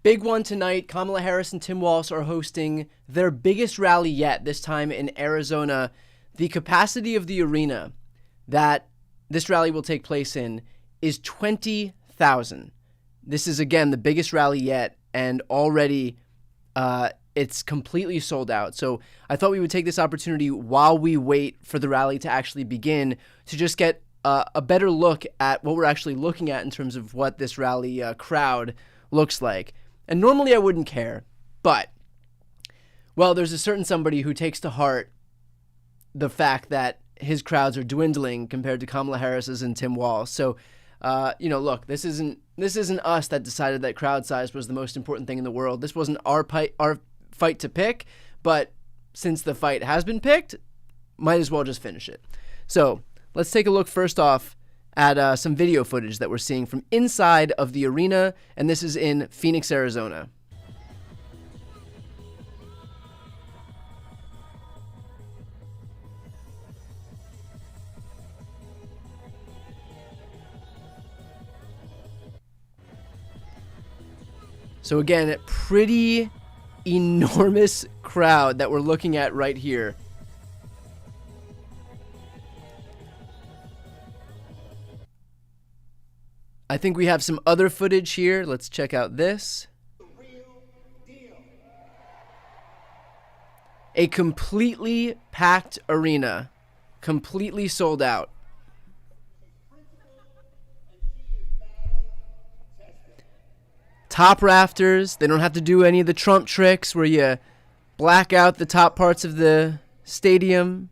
Big one tonight. Kamala Harris and Tim Walz are hosting their biggest rally yet, this time in Arizona. The capacity of the arena that this rally will take place in is 20,000. This is, again, the biggest rally yet, and already it's completely sold out. So I thought we would take this opportunity while we wait for the rally to actually begin to just get a better look at what we're actually looking at in terms of what this rally crowd looks like. And normally I wouldn't care, but, well, there's a certain somebody who takes to heart the fact that his crowds are dwindling compared to Kamala Harris's and Tim Walz. So, look, this isn't us that decided that crowd size was the most important thing in the world. This wasn't our fight to pick, but since the fight has been picked, might as well just finish it. So let's take a look first off at some video footage that we're seeing from inside of the arena, and this is in Phoenix, Arizona. So again, a pretty enormous crowd that we're looking at right here. I think we have some other footage here. Let's check out this. A completely packed arena, completely sold out. Top rafters. They don't have to do any of the Trump tricks where you black out the top parts of the stadium.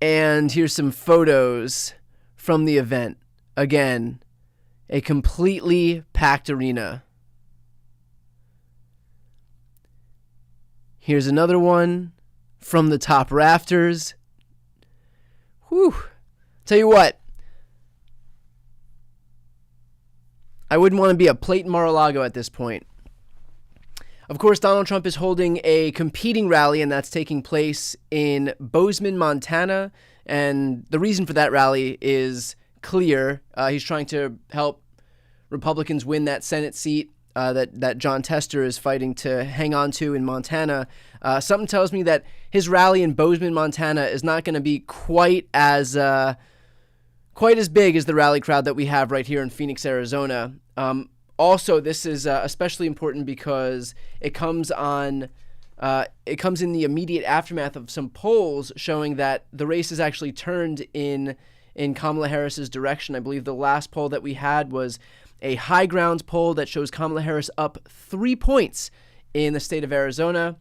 And here's some photos from the event. Again, a completely packed arena. Here's another one from the top rafters. Whew. Tell you what, I wouldn't want to be a plate in Mar-a-Lago at this point. Of course, Donald Trump is holding a competing rally, and that's taking place in Bozeman, Montana. And the reason for that rally is clear. He's trying to help Republicans win that Senate seat that John Tester is fighting to hang on to in Montana. Something tells me that his rally in Bozeman, Montana is not going to be quite as big as the rally crowd that we have right here in Phoenix, Arizona. Also, this is especially important because it comes in the immediate aftermath of some polls showing that the race has actually turned in Kamala Harris's direction. I believe the last poll that we had was a high ground poll that shows Kamala Harris up 3 points in the state of Arizona.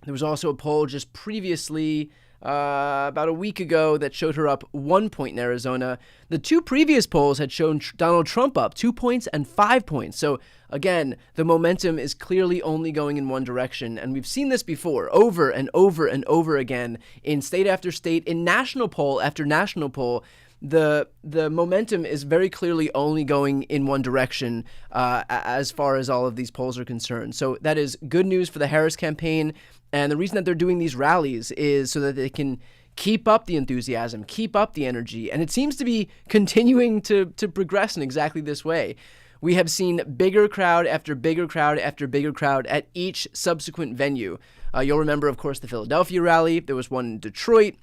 There was also a poll just previously, about a week ago, that showed her up 1 point in Arizona. The two previous polls had shown Donald Trump up 2 points and 5 points. So again, the momentum is clearly only going in one direction. And we've seen this before over and over and over again in state after state, in national poll after national poll. The momentum is very clearly only going in one direction as far as all of these polls are concerned. So that is good news for the Harris campaign. And the reason that they're doing these rallies is so that they can keep up the enthusiasm, keep up the energy. And it seems to be continuing to progress in exactly this way. We have seen bigger crowd after bigger crowd after bigger crowd at each subsequent venue. You'll remember, of course, the Philadelphia rally. There was one in Detroit.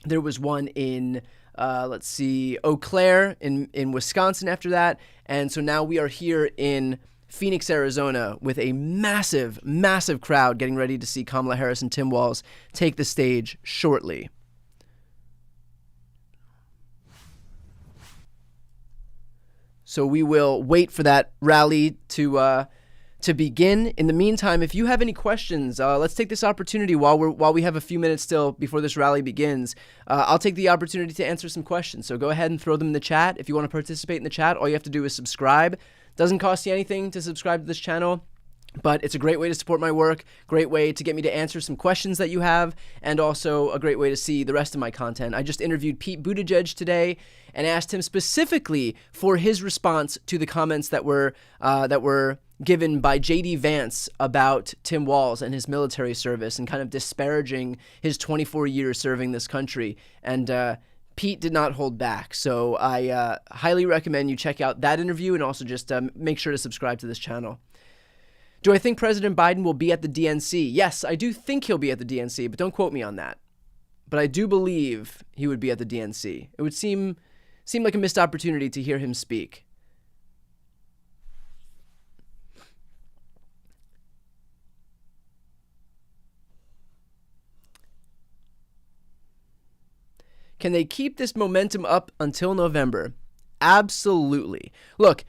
There was one in Eau Claire in Wisconsin after that. And so now we are here in Phoenix, Arizona, with a massive, massive crowd getting ready to see Kamala Harris and Tim Walz take the stage shortly. So we will wait for that rally to begin. In the meantime, if you have any questions, let's take this opportunity while we have a few minutes still before this rally begins. I'll take the opportunity to answer some questions. So go ahead and throw them in the chat. If you want to participate in the chat, all you have to do is subscribe. Doesn't cost you anything to subscribe to this channel, but it's a great way to support my work, great way to get me to answer some questions that you have, and also a great way to see the rest of my content. I just interviewed Pete Buttigieg today and asked him specifically for his response to the comments that were given by J.D. Vance about Tim Walz and his military service and kind of disparaging his 24 years serving this country. And Pete did not hold back. So I highly recommend you check out that interview, and also just make sure to subscribe to this channel. Do I think President Biden will be at the DNC? Yes, I do think he'll be at the DNC, but don't quote me on that. But I do believe he would be at the DNC. It would seem like a missed opportunity to hear him speak. Can they keep this momentum up until November? Absolutely. Look,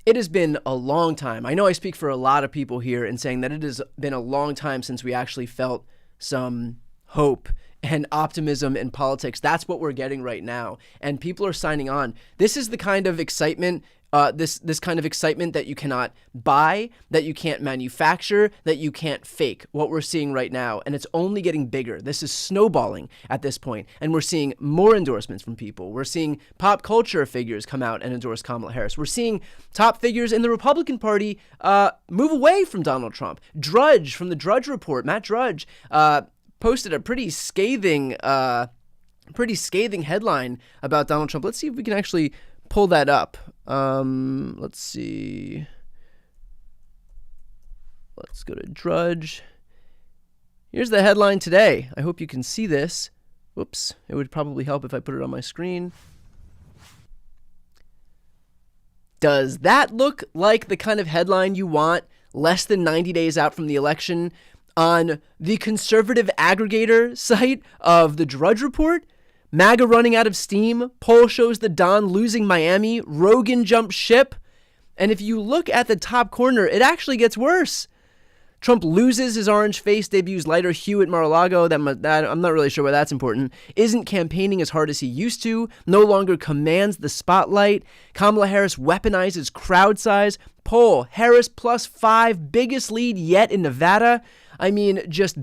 it has been a long time. I know I speak for a lot of people here in saying that it has been a long time since we actually felt some hope and optimism in politics. That's what we're getting right now. And people are signing on. This is the kind of excitement, this kind of excitement that you cannot buy, that you can't manufacture, that you can't fake, what we're seeing right now. And it's only getting bigger. This is snowballing at this point. And we're seeing more endorsements from people. We're seeing pop culture figures come out and endorse Kamala Harris. We're seeing top figures in the Republican Party move away from Donald Trump. Drudge from the Drudge Report, Matt Drudge, posted a pretty scathing headline about Donald Trump. Let's see if we can actually pull that up. Let's see. Let's go to Drudge. Here's the headline today. I hope you can see this. Whoops. It would probably help if I put it on my screen. Does that look like the kind of headline you want less than 90 days out from the election on the conservative aggregator site of the Drudge Report? MAGA running out of steam, poll shows the Don losing Miami, Rogan jumps ship. And if you look at the top corner, it actually gets worse. Trump loses his orange face, debuts lighter hue at Mar-a-Lago. That I'm not really sure why that's important. Isn't campaigning as hard as he used to. No longer commands the spotlight. Kamala Harris weaponizes crowd size. Poll, Harris +5, biggest lead yet in Nevada. I mean, just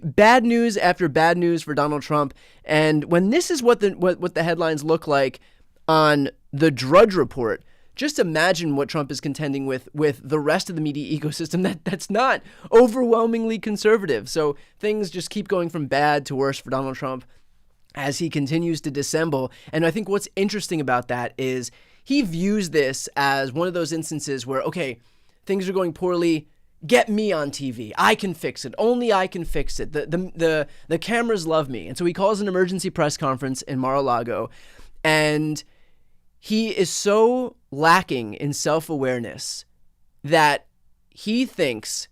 bad news after bad news for Donald Trump. And when this is what the headlines look like on the Drudge Report, just imagine what Trump is contending with the rest of the media ecosystem that's not overwhelmingly conservative. So things just keep going from bad to worse for Donald Trump as he continues to dissemble. And I think what's interesting about that is he views this as one of those instances where, okay, things are going poorly. Get me on TV. I can fix it. Only I can fix it. The cameras love me. And so he calls an emergency press conference in Mar-a-Lago, and he is so lacking in self-awareness that he thinks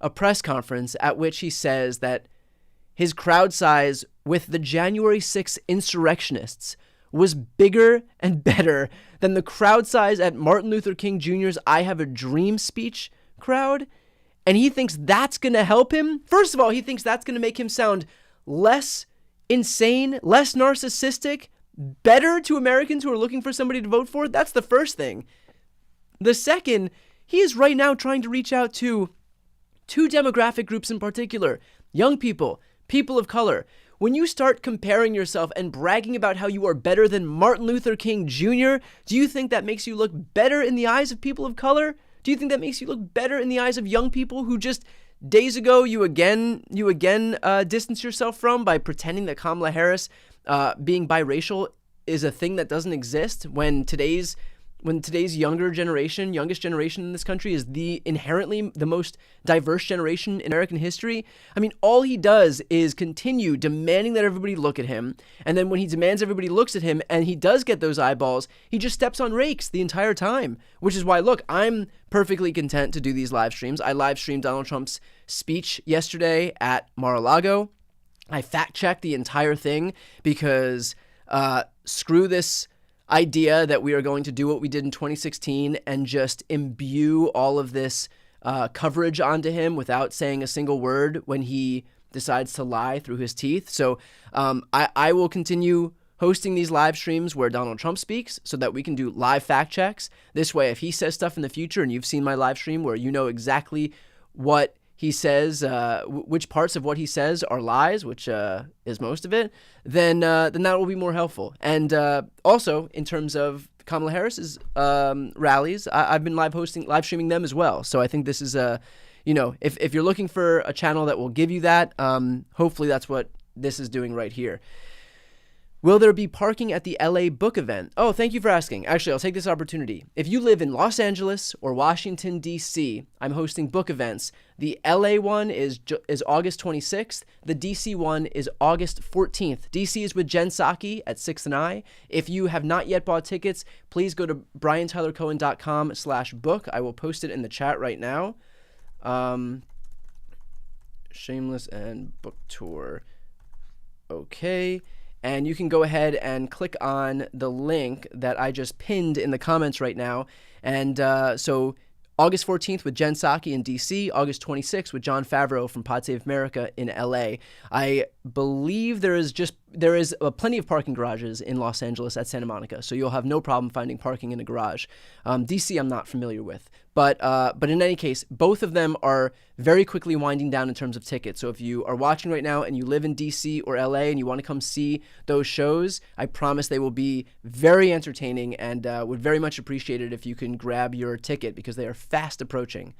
a press conference at which he says that his crowd size with the January 6th insurrectionists was bigger and better than the crowd size at Martin Luther King Jr.'s I Have a Dream speech crowd. And he thinks that's going to help him. First of all, he thinks that's going to make him sound less insane, less narcissistic, better to Americans who are looking for somebody to vote for. That's the first thing. The second, he is right now trying to reach out to two demographic groups in particular: young people, people of color. When you start comparing yourself and bragging about how you are better than Martin Luther King Jr., do you think that makes you look better in the eyes of people of color? Do you think that makes you look better in the eyes of young people who just days ago you again distance yourself from by pretending that Kamala Harris being biracial is a thing that doesn't exist when today's youngest generation in this country is inherently the most diverse generation in American history? I mean, all he does is continue demanding that everybody look at him. And then when he demands everybody looks at him and he does get those eyeballs, he just steps on rakes the entire time, which is why, look, I'm perfectly content to do these live streams. I live streamed Donald Trump's speech yesterday at Mar-a-Lago. I fact-checked the entire thing because screw this idea that we are going to do what we did in 2016 and just imbue all of this coverage onto him without saying a single word when he decides to lie through his teeth. So I will continue hosting these live streams where Donald Trump speaks so that we can do live fact checks. This way, if he says stuff in the future and you've seen my live stream where you know exactly what he says, which parts of what he says are lies, which is most of it, then that will be more helpful. And also, in terms of Kamala Harris's rallies. I've been live streaming them as well. So I think this is if you're looking for a channel that will give you that, hopefully that's what this is doing right here. Will there be parking at the LA book event? Oh, thank you for asking. Actually, I'll take this opportunity. If you live in Los Angeles or Washington, D.C., I'm hosting book events. The LA one is August 26th. The D.C. one is August 14th. D.C. is with Jen Psaki at 6 and I. If you have not yet bought tickets, please go to briantylercohen.com/book. I will post it in the chat right now. Shameless and book tour. Okay. And you can go ahead and click on the link that I just pinned in the comments right now. And so August 14th with Jen Psaki in D.C., August 26th with Jon Favreau from Pod Save America in L.A. I believe there is plenty of parking garages in Los Angeles at Santa Monica, so you'll have no problem finding parking in a garage. D.C. I'm not familiar with. But in any case, both of them are very quickly winding down in terms of tickets. So if you are watching right now and you live in DC or LA and you want to come see those shows, I promise they will be very entertaining and would very much appreciate it if you can grab your ticket because they are fast approaching.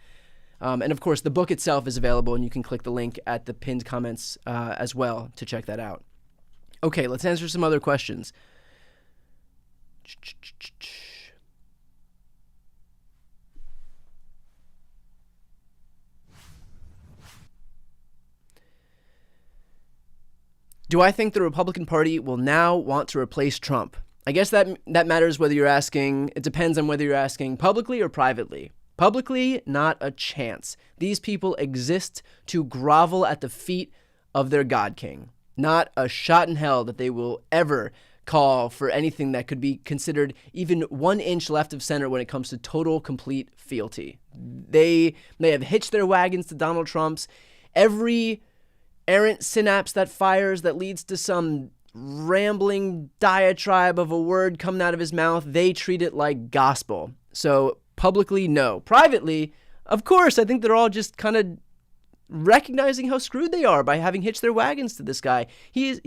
And of course, the book itself is available and you can click the link at the pinned comments as well to check that out. Okay, let's answer some other questions. Do I think the Republican Party will now want to replace Trump? I guess that matters whether you're asking, it depends on whether you're asking publicly or privately. Publicly, not a chance. These people exist to grovel at the feet of their God King. Not a shot in hell that they will ever call for anything that could be considered even 1 inch left of center when it comes to total, complete fealty. They have hitched their wagons to Donald Trump's. Every errant synapse that fires that leads to some rambling diatribe of a word coming out of his mouth, they treat it like gospel. So publicly, no. Privately, of course, I think they're all just kind of recognizing how screwed they are by having hitched their wagons to this guy. He's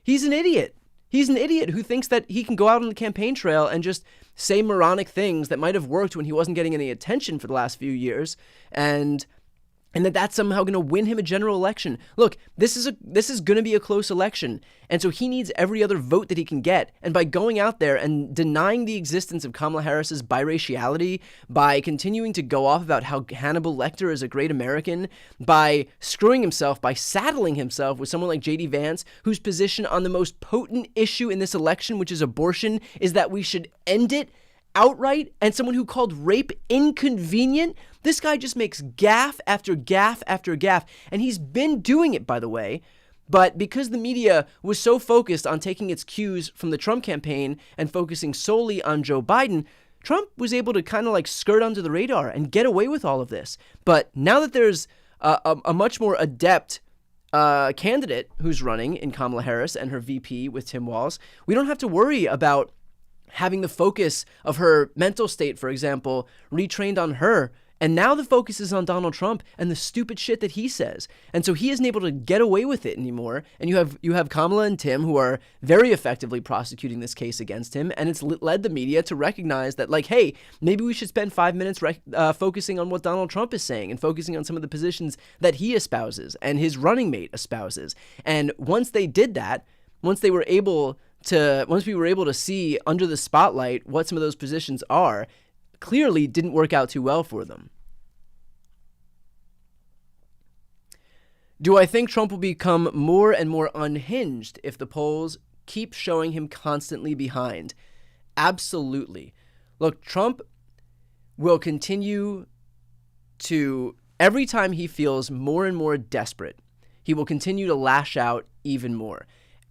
an idiot. He's an idiot who thinks that he can go out on the campaign trail and just say moronic things that might have worked when he wasn't getting any attention for the last few years, and that's somehow going to win him a general election. Look, this is going to be a close election, and so he needs every other vote that he can get. And by going out there and denying the existence of Kamala Harris's biraciality, by continuing to go off about how Hannibal Lecter is a great American, by screwing himself, by saddling himself with someone like J.D. Vance, whose position on the most potent issue in this election, which is abortion, is that we should end it outright, and someone who called rape inconvenient. This guy just makes gaffe after gaffe after gaffe, and he's been doing it, by the way. But because the media was so focused on taking its cues from the Trump campaign and focusing solely on Joe Biden, Trump was able to kind of like skirt under the radar and get away with all of this. But now that there's a much more adept candidate who's running in Kamala Harris and her VP with Tim Walz, we don't have to worry about having the focus of her mental state, for example, retrained on her. And now the focus is on Donald Trump and the stupid shit that he says. And so he isn't able to get away with it anymore. And you have Kamala and Tim who are very effectively prosecuting this case against him. And it's led the media to recognize that, like, hey, maybe we should spend 5 minutes focusing on what Donald Trump is saying and focusing on some of the positions that he espouses and his running mate espouses. And once they did that, once we were able to see under the spotlight what some of those positions are, clearly didn't work out too well for them. Do I think Trump will become more and more unhinged if the polls keep showing him constantly behind? Absolutely. Look, Trump will continue to, every time he feels more and more desperate, he will continue to lash out even more.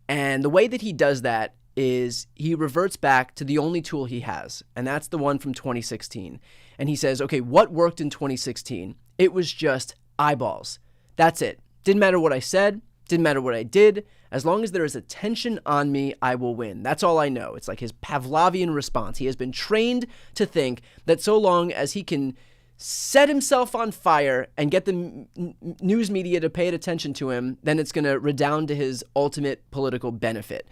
And the way that he does that is he reverts back to the only tool he has, and that's the one from 2016. And he says, okay, what worked in 2016? It was just eyeballs. That's it. Didn't matter what I said, didn't matter what I did. As long as there is attention on me, I will win. That's all I know. It's like his Pavlovian response. He has been trained to think that so long as he can set himself on fire and get the news media to pay attention to him, then it's going to redound to his ultimate political benefit.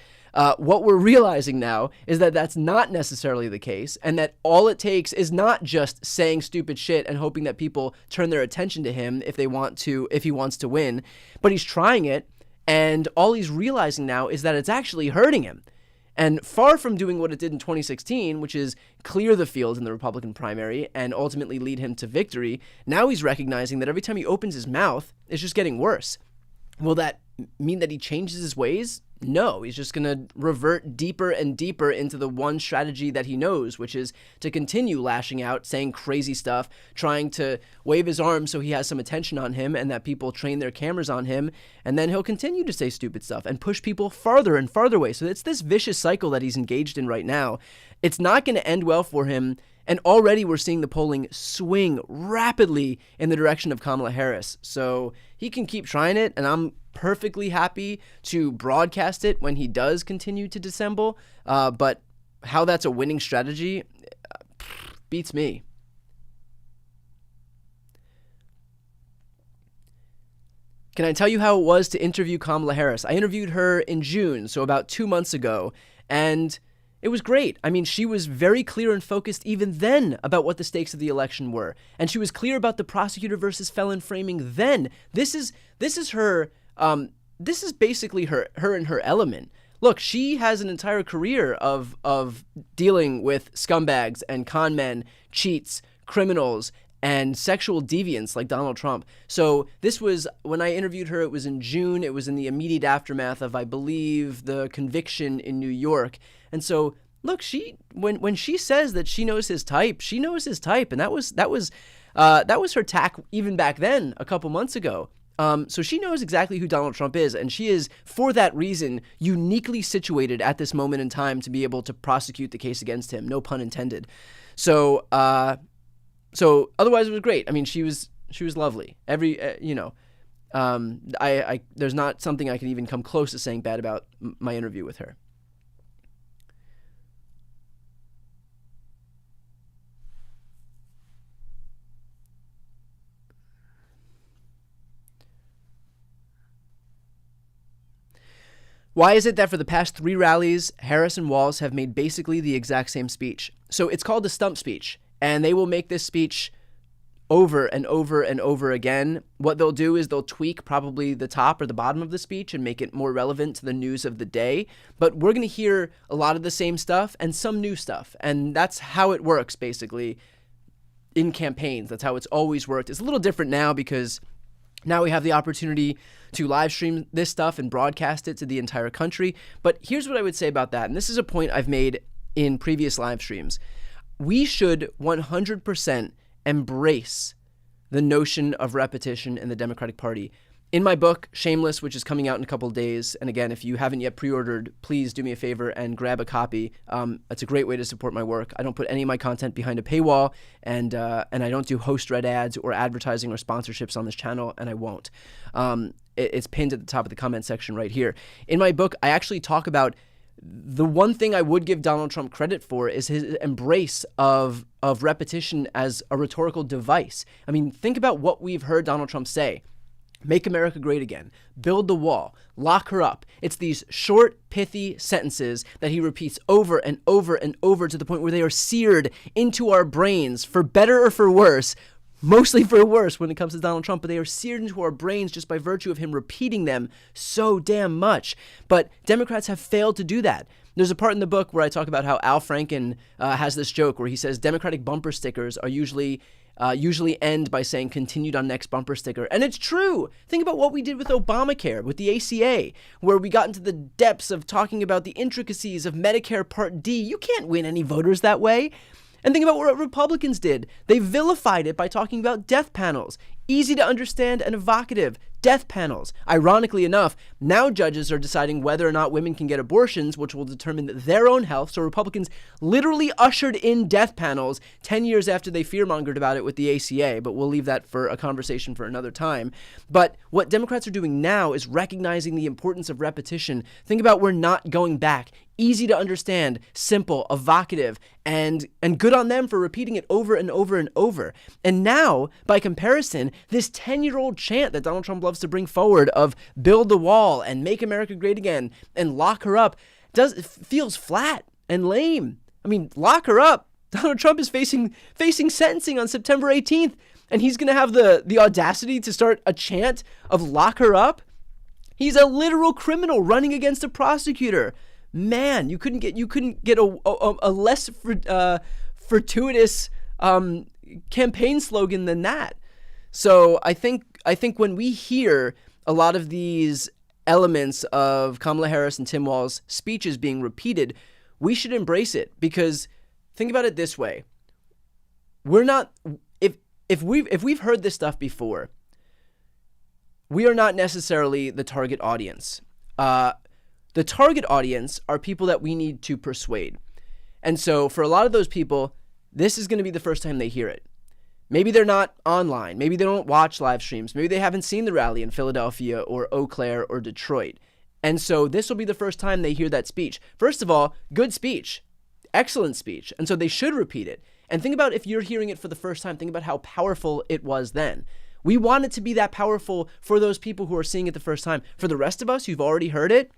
What we're realizing now is that that's not necessarily the case, and that all it takes is not just saying stupid shit and hoping that people turn their attention to him if he wants to win, but he's trying it, and all he's realizing now is that it's actually hurting him. And far from doing what it did in 2016, which is clear the field in the Republican primary and ultimately lead him to victory, now he's recognizing that every time he opens his mouth, it's just getting worse. Will that mean that he changes his ways? No, he's just going to revert deeper and deeper into the one strategy that he knows, which is to continue lashing out, saying crazy stuff, trying to wave his arms so he has some attention on him and that people train their cameras on him, and then he'll continue to say stupid stuff and push people farther and farther away. So it's this vicious cycle that he's engaged in right now. It's not going to end well for him, and already we're seeing the polling swing rapidly in the direction of Kamala Harris. So he can keep trying it, and I'm perfectly happy to broadcast it when he does continue to dissemble. But how that's a winning strategy beats me. Can I tell you how it was to interview Kamala Harris? I interviewed her in June, so about 2 months ago, and it was great. I mean, she was very clear and focused even then about what the stakes of the election were. And she was clear about the prosecutor versus felon framing then. This is her, this is basically her in her element. Look, she has an entire career of dealing with scumbags and con men, cheats, criminals, and sexual deviants like Donald Trump. So this was, when I interviewed her, it was in June. It was in the immediate aftermath of, I believe, the conviction in New York. And so, look, when she says that she knows his type, she knows his type, and that was her tack even back then, a couple months ago. So she knows exactly who Donald Trump is, and she is, for that reason, uniquely situated at this moment in time to be able to prosecute the case against him. No pun intended. So otherwise it was great. I mean, she was lovely. There's not something I could even come close to saying bad about my interview with her. Why is it that for the past 3 rallies, Harris and Walz have made basically the exact same speech? So it's called the stump speech, and they will make this speech over and over and over again. What they'll do is they'll tweak probably the top or the bottom of the speech and make it more relevant to the news of the day. But we're going to hear a lot of the same stuff and some new stuff. And that's how it works, basically, in campaigns. That's how it's always worked. It's a little different now because now we have the opportunity to live stream this stuff and broadcast it to the entire country. But here's what I would say about that. And this is a point I've made in previous live streams. We should 100% embrace the notion of repetition in the Democratic Party. In my book, Shameless, which is coming out in a couple of days, and again, if you haven't yet pre-ordered, please do me a favor and grab a copy. It's a great way to support my work. I don't put any of my content behind a paywall, and I don't do host-read ads or advertising or sponsorships on this channel, and I won't. It's pinned at the top of the comment section right here. In my book, I actually talk about the one thing I would give Donald Trump credit for is his embrace of repetition as a rhetorical device. I mean, think about what we've heard Donald Trump say. Make America great again. Build the wall. Lock her up. It's these short, pithy sentences that he repeats over and over and over to the point where they are seared into our brains, for better or for worse. Mostly for worse when it comes to Donald Trump, but they are seared into our brains just by virtue of him repeating them so damn much. But Democrats have failed to do that. There's a part in the book where I talk about how Al Franken has this joke where he says Democratic bumper stickers are usually end by saying continued on next bumper sticker. And it's true. Think about what we did with Obamacare, with the ACA, where we got into the depths of talking about the intricacies of Medicare Part D. You can't win any voters that way. And think about what Republicans did. They vilified it by talking about death panels. Easy to understand and evocative. Death panels. Ironically enough, now judges are deciding whether or not women can get abortions, which will determine their own health. So Republicans literally ushered in death panels 10 years after they fearmongered about it with the ACA, but we'll leave that for a conversation for another time. But what Democrats are doing now is recognizing the importance of repetition. Think about we're not going back. Easy to understand, simple, evocative, and good on them for repeating it over and over and over. And now, by comparison, this 10-year-old chant that Donald Trump loves to bring forward of build the wall and make America great again and lock her up feels flat and lame. I mean, lock her up. Donald Trump is facing sentencing on September 18th, and he's going to have the audacity to start a chant of lock her up? He's a literal criminal running against a prosecutor. Man, you couldn't get a less fortuitous campaign slogan than that. So I think when we hear a lot of these elements of Kamala Harris and Tim Walz speeches being repeated, we should embrace it, because think about it this way: we're not if we've heard this stuff before, we are not necessarily the target audience. The target audience are people that we need to persuade. And so for a lot of those people, this is going to be the first time they hear it. Maybe they're not online. Maybe they don't watch live streams. Maybe they haven't seen the rally in Philadelphia or Eau Claire or Detroit. And so this will be the first time they hear that speech. First of all, good speech, excellent speech. And so they should repeat it. And think about, if you're hearing it for the first time, think about how powerful it was then. We want it to be that powerful for those people who are seeing it the first time. For the rest of us who've already heard it,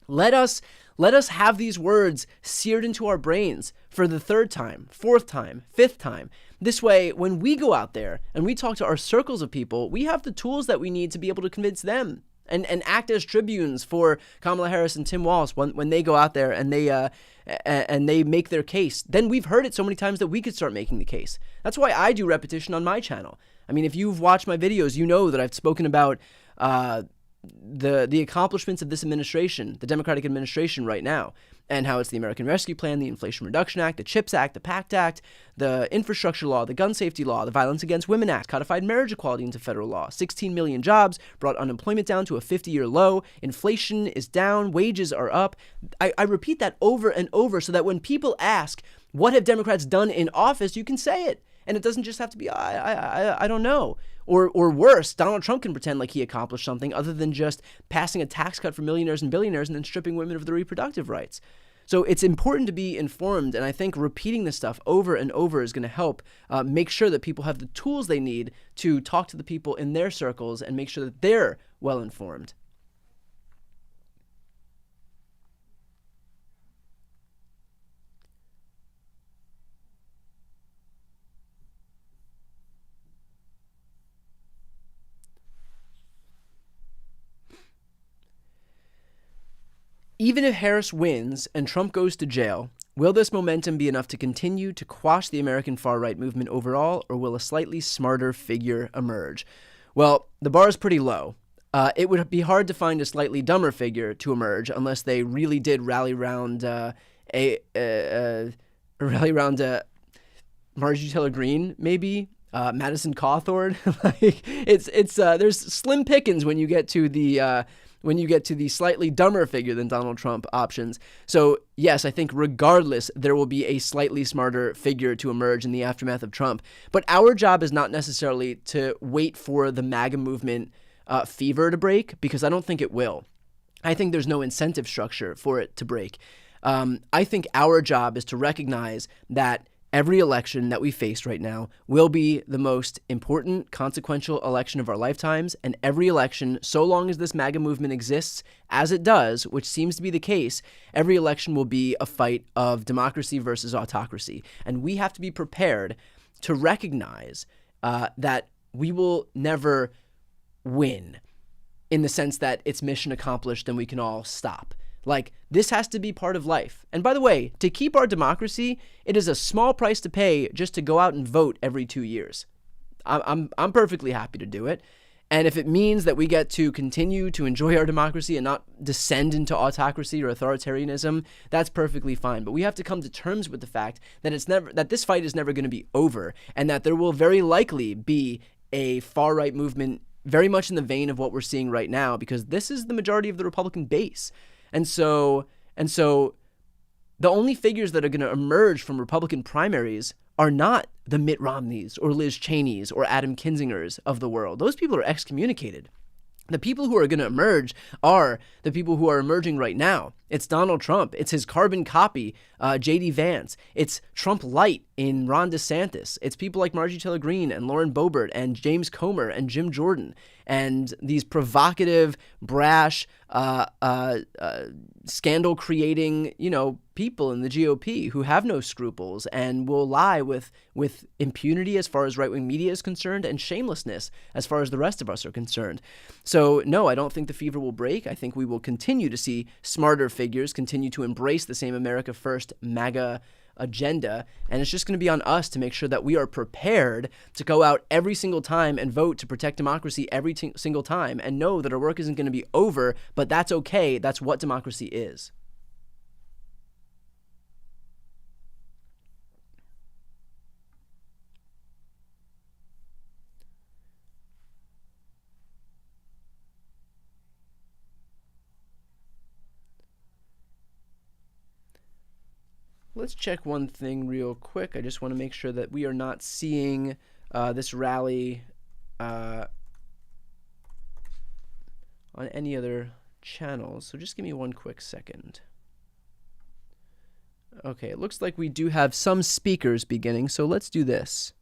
let us have these words seared into our brains for the third time, fourth time, fifth time. This way, when we go out there and we talk to our circles of people, we have the tools that we need to be able to convince them and act as tribunes for Kamala Harris and Tim Walz when they go out there and they make their case. Then we've heard it so many times that we could start making the case. That's why I do repetition on my channel. I mean, if you've watched my videos, you know that I've spoken about the accomplishments of this administration, the Democratic administration right now, and how it's the American Rescue Plan, the Inflation Reduction Act, the CHIPS Act, the PACT Act, the Infrastructure Law, the Gun Safety Law, the Violence Against Women Act, codified marriage equality into federal law, 16 million jobs, brought unemployment down to a 50-year low, inflation is down, wages are up. I repeat that over and over so that when people ask, what have Democrats done in office, you can say it. And it doesn't just have to be, I don't know. Or worse, Donald Trump can pretend like he accomplished something other than just passing a tax cut for millionaires and billionaires and then stripping women of their reproductive rights. So it's important to be informed, and I think repeating this stuff over and over is going to help make sure that people have the tools they need to talk to the people in their circles and make sure that they're well informed. Even if Harris wins and Trump goes to jail, will this momentum be enough to continue to quash the American far-right movement overall, or will a slightly smarter figure emerge? Well, the bar is pretty low. It would be hard to find a slightly dumber figure to emerge unless they really did rally around Marjorie Taylor Greene, maybe. Madison Cawthorn. There's slim pickings when you get to the slightly dumber figure than Donald Trump options. So yes, I think regardless, there will be a slightly smarter figure to emerge in the aftermath of Trump. But our job is not necessarily to wait for the MAGA movement fever to break, because I don't think it will. I think there's no incentive structure for it to break. I think our job is to recognize that every election that we face right now will be the most important, consequential election of our lifetimes, and every election, so long as this MAGA movement exists, as it does, which seems to be the case, every election will be a fight of democracy versus autocracy. And we have to be prepared to recognize that we will never win in the sense that it's mission accomplished and we can all stop. Like, this has to be part of life. And by the way, to keep our democracy, it is a small price to pay just to go out and vote every 2 years. I'm perfectly happy to do it. And if it means that we get to continue to enjoy our democracy and not descend into autocracy or authoritarianism, that's perfectly fine. But we have to come to terms with the fact that this fight is never going to be over, and that there will very likely be a far-right movement very much in the vein of what we're seeing right now, because this is the majority of the Republican base. And so the only figures that are going to emerge from Republican primaries are not the Mitt Romneys or Liz Cheneys or Adam Kinzingers of the world. Those people are excommunicated. The people who are going to emerge are the people who are emerging right now. It's Donald Trump. It's his carbon copy, J.D. Vance. It's Trump Light in Ron DeSantis. It's people like Marjorie Taylor Greene and Lauren Boebert and James Comer and Jim Jordan and these provocative, brash, scandal-creating, people in the GOP who have no scruples and will lie with impunity as far as right-wing media is concerned and shamelessness as far as the rest of us are concerned. So, no, I don't think the fever will break. I think we will continue to see smarter figures continue to embrace the same America First MAGA agenda, and it's just going to be on us to make sure that we are prepared to go out every single time and vote to protect democracy every single time and know that our work isn't going to be over, but that's okay. That's what democracy is. Let's check one thing real quick. I just want to make sure that we are not seeing this rally on any other channels. So just give me one quick second. Okay, it looks like we do have some speakers beginning, so let's do this.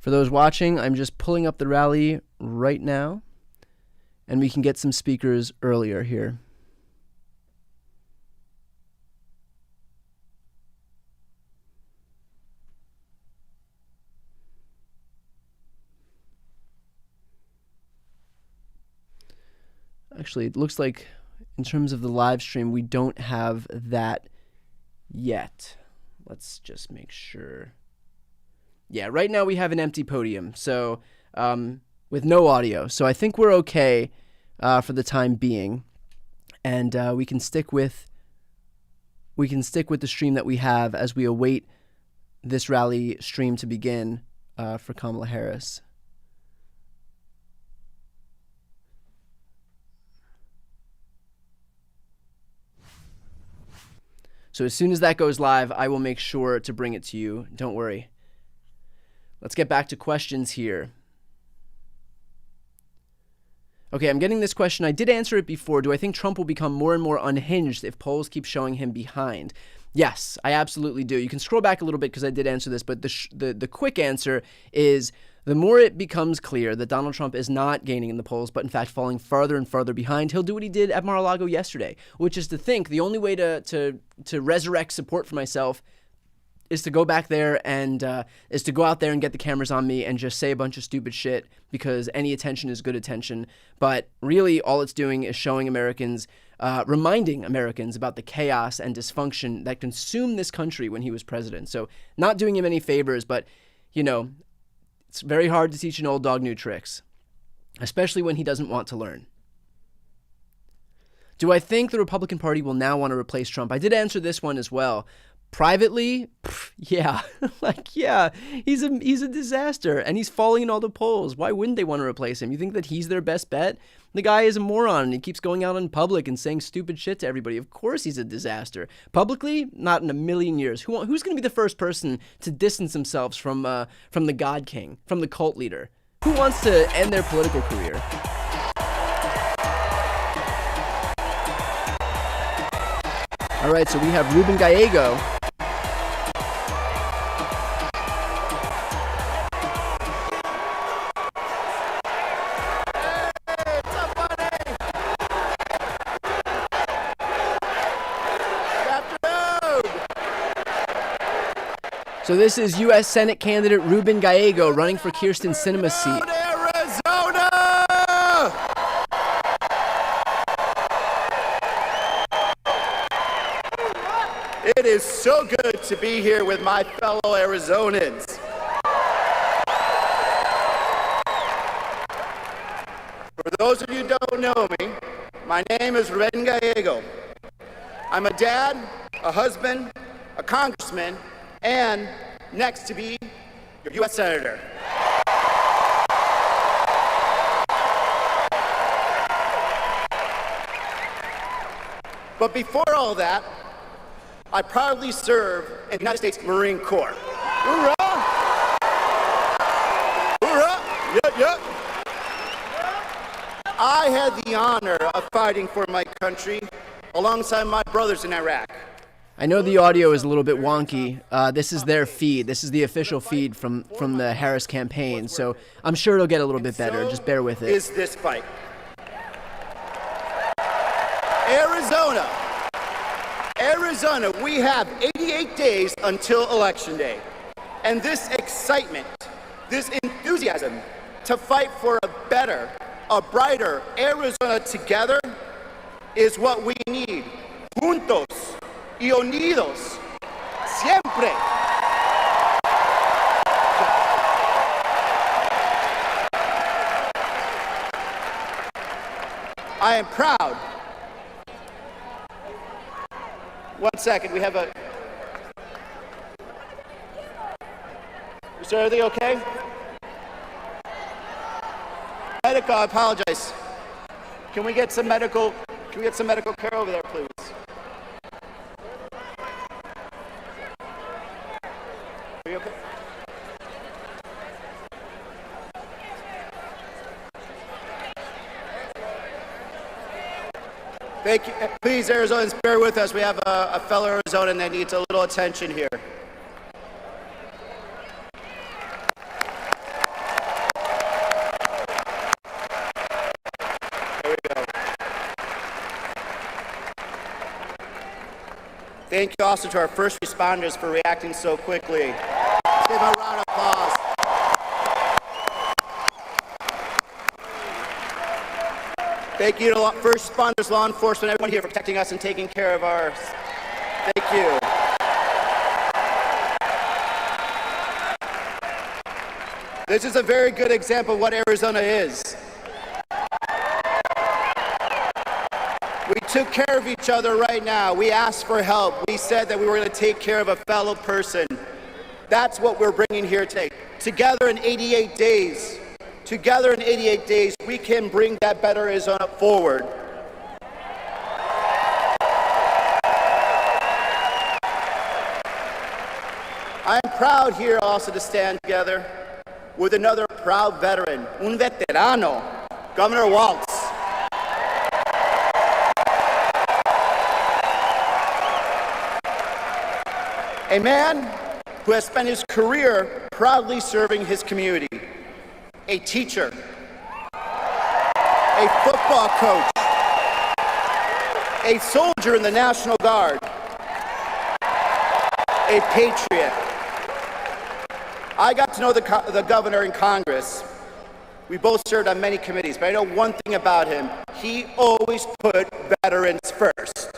For those watching, I'm just pulling up the rally right now, and we can get some speakers earlier here. Actually, it looks like in terms of the live stream, we don't have that yet. Let's just make sure. Yeah, right now we have an empty podium, so with no audio. So I think we're okay for the time being, and we can stick with the stream that we have as we await this rally stream to begin for Kamala Harris. So as soon as that goes live, I will make sure to bring it to you. Don't worry. Let's get back to questions here. Okay, I'm getting this question. I did answer it before. Do I think Trump will become more and more unhinged if polls keep showing him behind? Yes, I absolutely do. You can scroll back a little bit because I did answer this, but the quick answer is the more it becomes clear that Donald Trump is not gaining in the polls, but in fact falling farther and farther behind, he'll do what he did at Mar-a-Lago yesterday, which is to think the only way to resurrect support for myself is to go back there and is to go out there and get the cameras on me and just say a bunch of stupid shit because any attention is good attention. But really all it's doing is showing Americans, reminding Americans about the chaos and dysfunction that consumed this country when he was president. So not doing him any favors, but, it's very hard to teach an old dog new tricks, especially when he doesn't want to learn. Do I think the Republican Party will now want to replace Trump? I did answer this one as well. Privately, yeah, he's a disaster and he's falling in all the polls. Why wouldn't they want to replace him? You think that he's their best bet? The guy is a moron and he keeps going out in public and saying stupid shit to everybody. Of course he's a disaster. Publicly, not in a million years. Who's going to be the first person to distance themselves from the God King, from the cult leader? Who wants to end their political career? All right, so we have Ruben Gallego. So this is U.S. Senate candidate Ruben Gallego running for Kyrsten Sinema's seat. Arizona! It is so good to be here with my fellow Arizonans. For those of you who don't know me, my name is Ruben Gallego. I'm a dad, a husband, a congressman, and next to be your U.S. Senator. But before all that, I proudly served in the United States Marine Corps. Hoorah! Hoorah! Yep, yep. I had the honor of fighting for my country alongside my brothers in Iraq. I know the audio is a little bit wonky. This is their feed. This is the official feed from the Harris campaign, so I'm sure it'll get a little bit better. Just bear with it. Is this fight. Arizona, we have 88 days until Election Day. And this excitement, this enthusiasm to fight for a better, a brighter Arizona together is what we need. Juntos y unidos, siempre. I am proud. One second, we have a... Is everything okay? Medical, I apologize. Can we get some medical care over there, please? Are you okay? Thank you. Please, Arizonans, bear with us. We have a fellow Arizonan that needs a little attention here. There we go. Thank you also to our first responders for reacting so quickly. Let's give them a round of applause. Thank you to first responders, law enforcement, everyone here for protecting us and taking care of ours. Thank you. This is a very good example of what Arizona is. We took care of each other right now. We asked for help. We said that we were going to take care of a fellow person. That's what we're bringing here today. Together in 88 days. Together in 88 days, we can bring that better Arizona forward. I am proud here also to stand together with another proud veteran, un veterano, Governor Walz. A man who has spent his career proudly serving his community. A teacher, a football coach, a soldier in the National Guard, a patriot. I got to know the governor in Congress. We both served on many committees, but I know one thing about him. He always put veterans first.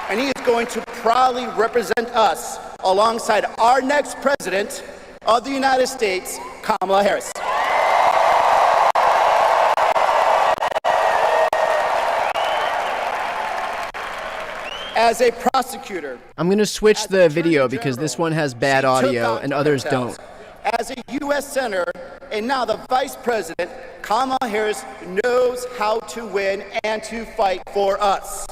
And he is going to proudly represent us alongside our next president of the United States, Kamala Harris. As a prosecutor, I'm going to switch the video because this one has bad audio and others don't. As a U.S. Senator and now the Vice President, Kamala Harris knows how to win and to fight for us.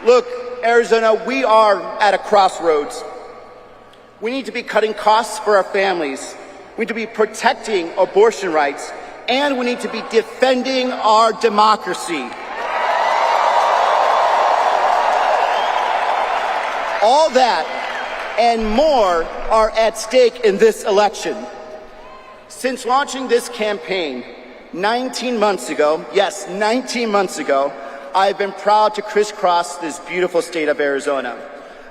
Look, Arizona, we are at a crossroads. We need to be cutting costs for our families. We need to be protecting abortion rights, and we need to be defending our democracy. All that and more are at stake in this election. Since launching this campaign 19 months ago, yes, 19 months ago, I've been proud to crisscross this beautiful state of Arizona.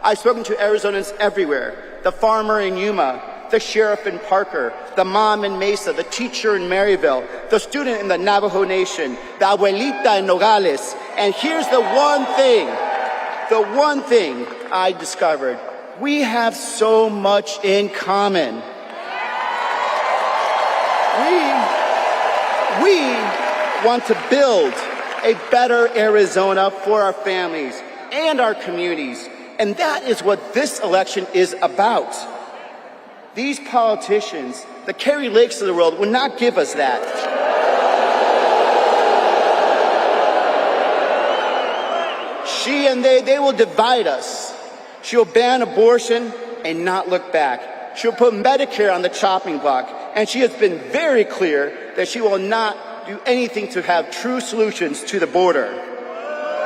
I've spoken to Arizonans everywhere, the farmer in Yuma, the sheriff in Parker, the mom in Mesa, the teacher in Maryville, the student in the Navajo Nation, the abuelita in Nogales. And here's the one thing I discovered. We have so much in common. We want to build a better Arizona for our families and our communities. And that is what this election is about. These politicians, the Kari Lakes of the world, will not give us that. She and they will divide us. She'll ban abortion and not look back. She'll put Medicare on the chopping block. And she has been very clear that she will not do anything to have true solutions to the border.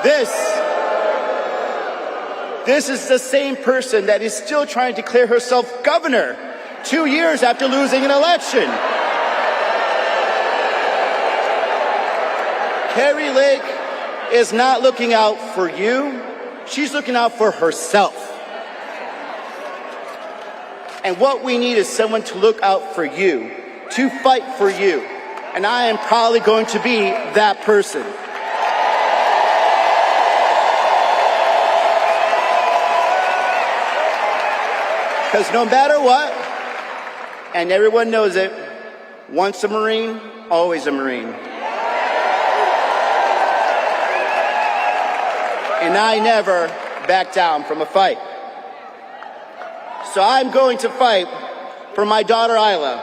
This is the same person that is still trying to declare herself governor 2 years after losing an election. Kari Lake is not looking out for you. She's looking out for herself. And what we need is someone to look out for you, to fight for you. And I am probably going to be that person. Because no matter what, and everyone knows it, once a Marine, always a Marine. And I never back down from a fight. So I'm going to fight for my daughter Isla,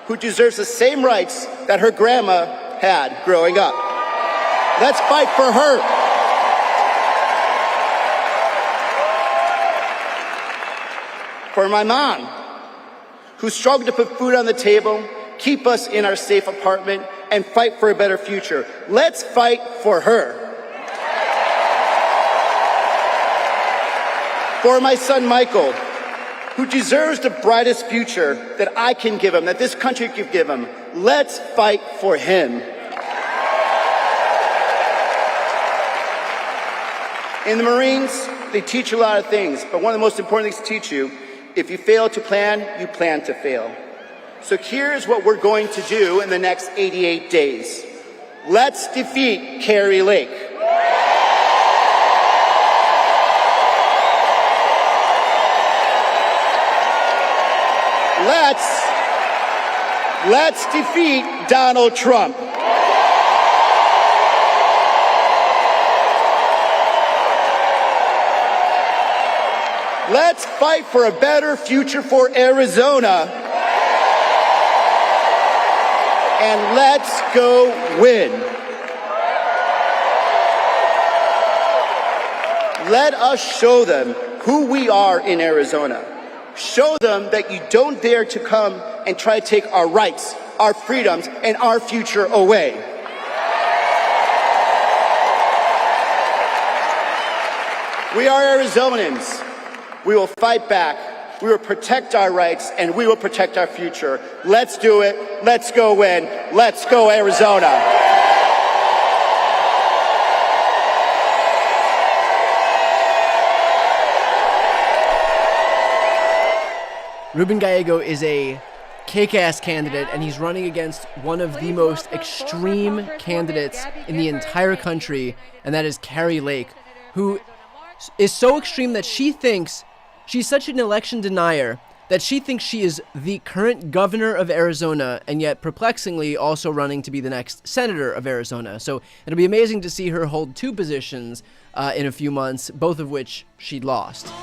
who deserves the same rights that her grandma had growing up. Let's fight for her. For my mom, who struggled to put food on the table, keep us in our safe apartment, and fight for a better future. Let's fight for her. For my son Michael, who deserves the brightest future that I can give him, that this country can give him. Let's fight for him. In the Marines, they teach you a lot of things, but one of the most important things to teach you, if you fail to plan, you plan to fail. So here's what we're going to do in the next 88 days. Let's defeat Kari Lake. Let's defeat Donald Trump. Let's fight for a better future for Arizona. And let's go win. Let us show them who we are in Arizona. Show them that you don't dare to come and try to take our rights, our freedoms, and our future away. We are Arizonans. We will fight back. We will protect our rights, and we will protect our future. Let's do it. Let's go win. Let's go Arizona. Ruben Gallego is a kick-ass candidate, and he's running against one of the most extreme candidates in the entire country, and that is Kari Lake, who is so extreme that she thinks she's such an election denier that she thinks she is the current governor of Arizona, and yet perplexingly also running to be the next senator of Arizona. So it'll be amazing to see her hold two positions in a few months, both of which she lost.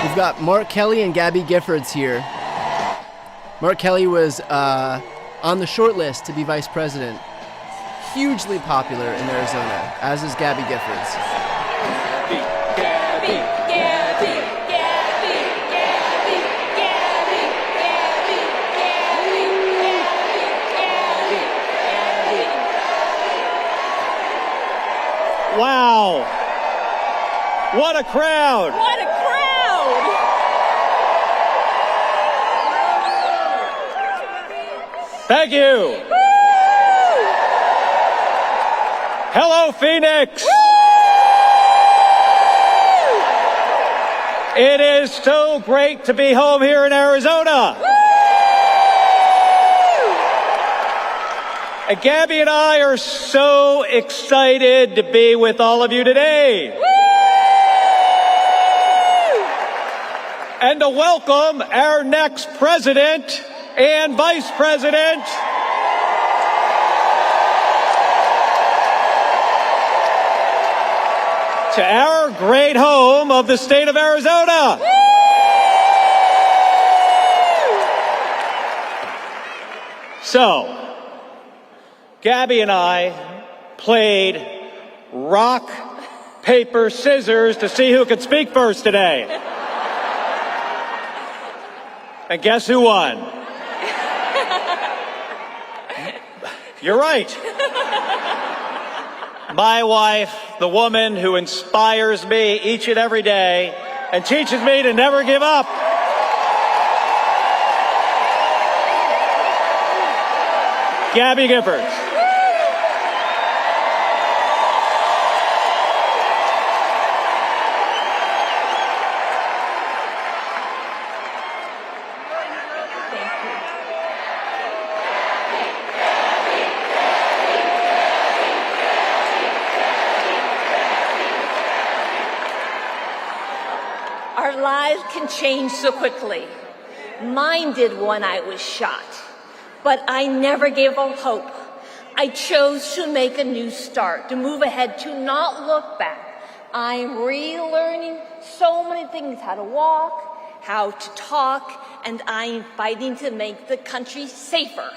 We've got Mark Kelly and Gabby Giffords here. Mark Kelly was on the short list to be vice president. Hugely popular in Arizona, as is Gabby Giffords. Wow. What a crowd. What a crowd. Thank you. Hello, Phoenix. It is so great to be home here in Arizona. And Gabby and I are so excited to be with all of you today. And to welcome our next president and vice president. To our great home of the state of Arizona. So, Gabby and I played rock, paper, scissors to see who could speak first today. And guess who won? You're right. My wife, the woman who inspires me each and every day and teaches me to never give up. Gabby Giffords. Our lives can change so quickly. Mine did when I was shot. But I never gave up hope. I chose to make a new start, to move ahead, to not look back. I'm relearning so many things, how to walk, how to talk, and I'm fighting to make the country safer.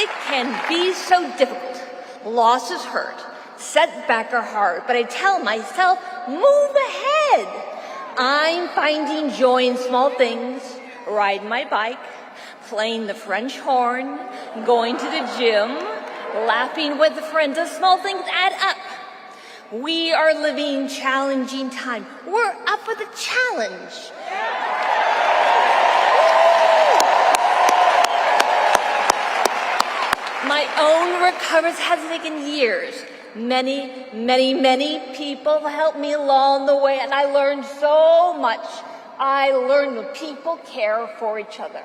It can be so difficult. Losses hurt. Setbacks are hard. But I tell myself, move ahead. I'm finding joy in small things. Riding my bike, playing the French horn, going to the gym, laughing with friends. The small things add up. We are living challenging time. We're up for the challenge. My own recovery has taken years. Many, many, many people helped me along the way, and I learned so much. I learned that people care for each other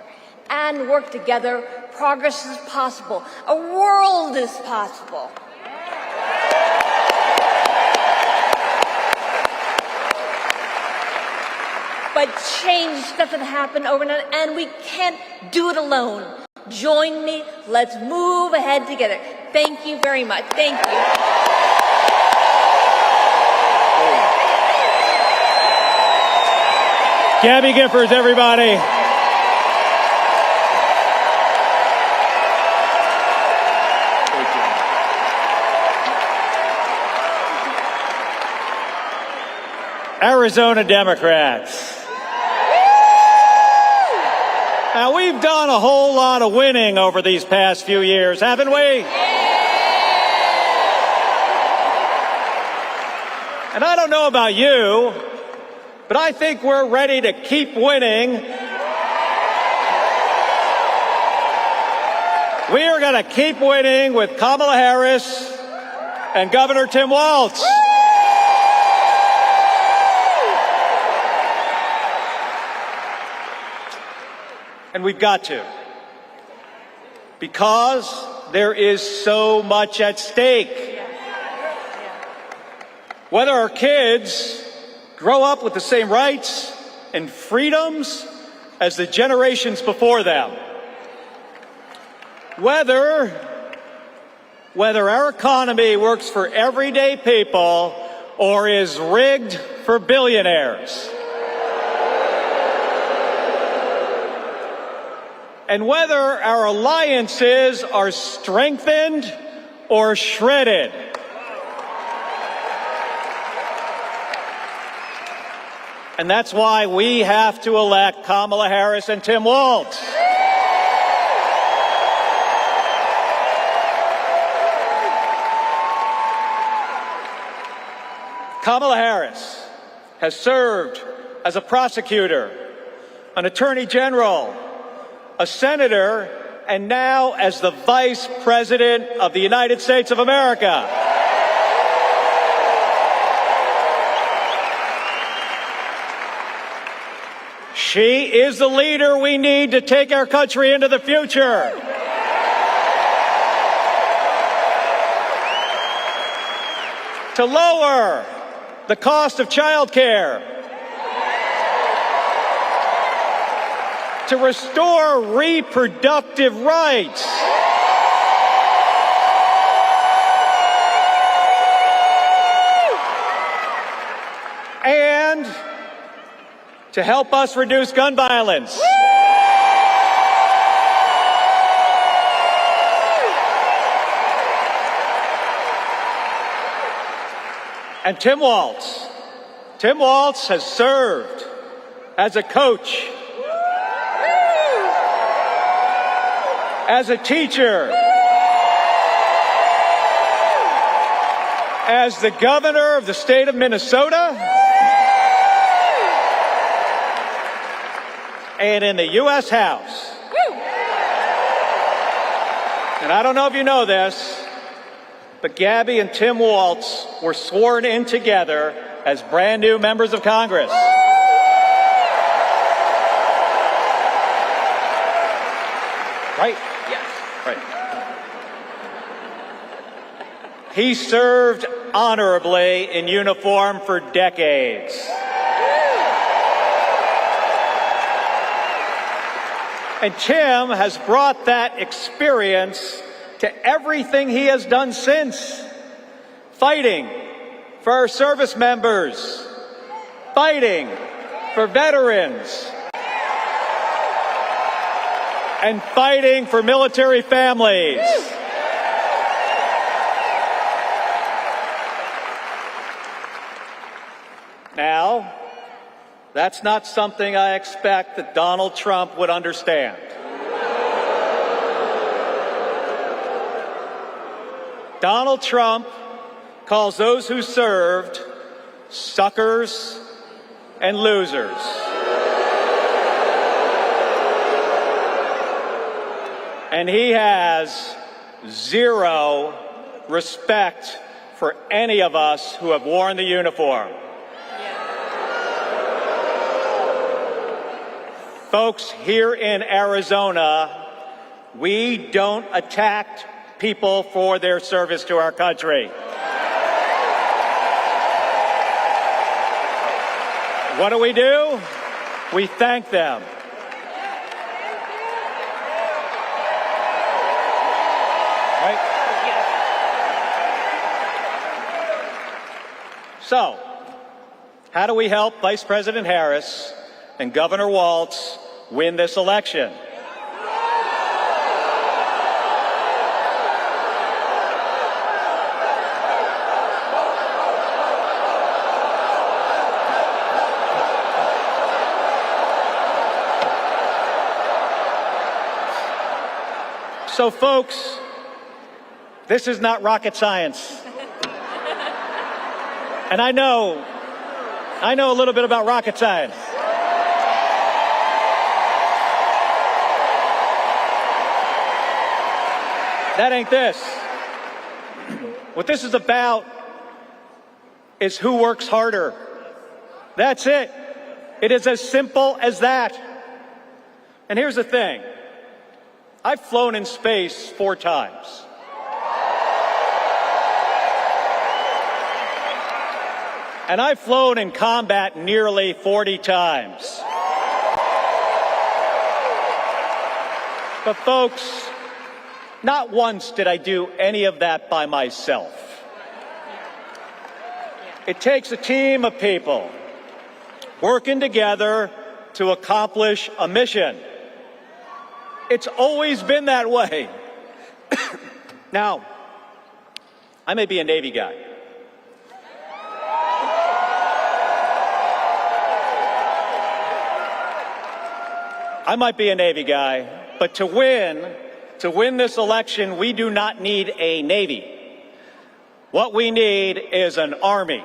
and work together. Progress is possible. A world is possible. But change doesn't happen overnight, and we can't do it alone. Join me. Let's move ahead together. Thank you very much. Thank you. Gabby Giffords, everybody. Arizona Democrats. Now, we've done a whole lot of winning over these past few years, haven't we? And I don't know about you, but I think we're ready to keep winning. We are going to keep winning with Kamala Harris and Governor Tim Walz. And we've got to, because there is so much at stake. Whether our kids grow up with the same rights and freedoms as the generations before them, whether our economy works for everyday people or is rigged for billionaires, and whether our alliances are strengthened or shredded. And that's why we have to elect Kamala Harris and Tim Walz. Kamala Harris has served as a prosecutor, an attorney general, a senator, and now as the Vice President of the United States of America. She is the leader we need to take our country into the future. To lower the cost of child care. To restore reproductive rights. And to help us reduce gun violence. And Tim Walz. Tim Walz has served as a coach, as a teacher, as the governor of the state of Minnesota, and in the U.S. House. And I don't know if you know this, but Gabby and Tim Walz were sworn in together as brand new members of Congress. Right? Yes. Right. He served honorably in uniform for decades. And Tim has brought that experience to everything he has done since. Fighting for our service members, fighting for veterans, and fighting for military families. Now, that's not something I expect that Donald Trump would understand. Donald Trump calls those who served suckers and losers. And he has zero respect for any of us who have worn the uniform. Folks, here in Arizona, we don't attack people for their service to our country. What do? We thank them. Right? So, how do we help Vice President Harris and Governor Walz win this election? So, folks, this is not rocket science. And I know a little bit about rocket science. That ain't this. What this is about is who works harder. That's it. It is as simple as that. And here's the thing. I've flown in space 4 times. And I've flown in combat nearly 40 times. But folks, not once did I do any of that by myself. It takes a team of people working together to accomplish a mission. It's always been that way. Now, I may be a Navy guy. I might be a Navy guy, but to win this election, we do not need a Navy. What we need is an Army.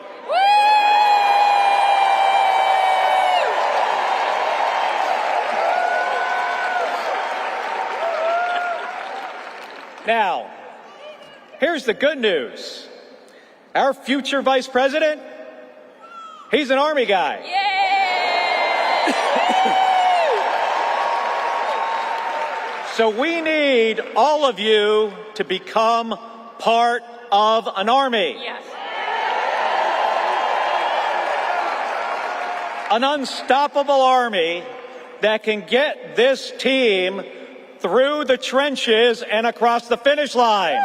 Now, here's the good news. Our future vice president, he's an Army guy. So we need all of you to become part of an army. Yes. An unstoppable army that can get this team through the trenches and across the finish line.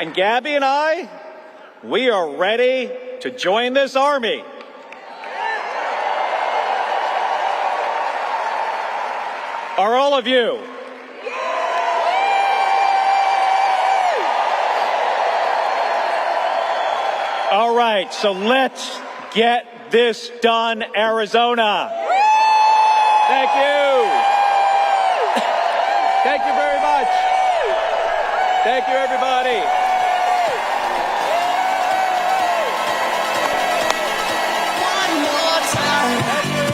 And Gabby and I, we are ready to join this army. Are all of you? All right, so let's get this done, Arizona. Thank you. Thank you very much. Thank you, everybody. One more time. Thank you.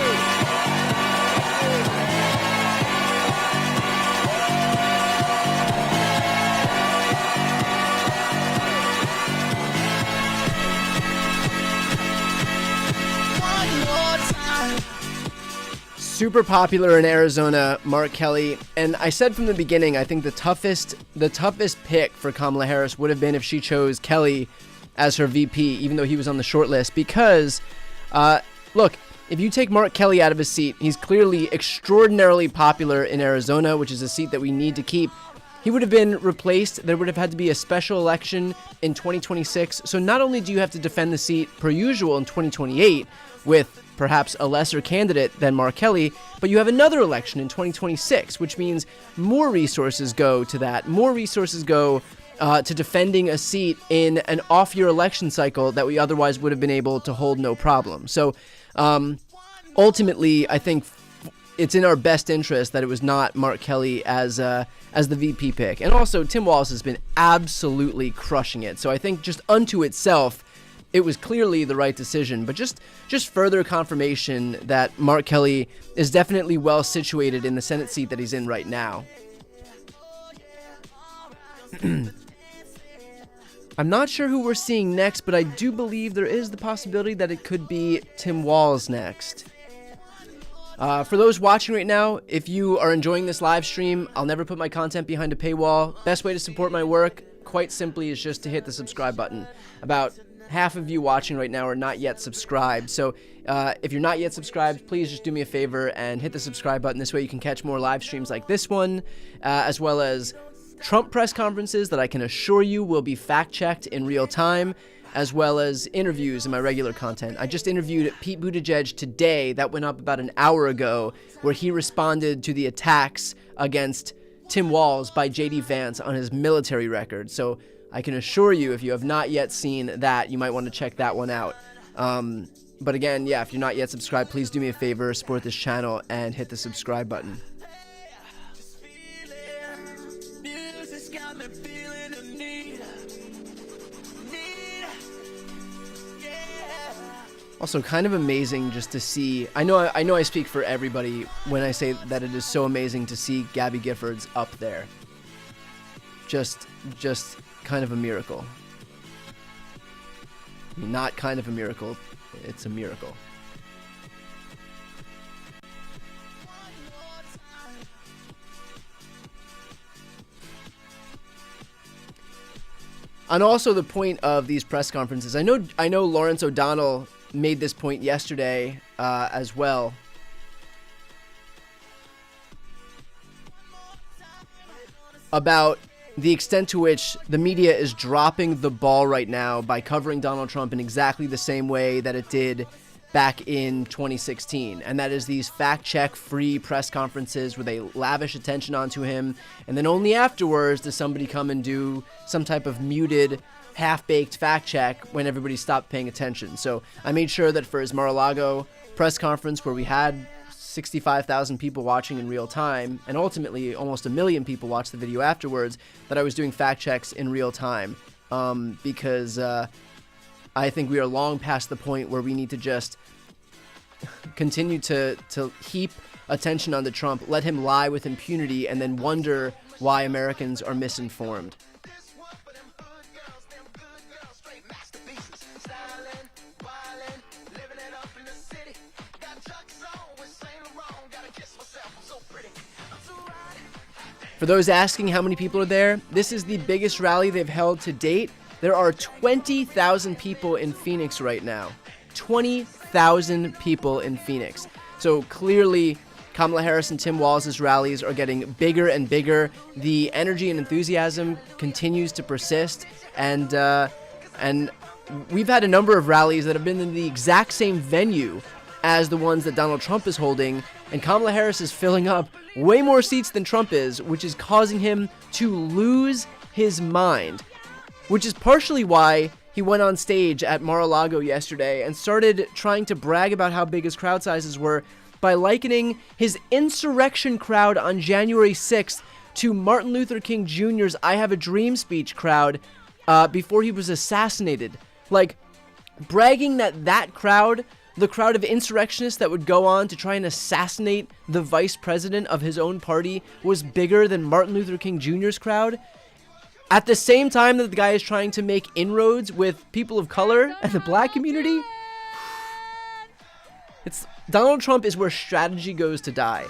One more time. Super popular in Arizona, Mark Kelly. And I said from the beginning, I think the toughest pick for Kamala Harris would have been if she chose Kelly as her VP, even though he was on the short list. Because, look, if you take Mark Kelly out of his seat, he's clearly extraordinarily popular in Arizona, which is a seat that we need to keep. He would have been replaced. There would have had to be a special election in 2026. So not only do you have to defend the seat per usual in 2028 with perhaps a lesser candidate than Mark Kelly, but you have another election in 2026, which means more resources go to that. More resources go to defending a seat in an off-year election cycle that we otherwise would have been able to hold no problem. So ultimately, I think it's in our best interest that it was not Mark Kelly as the VP pick. And also, Tim Walz has been absolutely crushing it. So I think just unto itself, it was clearly the right decision. But just further confirmation that Mark Kelly is definitely well situated in the Senate seat that he's in right now. I'm not sure who we're seeing next, but I do believe there is the possibility that it could be Tim Walz next. For those watching right now, if you are enjoying this live stream, I'll never put my content behind a paywall. Best way to support my work, quite simply, is just to hit the subscribe button. About half of you watching right now are not yet subscribed. So if you're not yet subscribed, please just do me a favor and hit the subscribe button. This way you can catch more live streams like this one, as well as Trump press conferences that I can assure you will be fact-checked in real time, as well as interviews in my regular content. I just interviewed Pete Buttigieg today. That went up about an hour ago, where he responded to the attacks against Tim Walz by J.D. Vance on his military record. So I can assure you, if you have not yet seen that, you might want to check that one out. But again, yeah, if you're not yet subscribed, please do me a favor, support this channel, and hit the subscribe button. Music's got me feeling the need. Yeah. Also, kind of amazing just to see. I know I speak for everybody when I say that it is so amazing to see Gabby Giffords up there. Just kind of a miracle. I mean, not kind of a miracle. It's a miracle. And also the point of these press conferences. I know Lawrence O'Donnell made this point yesterday as well. About the extent to which the media is dropping the ball right now by covering Donald Trump in exactly the same way that it did back in 2016. And that is these fact-check-free press conferences where they lavish attention onto him, and then only afterwards does somebody come and do some type of muted, half-baked fact-check when everybody stopped paying attention. So I made sure that for his Mar-a-Lago press conference, where we had 65,000 people watching in real time, and ultimately almost 1 million people watched the video afterwards, that I was doing fact checks in real time, because I think we are long past the point where we need to just continue to heap attention onto Trump, let him lie with impunity, and then wonder why Americans are misinformed. For those asking how many people are there, this is the biggest rally they've held to date. There are 20,000 people in Phoenix right now. 20,000 people in Phoenix. So clearly, Kamala Harris and Tim Walz's rallies are getting bigger and bigger. The energy and enthusiasm continues to persist, and we've had a number of rallies that have been in the exact same venue as the ones that Donald Trump is holding, and Kamala Harris is filling up way more seats than Trump is, which is causing him to lose his mind, which is partially why he went on stage at Mar-a-Lago yesterday and started trying to brag about how big his crowd sizes were by likening his insurrection crowd on January 6th to Martin Luther King Jr.'s I Have a Dream speech crowd before he was assassinated. Like, bragging that crowd, the crowd of insurrectionists that would go on to try and assassinate the vice president of his own party, was bigger than Martin Luther King Jr.'s crowd. At the same time that the guy is trying to make inroads with people of color and the black community, Donald Trump is where strategy goes to die.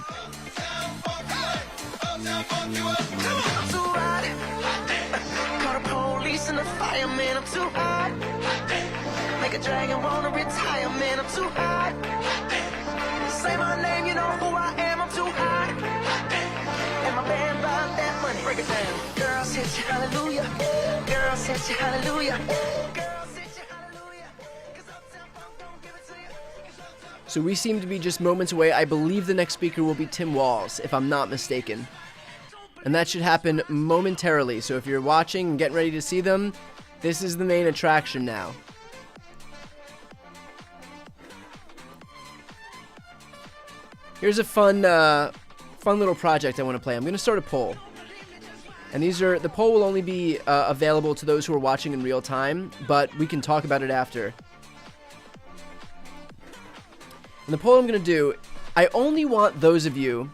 Make a dragon wanna retire, man, I'm too hot. Say my name, you know who I am, I'm too hot. And my band bought that money, break it down. Girls hit you, hallelujah. Girls hit you, hallelujah. Girls hit you, hallelujah. 'Cause Uptown Funk don't give it to you. So we seem to be just moments away. I believe the next speaker will be Tim Walz, if I'm not mistaken. And that should happen momentarily. So if you're watching and getting ready to see them, this is the main attraction now. Here's a fun little project I want to play. I'm going to start a poll. And the poll will only be available to those who are watching in real time, but we can talk about it after. And the poll I'm going to do, I only want those of you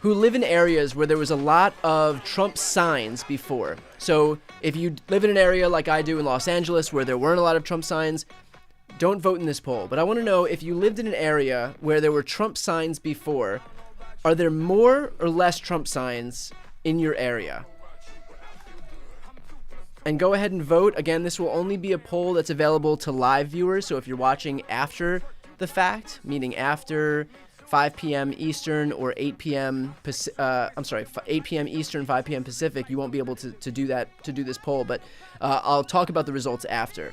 who live in areas where there was a lot of Trump signs before. So if you live in an area like I do in Los Angeles where there weren't a lot of Trump signs, don't vote in this poll. But I want to know, if you lived in an area where there were Trump signs before, are there more or less Trump signs in your area? And go ahead and vote. Again, this will only be a poll that's available to live viewers. So if you're watching after the fact, meaning after 5 p.m. Eastern or 8 p.m. 8 p.m. Eastern, 5 p.m. Pacific, you won't be able to do this poll. But I'll talk about the results after.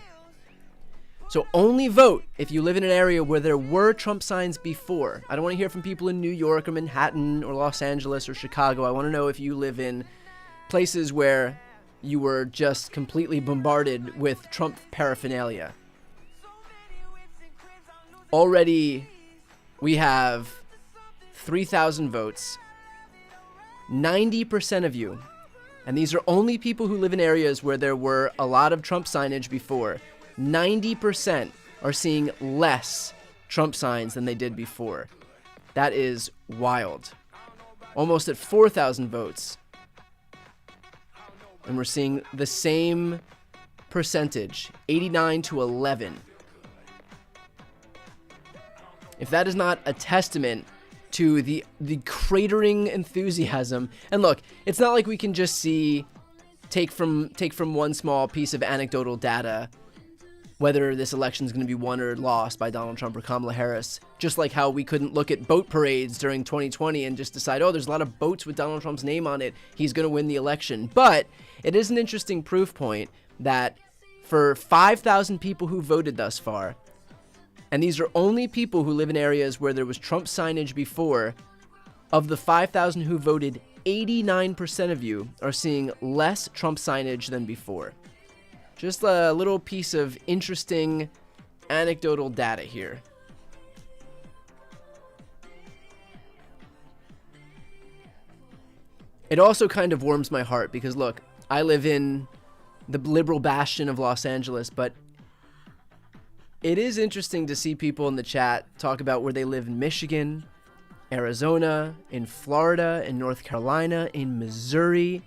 So only vote if you live in an area where there were Trump signs before. I don't want to hear from people in New York or Manhattan or Los Angeles or Chicago. I want to know if you live in places where you were just completely bombarded with Trump paraphernalia. Already, we have 3,000 votes. 90% of you, and these are only people who live in areas where there were a lot of Trump signage before, 90% are seeing less Trump signs than they did before. That is wild. Almost at 4,000 votes. And we're seeing the same percentage, 89 to 11. If that is not a testament to the cratering enthusiasm, and look, it's not like we can just take from one small piece of anecdotal data whether this election is going to be won or lost by Donald Trump or Kamala Harris, just like how we couldn't look at boat parades during 2020 and just decide, oh, there's a lot of boats with Donald Trump's name on it, he's going to win the election. But it is an interesting proof point that for 5,000 people who voted thus far, and these are only people who live in areas where there was Trump signage before, of the 5,000 who voted, 89% of you are seeing less Trump signage than before. Just a little piece of interesting anecdotal data here. It also kind of warms my heart because, look, I live in the liberal bastion of Los Angeles, but It is interesting to see people in the chat talk about where they live in Michigan, Arizona, in Florida, in North Carolina, in Missouri,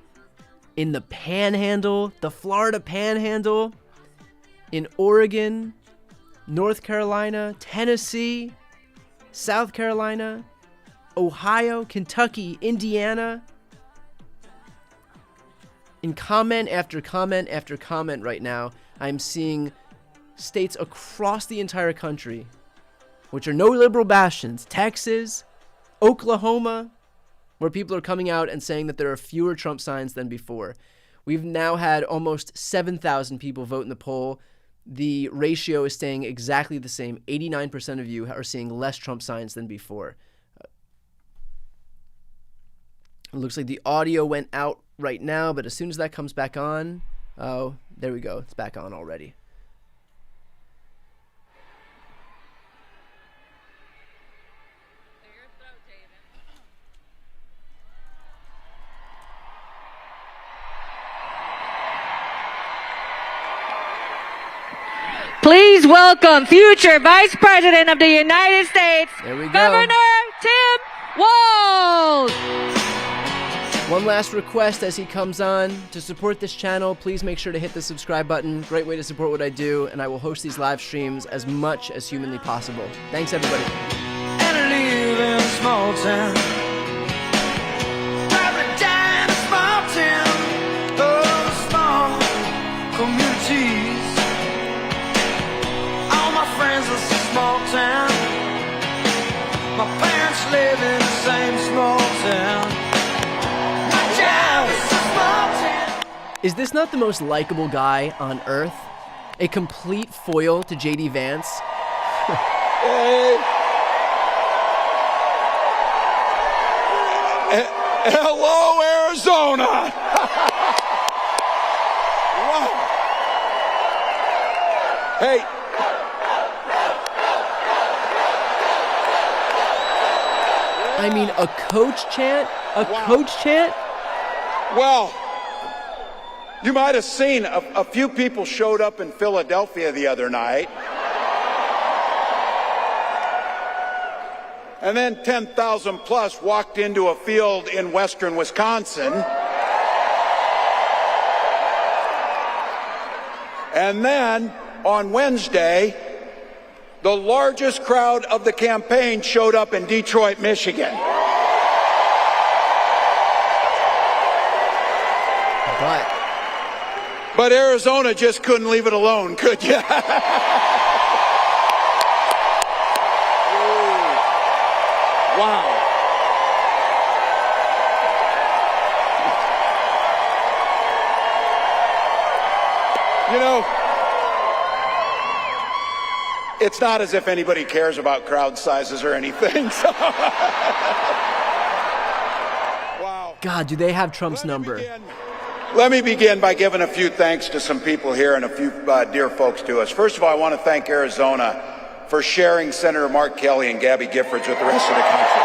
in the Panhandle, the Florida Panhandle, in Oregon, North Carolina, Tennessee, South Carolina, Ohio, Kentucky, Indiana. In comment after comment after comment right now, I'm seeing states across the entire country, which are no liberal bastions, Texas, Oklahoma, where people are coming out and saying that there are fewer Trump signs than before. We've now had almost 7,000 people vote in the poll. The ratio is staying exactly the same. 89% of you are seeing less Trump signs than before. It looks like the audio went out right now, but as soon as that comes back on, oh, there we go. It's back on already. Please welcome future Vice President of the United States, There we go. Governor Tim Walz. One last request as he comes on. To support this channel, please make sure to hit the subscribe button. Great way to support what I do, and I will host these live streams as much as humanly possible. Thanks, everybody. And I live in a small town. Paradise, a small town. Oh, small communities. All my friends are so small town. My parents live in the same small town. My job is a small town. Is this not the most likable guy on earth? A complete foil to JD Vance? Hey. Hello, Arizona. Wow. Hey. I mean, a coach chant? A coach chant? Well, you might have seen a few people showed up in Philadelphia the other night. And then 10,000 plus walked into a field in western Wisconsin. And then on Wednesday, the largest crowd of the campaign showed up in Detroit, Michigan. But Arizona just couldn't leave it alone, could you? Wow. You know, it's not as if anybody cares about crowd sizes or anything. So. Wow. God, do they have Trump's number? Let me begin by giving a few thanks to some people here and a few dear folks to us. First of all, I want to thank Arizona for sharing Senator Mark Kelly and Gabby Giffords with the rest of the country.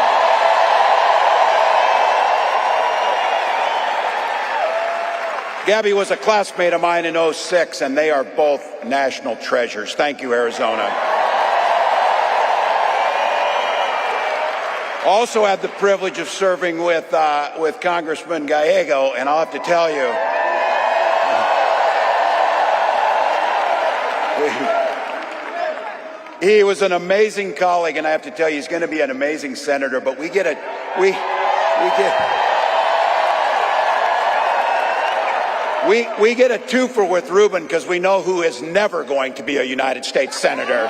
Gabby was a classmate of mine in '06, and they are both national treasures. Thank you, Arizona. Also had the privilege of serving with Congressman Gallego, and I'll have to tell you, he was an amazing colleague, and I have to tell you, he's going to be an amazing senator. But we get a twofer with Ruben because we know who is never going to be a United States senator.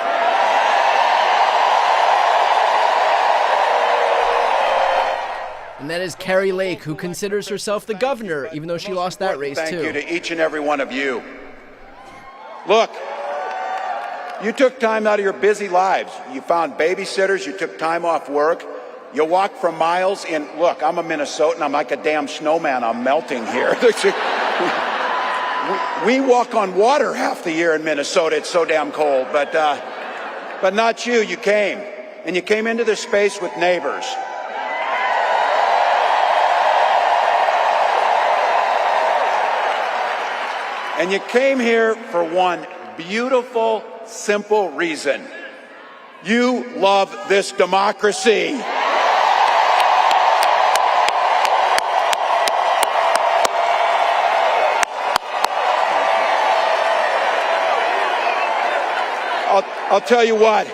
And that is Carrie Lake, who considers herself the governor, even though she lost that race, too. Thank you to each and every one of you. Look, you took time out of your busy lives. You found babysitters. You took time off work. You walked for miles in. Look, I'm a Minnesotan. I'm like a damn snowman. I'm melting here. We walk on water half the year in Minnesota. It's so damn cold. But not you. You came. And you came into this space with neighbors. And you came here for one beautiful simple reason. You love this democracy. I'll tell you what.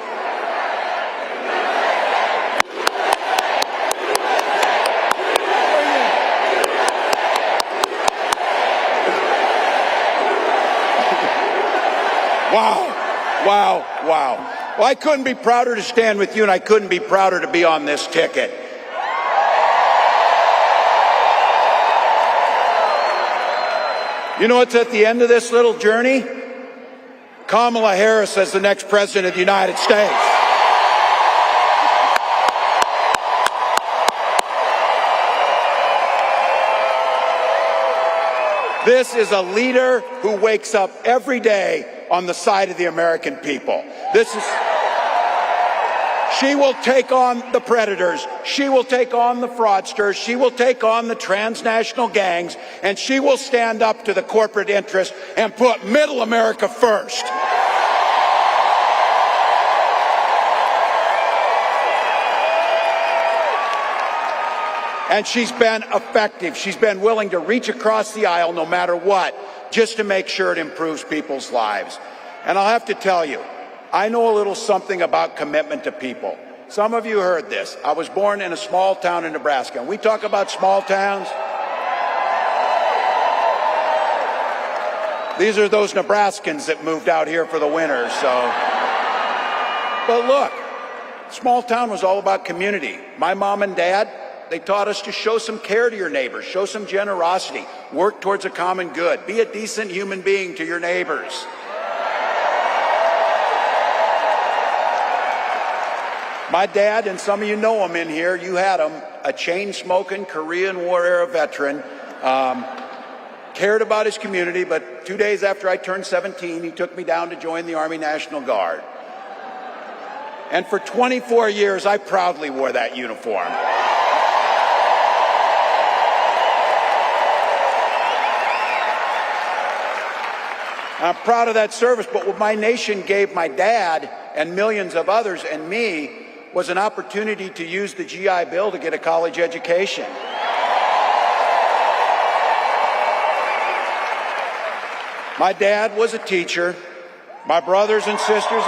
Wow. Well, I couldn't be prouder to stand with you, and I couldn't be prouder to be on this ticket. You know what's at the end of this little journey? Kamala Harris as the next president of the United States. This is a leader who wakes up every day on the side of the American people. She will take on the predators. She will take on the fraudsters. She will take on the transnational gangs, and she will stand up to the corporate interest and put middle America first. And she's been effective. She's been willing to reach across the aisle no matter what, just to make sure it improves people's lives. And I'll have to tell you, I know a little something about commitment to people. Some of you heard this. I was born in a small town in Nebraska. And we talk about small towns. These are those Nebraskans that moved out here for the winter, so. But look, small town was all about community. My mom and dad, they taught us to show some care to your neighbors, show some generosity, work towards a common good, be a decent human being to your neighbors. My dad, and some of you know him in here, you had him, a chain-smoking Korean War era veteran, cared about his community, but 2 days after I turned 17, he took me down to join the Army National Guard. And for 24 years, I proudly wore that uniform. I'm proud of that service, but what my nation gave my dad and millions of others and me was an opportunity to use the GI Bill to get a college education. My dad was a teacher. My brothers and sisters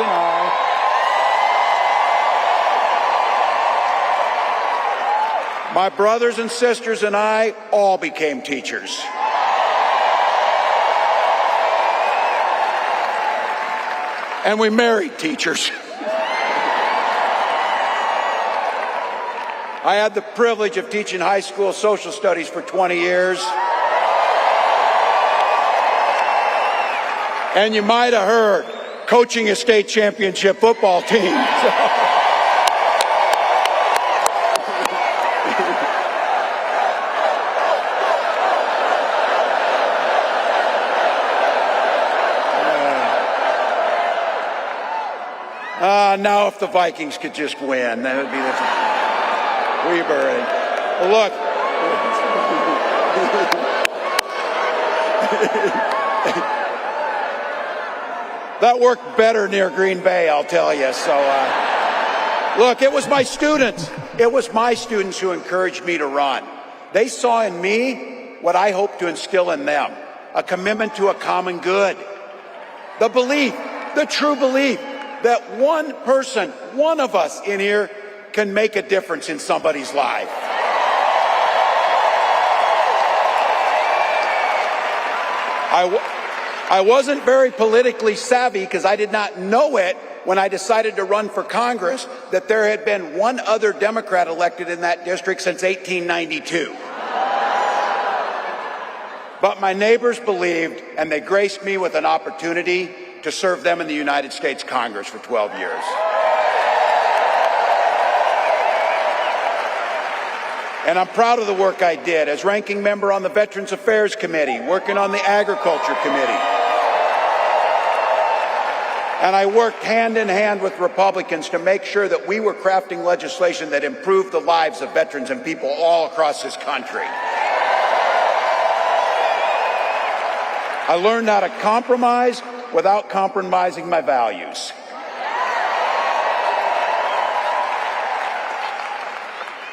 and I all became teachers. And we married teachers. I had the privilege of teaching high school social studies for 20 years. And you might have heard, coaching a state championship football team. Now if the Vikings could just win, that would be the Weber. Well, look. That worked better near Green Bay, I'll tell you. So, look, it was my students. It was my students who encouraged me to run. They saw in me what I hope to instill in them, a commitment to a common good. The belief, the true belief, that one person, one of us in here, can make a difference in somebody's life. I wasn't very politically savvy because I did not know it when I decided to run for Congress that there had been one other Democrat elected in that district since 1892. But my neighbors believed, and they graced me with an opportunity to serve them in the United States Congress for 12 years. And I'm proud of the work I did as ranking member on the Veterans Affairs Committee, working on the Agriculture Committee. And I worked hand in hand with Republicans to make sure that we were crafting legislation that improved the lives of veterans and people all across this country. I learned how to compromise, without compromising my values.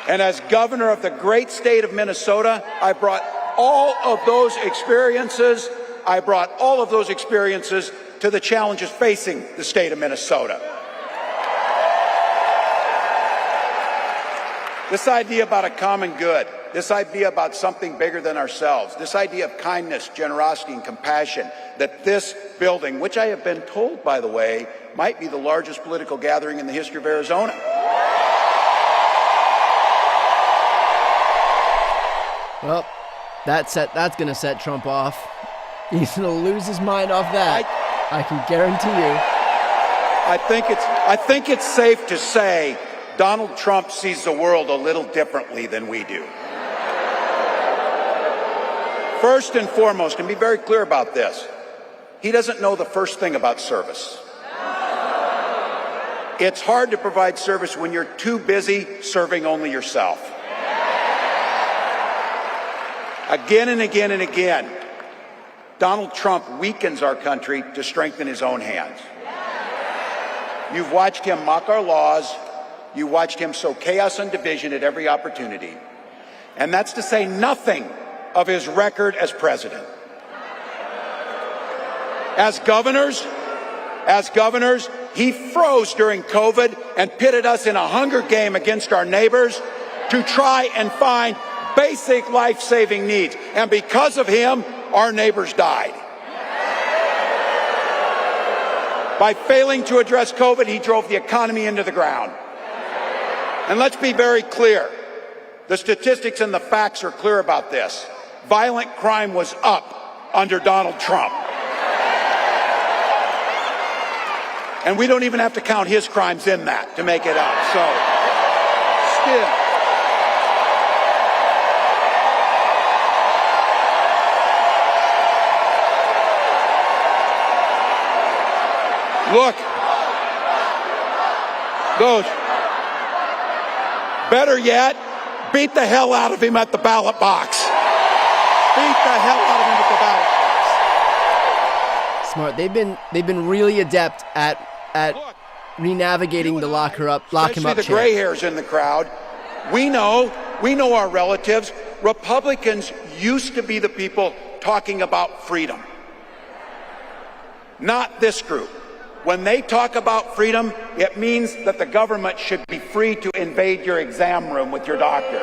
And as governor of the great state of Minnesota, I brought all of those experiences to the challenges facing the state of Minnesota. This idea about a common good, this idea about something bigger than ourselves, this idea of kindness, generosity, and compassion, that this building, which I have been told, by the way, might be the largest political gathering in the history of Arizona. Well, that's going to set Trump off. He's going to lose his mind off that. I can guarantee you. I think it's safe to say Donald Trump sees the world a little differently than we do. First and foremost, and be very clear about this, he doesn't know the first thing about service. It's hard to provide service when you're too busy serving only yourself. Again and again and again, Donald Trump weakens our country to strengthen his own hands. You've watched him mock our laws. You watched him sow chaos and division at every opportunity. And that's to say nothing of his record as president. As governors, he froze during COVID and pitted us in a hunger game against our neighbors to try and find basic life-saving needs. And because of him, our neighbors died. By failing to address COVID, he drove the economy into the ground. And let's be very clear. The statistics and the facts are clear about this. Violent crime was up under Donald Trump. And we don't even have to count his crimes in that to make it up. So, still. Look, better yet, beat the hell out of him at the ballot box. Beat the hell out of him at the ballot box. Smart. They've been really adept at renavigating the lock him up the gray hairs in the crowd. We know our relatives. Republicans used to be the people talking about freedom. Not this group. When they talk about freedom, it means that the government should be free to invade your exam room with your doctor.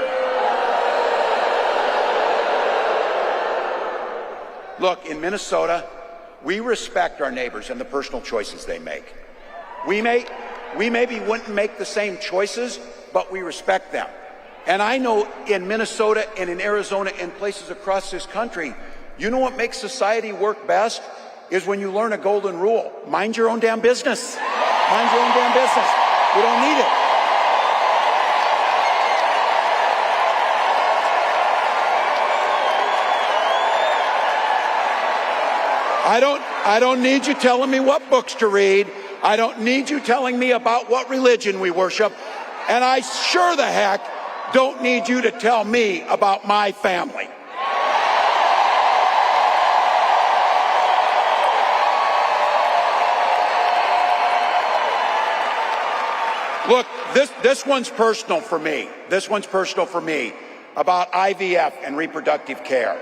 Look, in Minnesota, we respect our neighbors and the personal choices they make. We maybe wouldn't make the same choices, but we respect them. And I know in Minnesota and in Arizona and places across this country, you know what makes society work best? Is when you learn a golden rule. Mind your own damn business. Mind your own damn business. We don't need it. I don't need you telling me what books to read. I don't need you telling me about what religion we worship. And I sure the heck don't need you to tell me about my family. Look, this one's personal for me. This one's personal for me about IVF and reproductive care.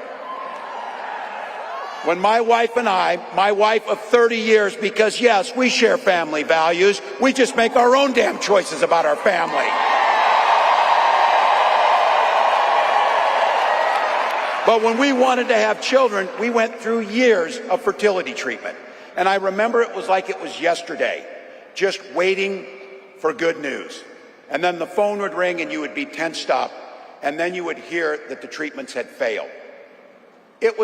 When my wife and I, my wife of 30 years, because yes, we share family values, we just make our own damn choices about our family. But when we wanted to have children, we went through years of fertility treatment. And I remember it was like it was yesterday, just waiting for good news. And then the phone would ring and you would be tensed up, and then you would hear that the treatments had failed. It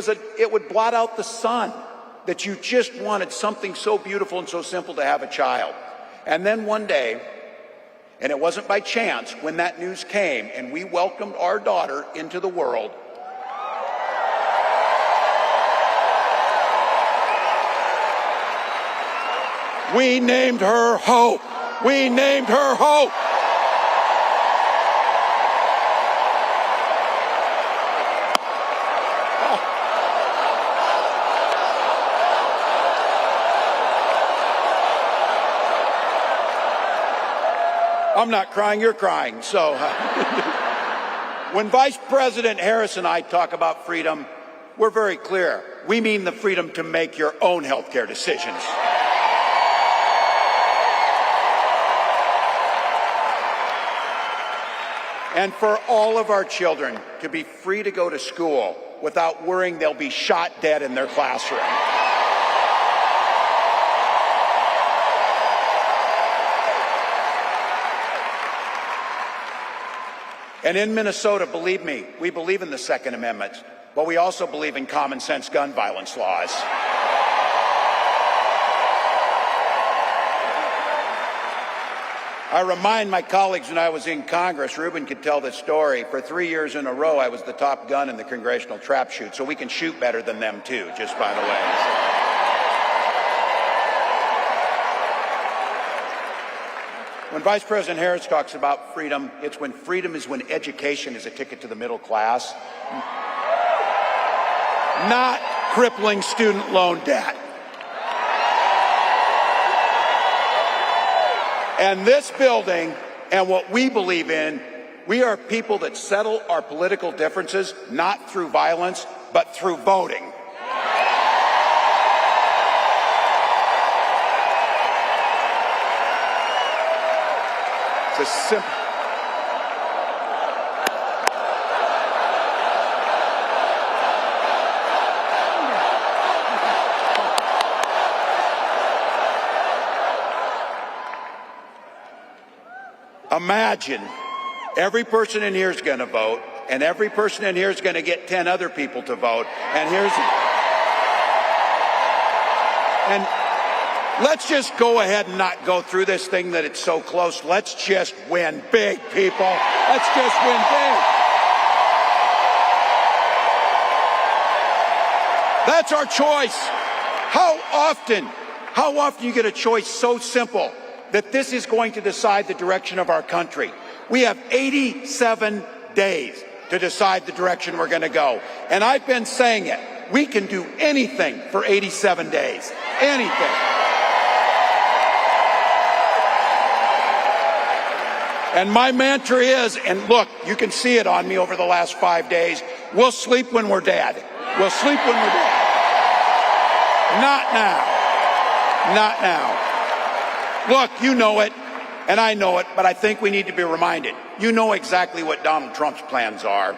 would blot out the sun that you just wanted something so beautiful and so simple to have a child. And then one day, and it wasn't by chance, when that news came and we welcomed our daughter into the world, we named her Hope. We named her Hope. I'm not crying, you're crying. So when Vice President Harris and I talk about freedom, we're very clear. We mean the freedom to make your own health care decisions. And for all of our children to be free to go to school without worrying they'll be shot dead in their classroom. And in Minnesota, believe me, we believe in the Second Amendment, but we also believe in common sense gun violence laws. I remind my colleagues when I was in Congress, Ruben could tell this story, for 3 years in a row I was the top gun in the congressional trap shoot, so we can shoot better than them too, just by the way. When Vice President Harris talks about freedom, it's when freedom is when education is a ticket to the middle class, not crippling student loan debt. And this building and what we believe in, we are people that settle our political differences not through violence, but through voting. It's a simple. Imagine every person in here is going to vote, and every person in here is going to get 10 other people to vote. And let's just go ahead and not go through this thing that it's so close. Let's just win big, people. Let's just win big. That's our choice. How often you get a choice so simple that this is going to decide the direction of our country. We have 87 days to decide the direction we're going to go. And I've been saying it. We can do anything for 87 days. Anything. And my mantra is, and look, you can see it on me over the last 5 days, we'll sleep when we're dead. We'll sleep when we're dead. Not now. Not now. Look, you know it, and I know it, but I think we need to be reminded. You know exactly what Donald Trump's plans are.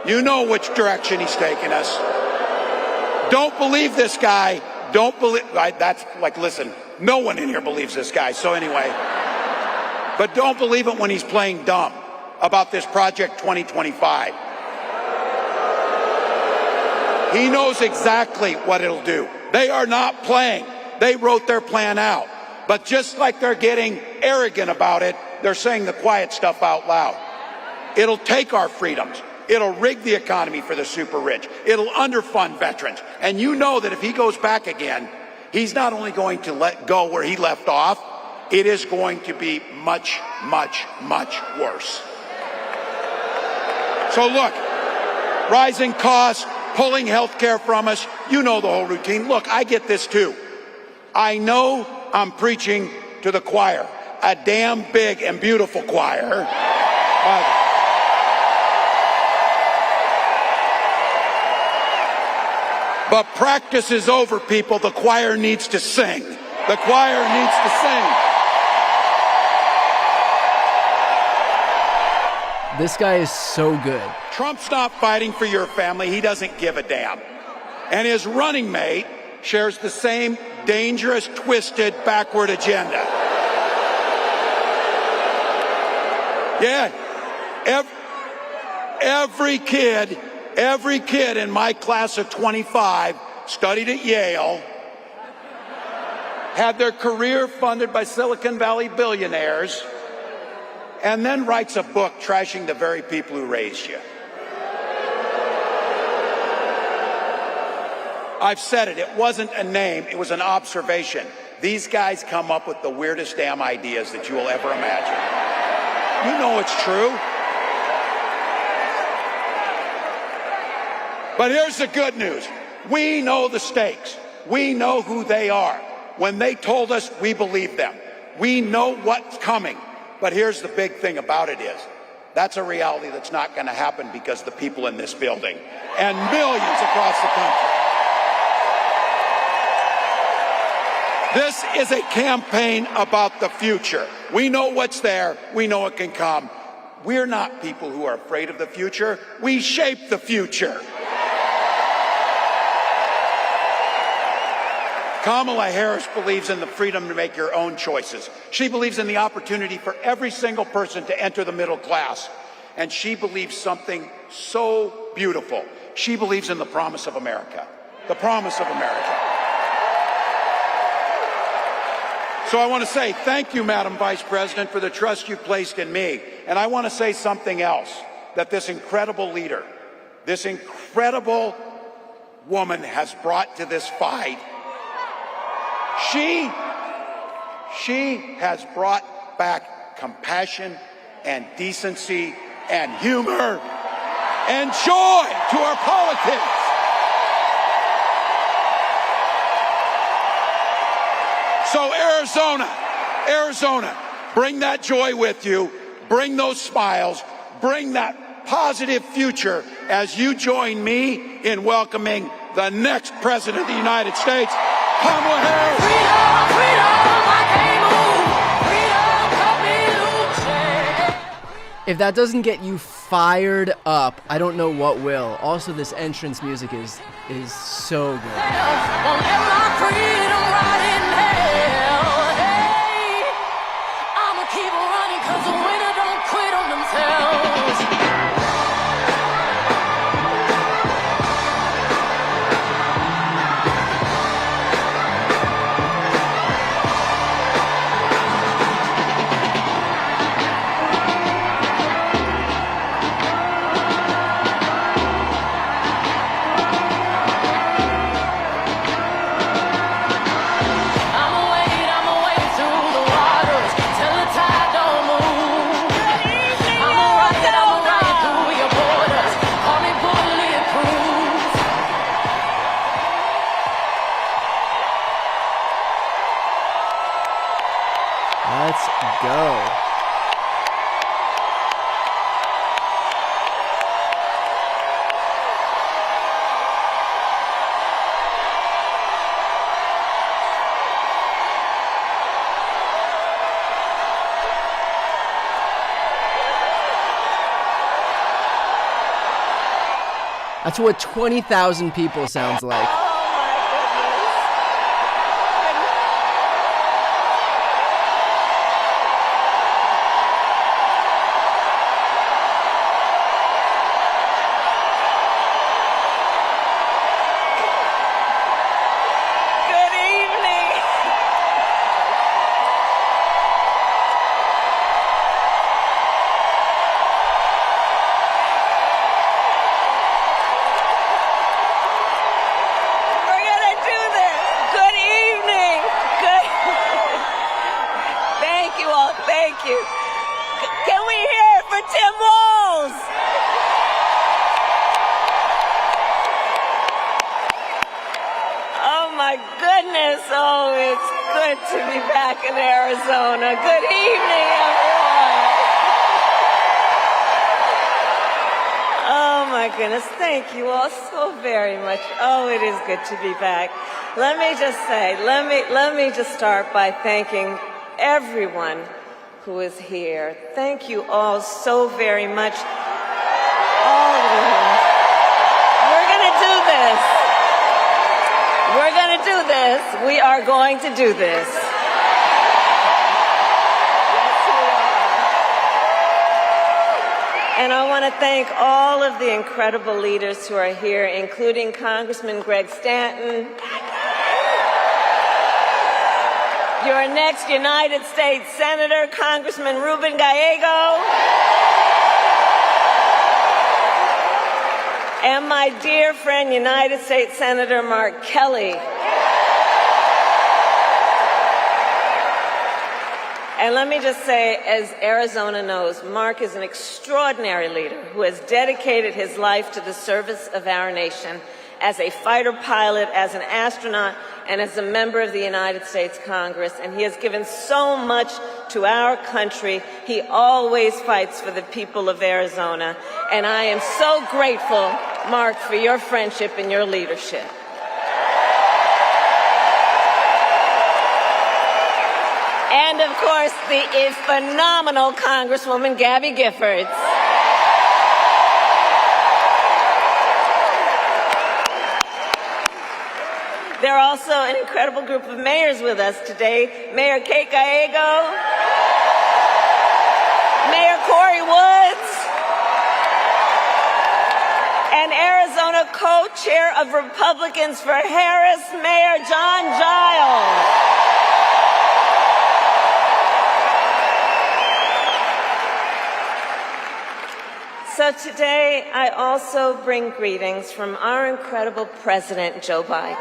You know which direction he's taking us. Don't believe this guy. Don't believe. That's like, listen, no one in here believes this guy. So anyway, but don't believe it when he's playing dumb about this Project 2025. He knows exactly what it'll do. They are not playing. They wrote their plan out. But just like they're getting arrogant about it, they're saying the quiet stuff out loud. It'll take our freedoms. It'll rig the economy for the super rich. It'll underfund veterans. And you know that if he goes back again, he's not only going to let go where he left off, it is going to be much, much, much worse. So look, rising costs, pulling health care from us, you know the whole routine. Look, I get this too. I know I'm preaching to the choir, a damn big and beautiful choir. But practice is over, people. The choir needs to sing. The choir needs to sing. This guy is so good. Trump's not fighting for your family. He doesn't give a damn. And his running mate shares the same dangerous, twisted, backward agenda. Yeah. Every kid in my class of 25 studied at Yale, had their career funded by Silicon Valley billionaires, and then writes a book trashing the very people who raised you. I've said it. It wasn't a name. It was an observation. These guys come up with the weirdest damn ideas that you will ever imagine. You know it's true. But here's the good news. We know the stakes. We know who they are. When they told us, we believed them. We know what's coming. But here's the big thing about it is, that's a reality that's not going to happen because the people in this building and millions across the country. This is a campaign about the future. We know what's there. We know it can come. We're not people who are afraid of the future. We shape the future. Kamala Harris believes in the freedom to make your own choices. She believes in the opportunity for every single person to enter the middle class. And she believes something so beautiful. She believes in the promise of America. The promise of America. So I want to say thank you, Madam Vice President, for the trust you placed in me. And I want to say something else, that this incredible leader, this incredible woman has brought to this fight. She has brought back compassion and decency and humor and joy to our politics. So Arizona, bring that joy with you, bring those smiles, bring that positive future as you join me in welcoming the next President of the United States, Kamala Harris. Freedom, freedom, I can't move. Freedom, cut me loose. If that doesn't get you fired up, I don't know what will. Also, this entrance music is so good. Won't let my freedom rot in hell. Hey, I'ma keep running 'cause the winner don't quit on themselves. Let's go. That's what 20,000 people sounds like. Thank you. Can we hear it for Tim Walz? Oh my goodness. Oh, it's good to be back in Arizona. Good evening, everyone. Oh my goodness. Thank you all so very much. Oh, it is good to be back. Let me just say, let me just start by thanking everyone who is here. Thank you all so very much. All of you. We're going to do this. We're going to do this. We are going to do this. Yes, we are. And I want to thank all of the incredible leaders who are here, including Congressman Greg Stanton, your next United States Senator, Congressman Ruben Gallego, and my dear friend, United States Senator Mark Kelly. And let me just say, as Arizona knows, Mark is an extraordinary leader who has dedicated his life to the service of our nation as a fighter pilot, as an astronaut, and as a member of the United States Congress, and he has given so much to our country. He always fights for the people of Arizona, and I am so grateful, Mark, for your friendship and your leadership. And, of course, the phenomenal Congresswoman Gabby Giffords. There are also an incredible group of mayors with us today. Mayor Kate Gallego, Mayor Corey Woods, and Arizona co-chair of Republicans for Harris, Mayor John Giles. So today, I also bring greetings from our incredible President, Joe Biden.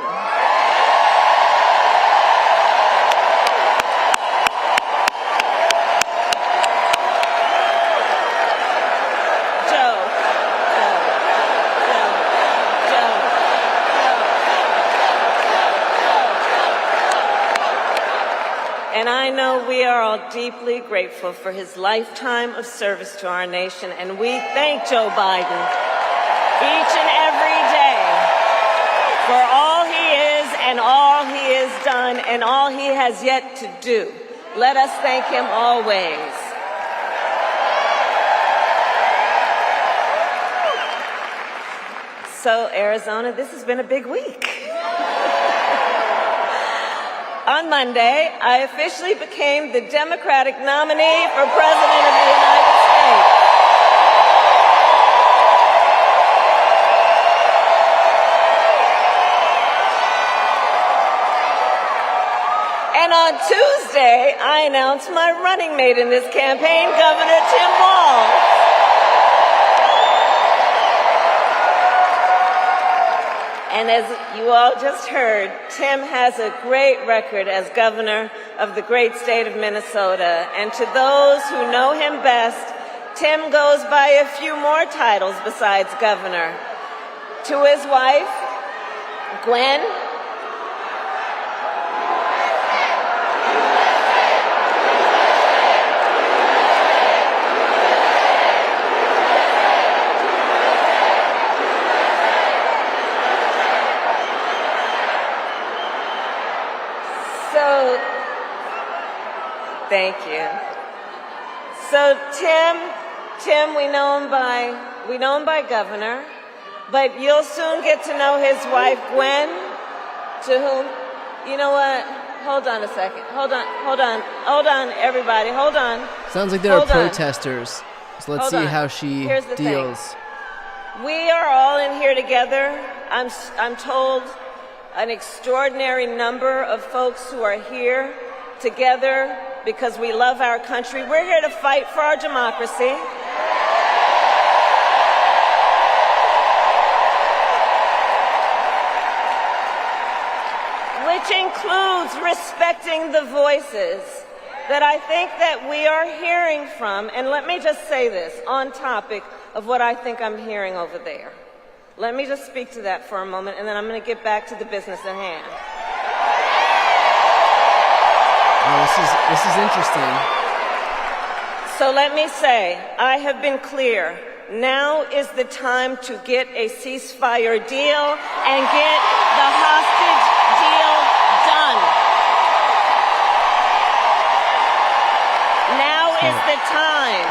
And I know we are all deeply grateful for his lifetime of service to our nation, and we thank Joe Biden each and every day for all he is and all he has done and all he has yet to do. Let us thank him always. So, Arizona, this has been a big week. On Monday, I officially became the Democratic nominee for President of the United States. And on Tuesday, I announced my running mate in this campaign, Governor Tim Walz. And as you all just heard, Tim has a great record as governor of the great state of Minnesota. And to those who know him best, Tim goes by a few more titles besides governor. To his wife, Gwen, thank you. So Tim, we know him by governor, but you'll soon get to know his wife, Gwen, to whom, you know what? Hold on a second. Hold on, everybody. Hold on. Sounds like there are protesters. So let's see how she deals. We are all in here together. I'm told an extraordinary number of folks who are here together because we love our country. We're here to fight for our democracy. Which includes respecting the voices that I think that we are hearing from. And let me just say this on topic of what I think I'm hearing over there. Let me just speak to that for a moment, and then I'm going to get back to the business at hand. Oh, this is interesting. So let me say, I have been clear. Now is the time to get a ceasefire deal and get the hostage deal done. Now is the time.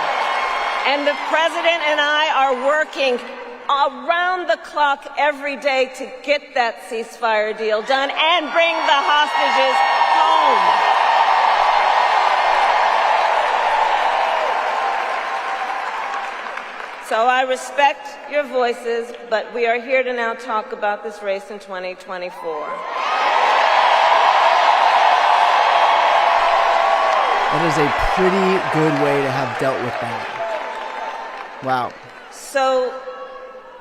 And the president and I are working around the clock every day to get that ceasefire deal done and bring the hostages home. So I respect your voices, but we are here to now talk about this race in 2024. That is a pretty good way to have dealt with that. Wow. So,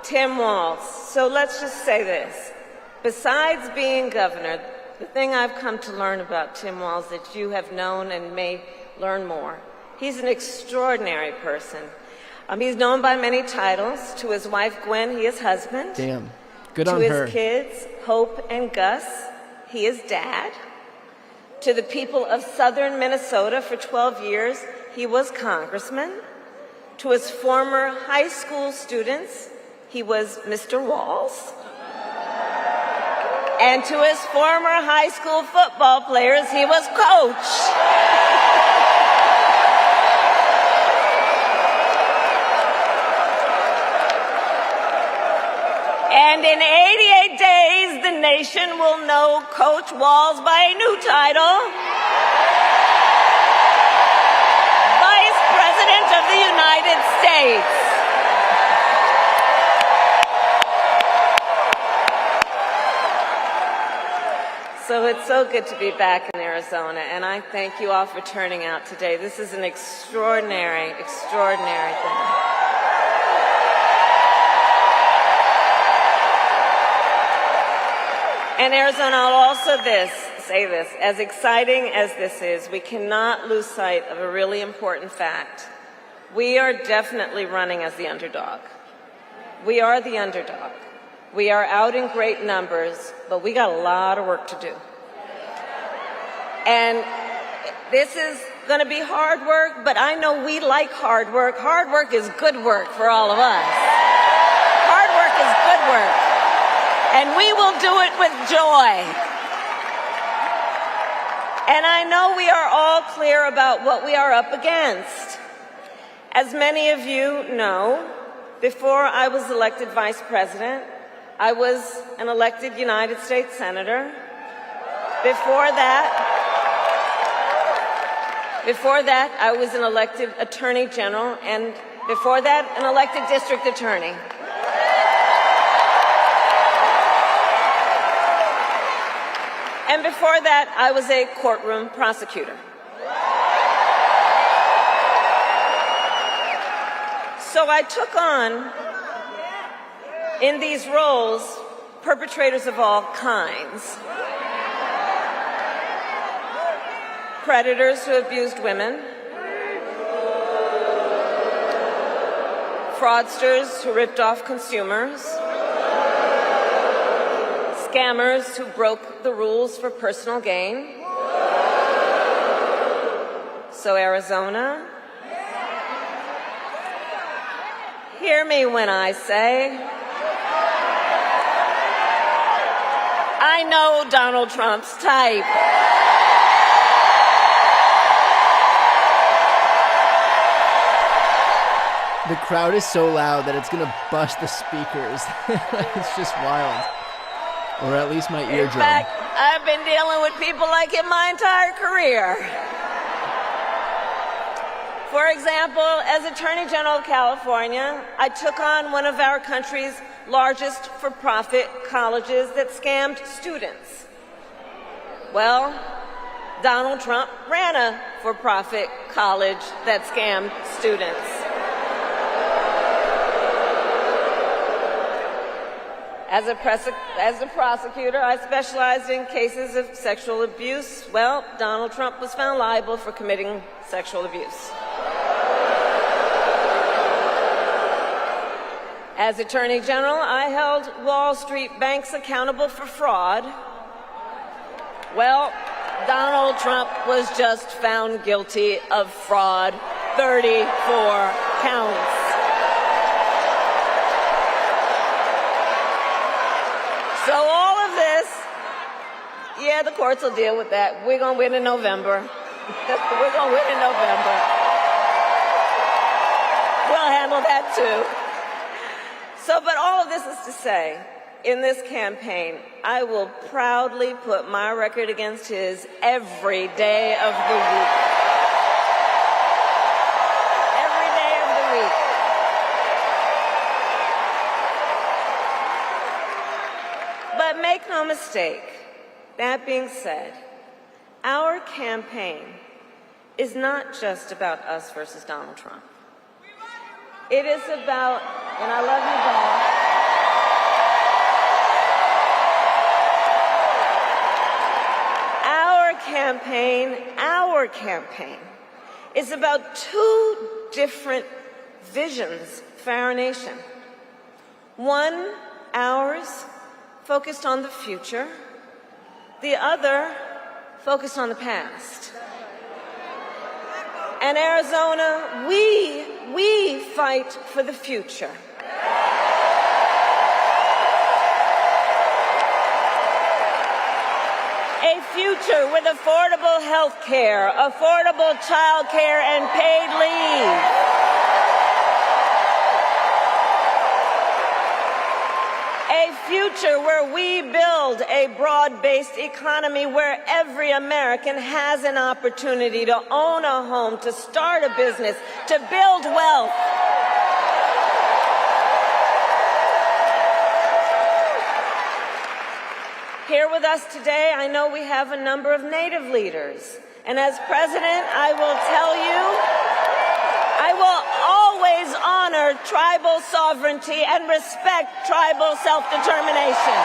Tim Walz. So let's just say this. Besides being governor, the thing I've come to learn about Tim Walz that you have known and may learn more, he's an extraordinary person. He's known by many titles. To his wife, Gwen, he is husband. Damn. Good on her. To his kids, Hope and Gus, he is Dad. To the people of southern Minnesota, for 12 years, he was Congressman. To his former high school students, he was Mr. Walz. And to his former high school football players, he was Coach. And in 88 days, the nation will know Coach Walz by a new title, Vice President of the United States. So it's so good to be back in Arizona, and I thank you all for turning out today. This is an extraordinary, extraordinary thing. And Arizona, I'll also say this, as exciting as this is, we cannot lose sight of a really important fact. We are definitely running as the underdog. We are the underdog. We are out in great numbers, but we got a lot of work to do. And this is going to be hard work, but I know we like hard work. Hard work is good work for all of us. Hard work is good work. And we will do it with joy. And I know we are all clear about what we are up against. As many of you know, before I was elected vice president, I was an elected United States Senator. Before that, I was an elected Attorney General, and before that, an elected District Attorney. And before that, I was a courtroom prosecutor. So I took on, in these roles, perpetrators of all kinds. Predators who abused women, fraudsters who ripped off consumers, scammers who broke the rules for personal gain. So Arizona, hear me when I say, I know Donald Trump's type. The crowd is so loud that it's going to bust the speakers. It's just wild. Or at least my eardrum. In fact, I've been dealing with people like him my entire career. For example, as Attorney General of California, I took on one of our country's largest for-profit colleges that scammed students. Well, Donald Trump ran a for-profit college that scammed students. As a prosecutor, I specialized in cases of sexual abuse. Well, Donald Trump was found liable for committing sexual abuse. As Attorney General, I held Wall Street banks accountable for fraud. Well, Donald Trump was just found guilty of fraud, 34 counts. So all of this, yeah, the courts will deal with that. We're going to win in November. We're going to win in November. We'll handle that too. So, but all of this is to say, in this campaign, I will proudly put my record against his every day of the week. Every day of the week. But make no mistake, that being said, our campaign is not just about us versus Donald Trump. It is about, and I love you, Bob. Our campaign is about two different visions for our nation. One, ours, focused on the future, The other focused on the past. And Arizona, we fight for the future. A future with affordable health care, affordable child care, and paid leave. A future where we build a broad-based economy where every American has an opportunity to own a home, to start a business, to build wealth. Here with us today, I know we have a number of Native leaders. And as president, I will tell you, I will always honor tribal sovereignty and respect tribal self-determination.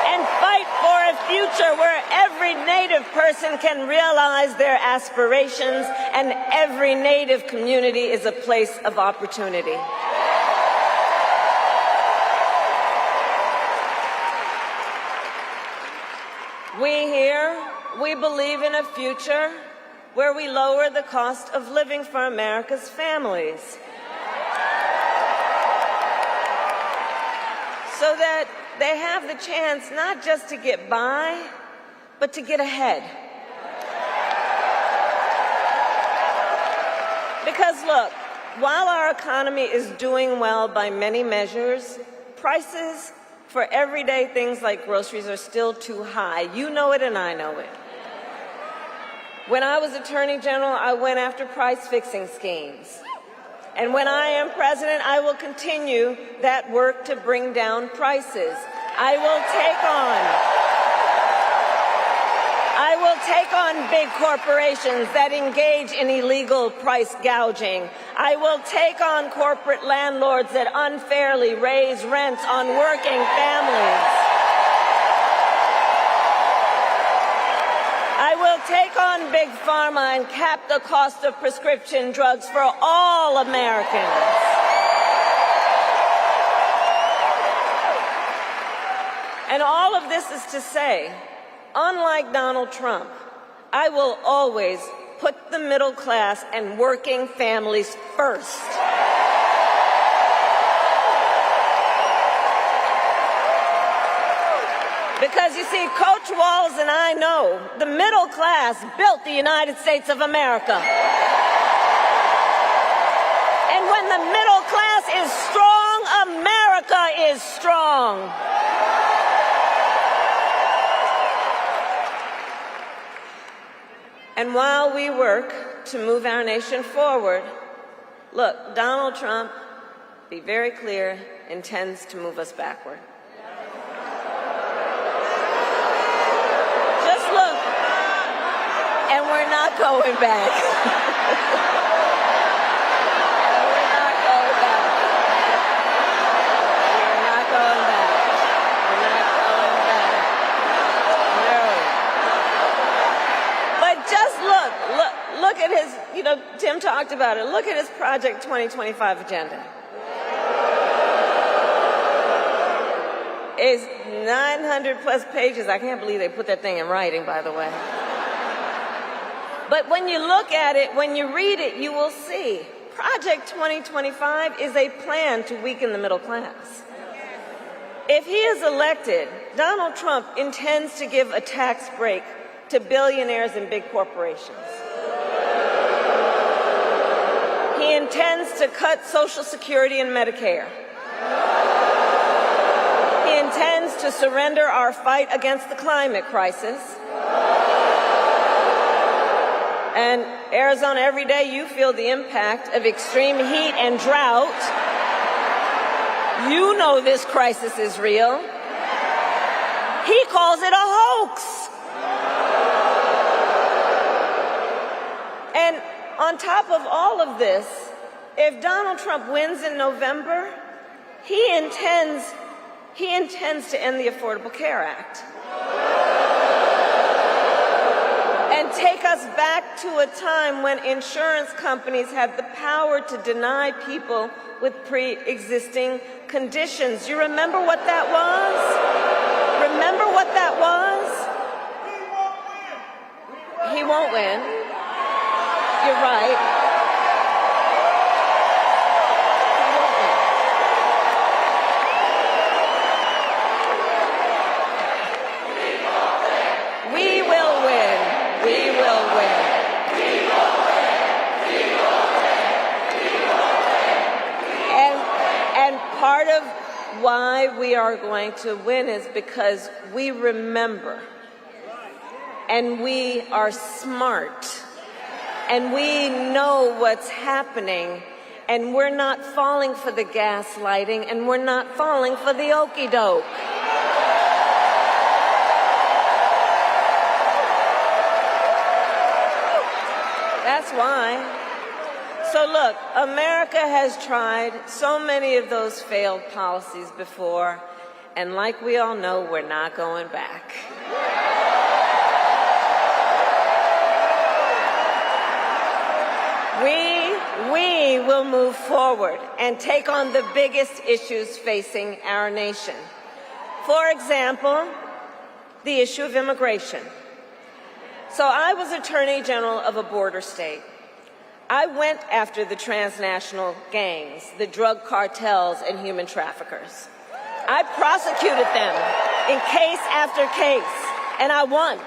And fight for a future where every Native person can realize their aspirations and every Native community is a place of opportunity. We believe in a future where we lower the cost of living for America's families so that they have the chance not just to get by, but to get ahead. Because look, while our economy is doing well by many measures, prices for everyday things like groceries are still too high. You know it and I know it. When I was Attorney General, I went after price-fixing schemes. And when I am president, I will continue that work to bring down prices. I will take on big corporations that engage in illegal price gouging. I will take on corporate landlords that unfairly raise rents on working families. I will take on big pharma and cap the cost of prescription drugs for all Americans. And all of this is to say, unlike Donald Trump, I will always put the middle class and working families first. Because you see, Coach Walz and I know the middle class built the United States of America. And when the middle class is strong, America is strong. And while we work to move our nation forward, look, Donald Trump, be very clear, intends to move us backward. Just look, and we're not going back. We're not going back. We're not going back. We're not going back. No. But just look at his, Tim talked about it. Look at his Project 2025 agenda. It's 900 plus pages. I can't believe they put that thing in writing, by the way. But when you look at it, when you read it, you will see Project 2025 is a plan to weaken the middle class. If he is elected, Donald Trump intends to give a tax break to billionaires and big corporations. He intends to cut Social Security and Medicare. He intends to surrender our fight against the climate crisis. And Arizona, every day you feel the impact of extreme heat and drought. You know this crisis is real. He calls it a hoax. And on top of all of this, if Donald Trump wins in November, he intends to end the Affordable Care Act. And take us back to a time when insurance companies had the power to deny people with pre-existing conditions. You remember what that was? Remember what that was? He won't win. You're right. Part of why we are going to win is because we remember, and we are smart, and we know what's happening, and we're not falling for the gaslighting, and we're not falling for the okey-doke. That's why. So look, America has tried so many of those failed policies before, and like we all know, we're not going back. We will move forward and take on the biggest issues facing our nation. For example, the issue of immigration. So I was Attorney General of a border state. I went after the transnational gangs, the drug cartels, and human traffickers. I prosecuted them in case after case, and I won.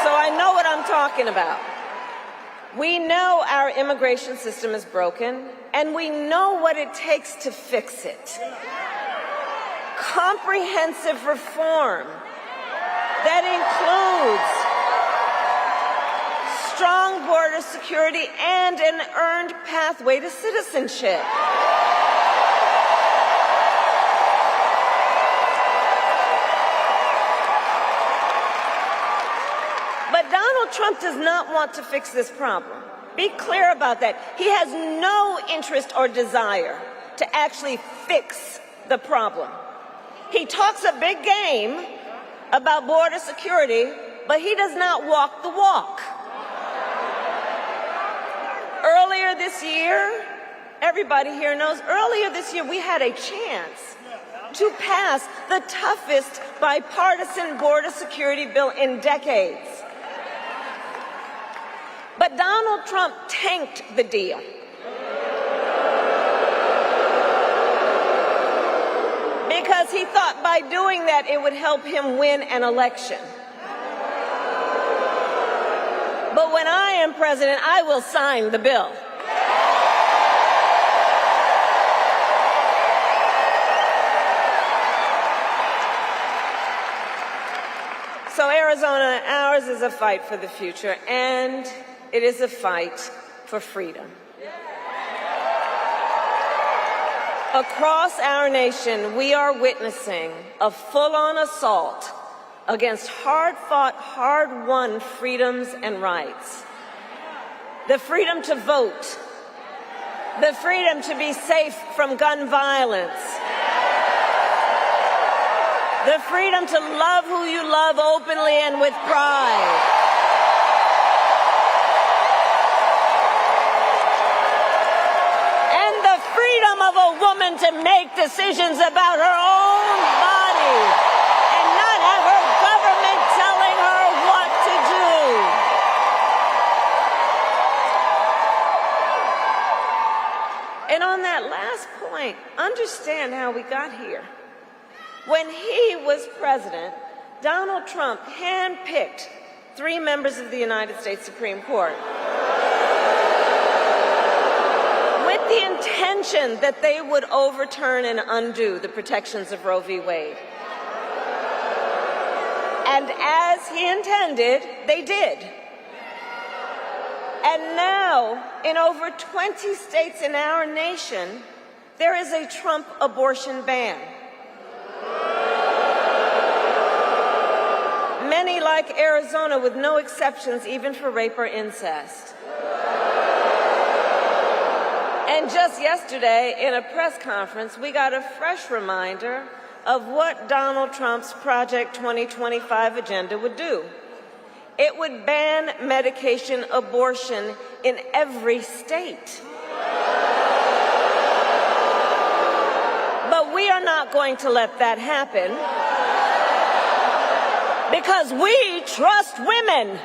So I know what I'm talking about. We know our immigration system is broken, and we know what it takes to fix it. Comprehensive reform that includes strong border security and an earned pathway to citizenship. But Donald Trump does not want to fix this problem. Be clear about that. He has no interest or desire to actually fix the problem. He talks a big game about border security, but he does not walk the walk. Earlier this year, everybody here knows, earlier this year we had a chance to pass the toughest bipartisan border security bill in decades. But Donald Trump tanked the deal. Because he thought by doing that it would help him win an election. But when I am president, I will sign the bill. So Arizona, ours is a fight for the future, and it is a fight for freedom. Across our nation, we are witnessing a full-on assault against hard-fought, hard-won freedoms and rights. The freedom to vote, the freedom to be safe from gun violence, the freedom to love who you love openly and with pride, and the freedom of a woman to make decisions about her own body and not have her government telling her what to do. And on that last point, understand how we got here. When he was president, Donald Trump handpicked 3 members of the United States Supreme Court with the intention that they would overturn and undo the protections of Roe v. Wade. And as he intended, they did. And now, in over 20 states in our nation, there is a Trump abortion ban. Many, like Arizona, with no exceptions even for rape or incest. And just yesterday, in a press conference, we got a fresh reminder of what Donald Trump's Project 2025 agenda would do. It would ban medication abortion in every state. But we are not going to let that happen because we trust women.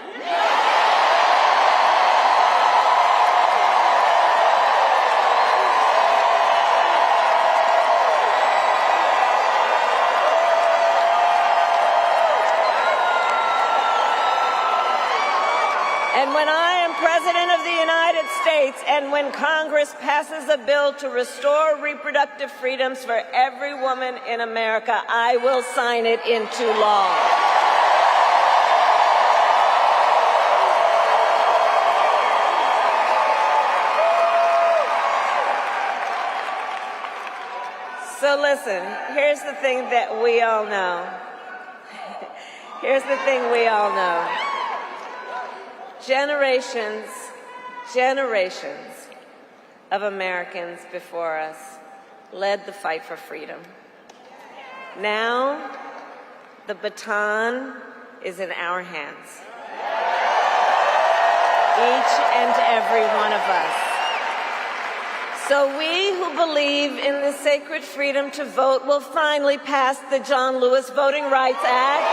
And when I am President of the United States and when Congress passes a bill to restore reproductive freedoms for every woman in America, I will sign it into law. So listen, here's the thing that we all know. Here's the thing we all know. Generations of Americans before us led the fight for freedom. Now, the baton is in our hands. Each and every one of us. So we who believe in the sacred freedom to vote will finally pass the John Lewis Voting Rights Act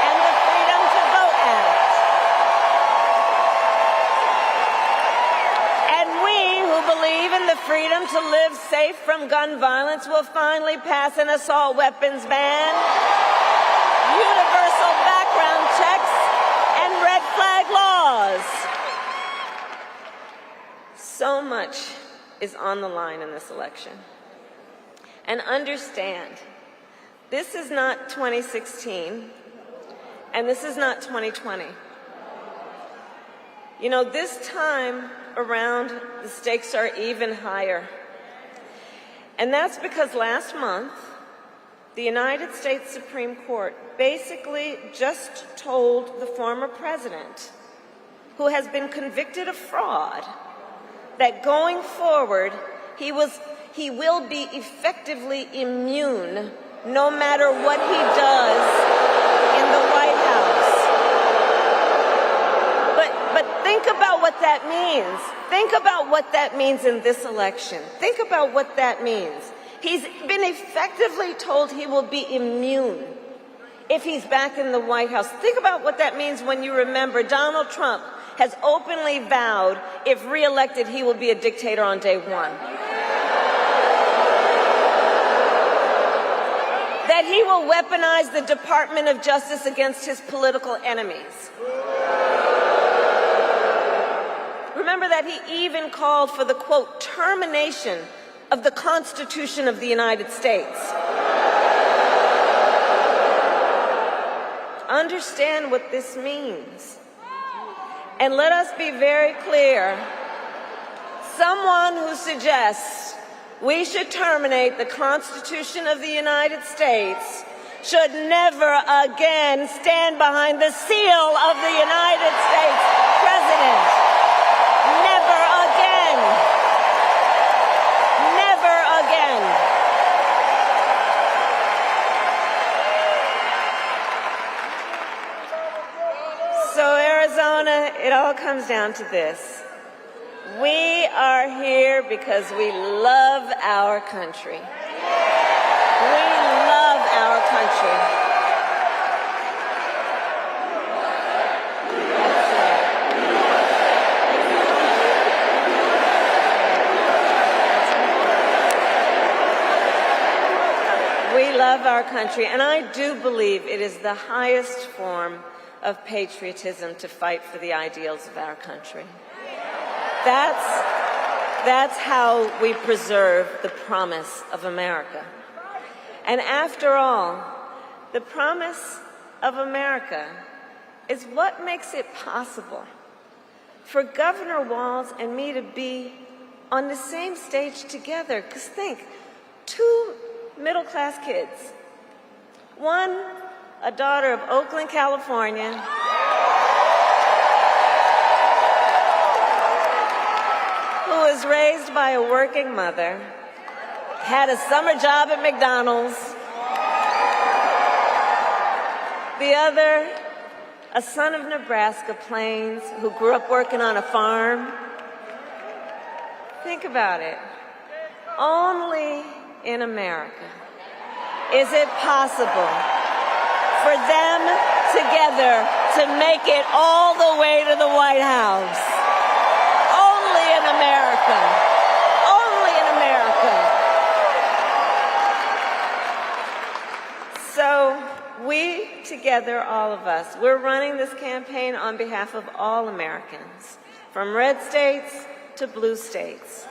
and the Freedom to Vote Act. Believe in the freedom to live safe from gun violence will finally pass an assault weapons ban, universal background checks, and red flag laws. So much is on the line in this election. And understand, this is not 2016, and this is not 2020. You know, this time around, the stakes are even higher. And that's because last month, the United States Supreme Court basically just told the former president, who has been convicted of fraud, that going forward, he will be effectively immune no matter what he does in the White House. But think about what that means. Think about what that means in this election. Think about what that means. He's been effectively told he will be immune if he's back in the White House. Think about what that means when you remember Donald Trump has openly vowed if reelected he will be a dictator on day one. That he will weaponize the Department of Justice against his political enemies. Remember that he even called for the, quote, termination of the Constitution of the United States. Understand what this means. And let us be very clear. Someone who suggests we should terminate the Constitution of the United States should never again stand behind the seal of the United States President. Never again. Never again. So Arizona, it all comes down to this. We are here because we love our country. We love our country. We love our country, and I do believe it is the highest form of patriotism to fight for the ideals of our country. That's how we preserve the promise of America. And after all, the promise of America is what makes it possible for Governor Walz and me to be on the same stage together. Because think, two middle-class kids. One, a daughter of Oakland, California, who was raised by a working mother, had a summer job at McDonald's, The other, a son of Nebraska Plains who grew up working on a farm. Think about it. Only in America is it possible for them together to make it all the way to the White House. Only in America. Only in America. So we together, all of us, we're running this campaign on behalf of all Americans, from red states to blue states,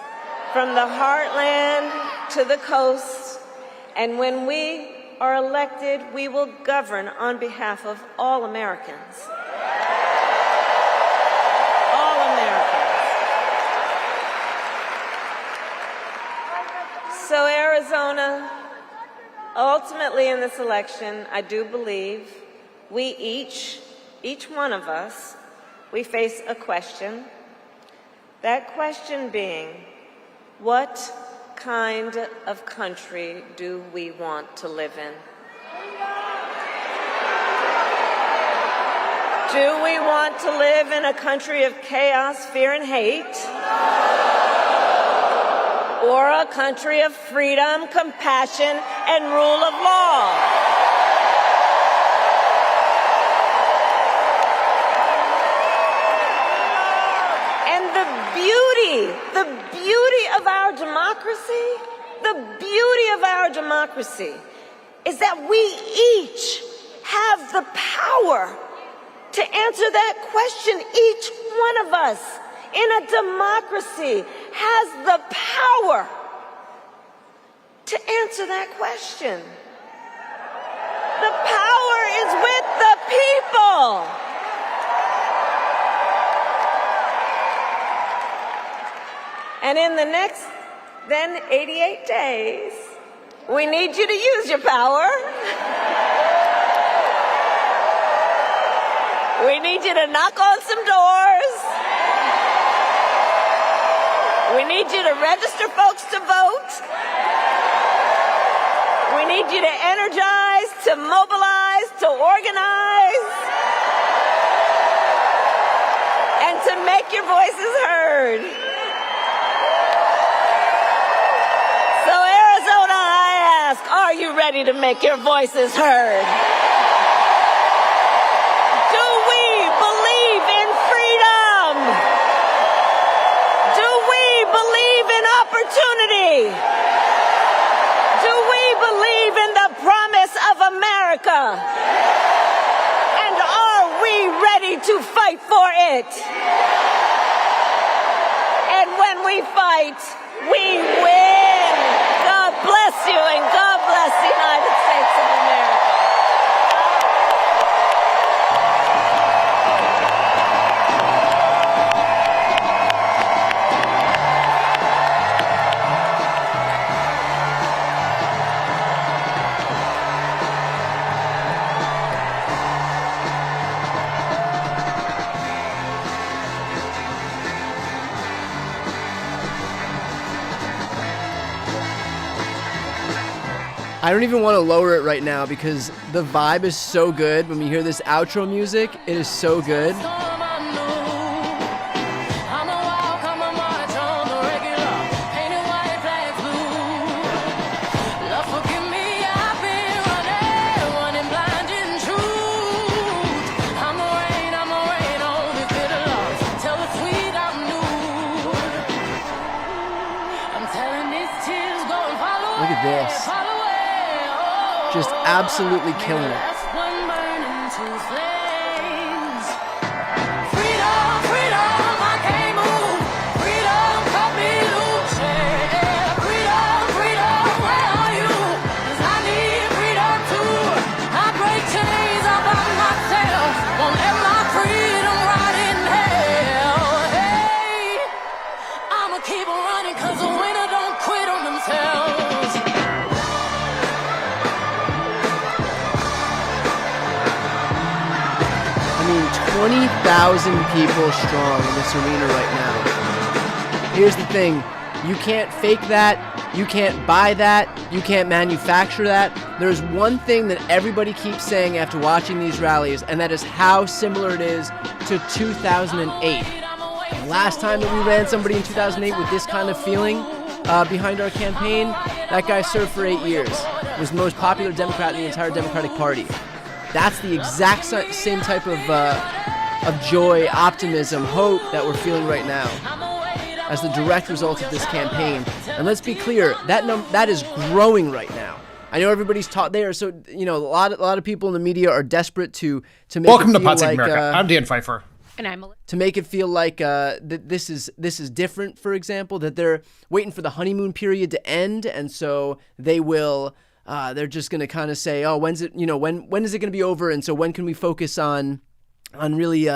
from the heartland to the coast. And when we are elected, we will govern on behalf of all Americans. All Americans. So Arizona, ultimately in this election, I do believe we each one of us, we face a question. That question being, what kind of country do we want to live in? Do we want to live in a country of chaos, fear, and hate? Or a country of freedom, compassion, and rule of law? And the beauty of our democracy is that we each have the power to answer that question. Each one of us in a democracy has the power to answer that question. The power is with the people. And in the next, then 88 days, we need you to use your power. We need you to knock on some doors. We need you to register folks to vote. We need you to energize, to mobilize, to organize, and to make your voices heard. So Arizona, I ask, are you ready to make your voices heard? Do we believe in freedom? Do we believe in opportunity? Do we believe in the promise of America? And are we ready to fight for it? And when we fight, we win. God bless you, and God bless the United States of America. I don't even want to lower it right now because the vibe is so good. When we hear this outro music, it is so good. Look at this. Just absolutely killing it. I mean, 20,000 people strong in this arena right now. Here's the thing. You can't fake that. You can't buy that. You can't manufacture that. There's one thing that everybody keeps saying after watching these rallies, and that is how similar it is to 2008. The last time that we ran somebody in 2008 with this kind of feeling behind our campaign, that guy served for 8 years. Was the most popular Democrat in the entire Democratic Party. That's the exact same type of joy, optimism, hope that we're feeling right now as the direct result of this campaign. And let's be clear, that is growing right now. I know everybody's taught there, so a lot of people in the media are desperate to make Welcome it to feel Pod Save like America. I'm Dan Pfeiffer. And I'm to make it feel like that this is different. For example, that they're waiting for the honeymoon period to end, and so they will. They're just going to kind of say, "Oh, when's it? When is it going to be over?" And so when can we focus on really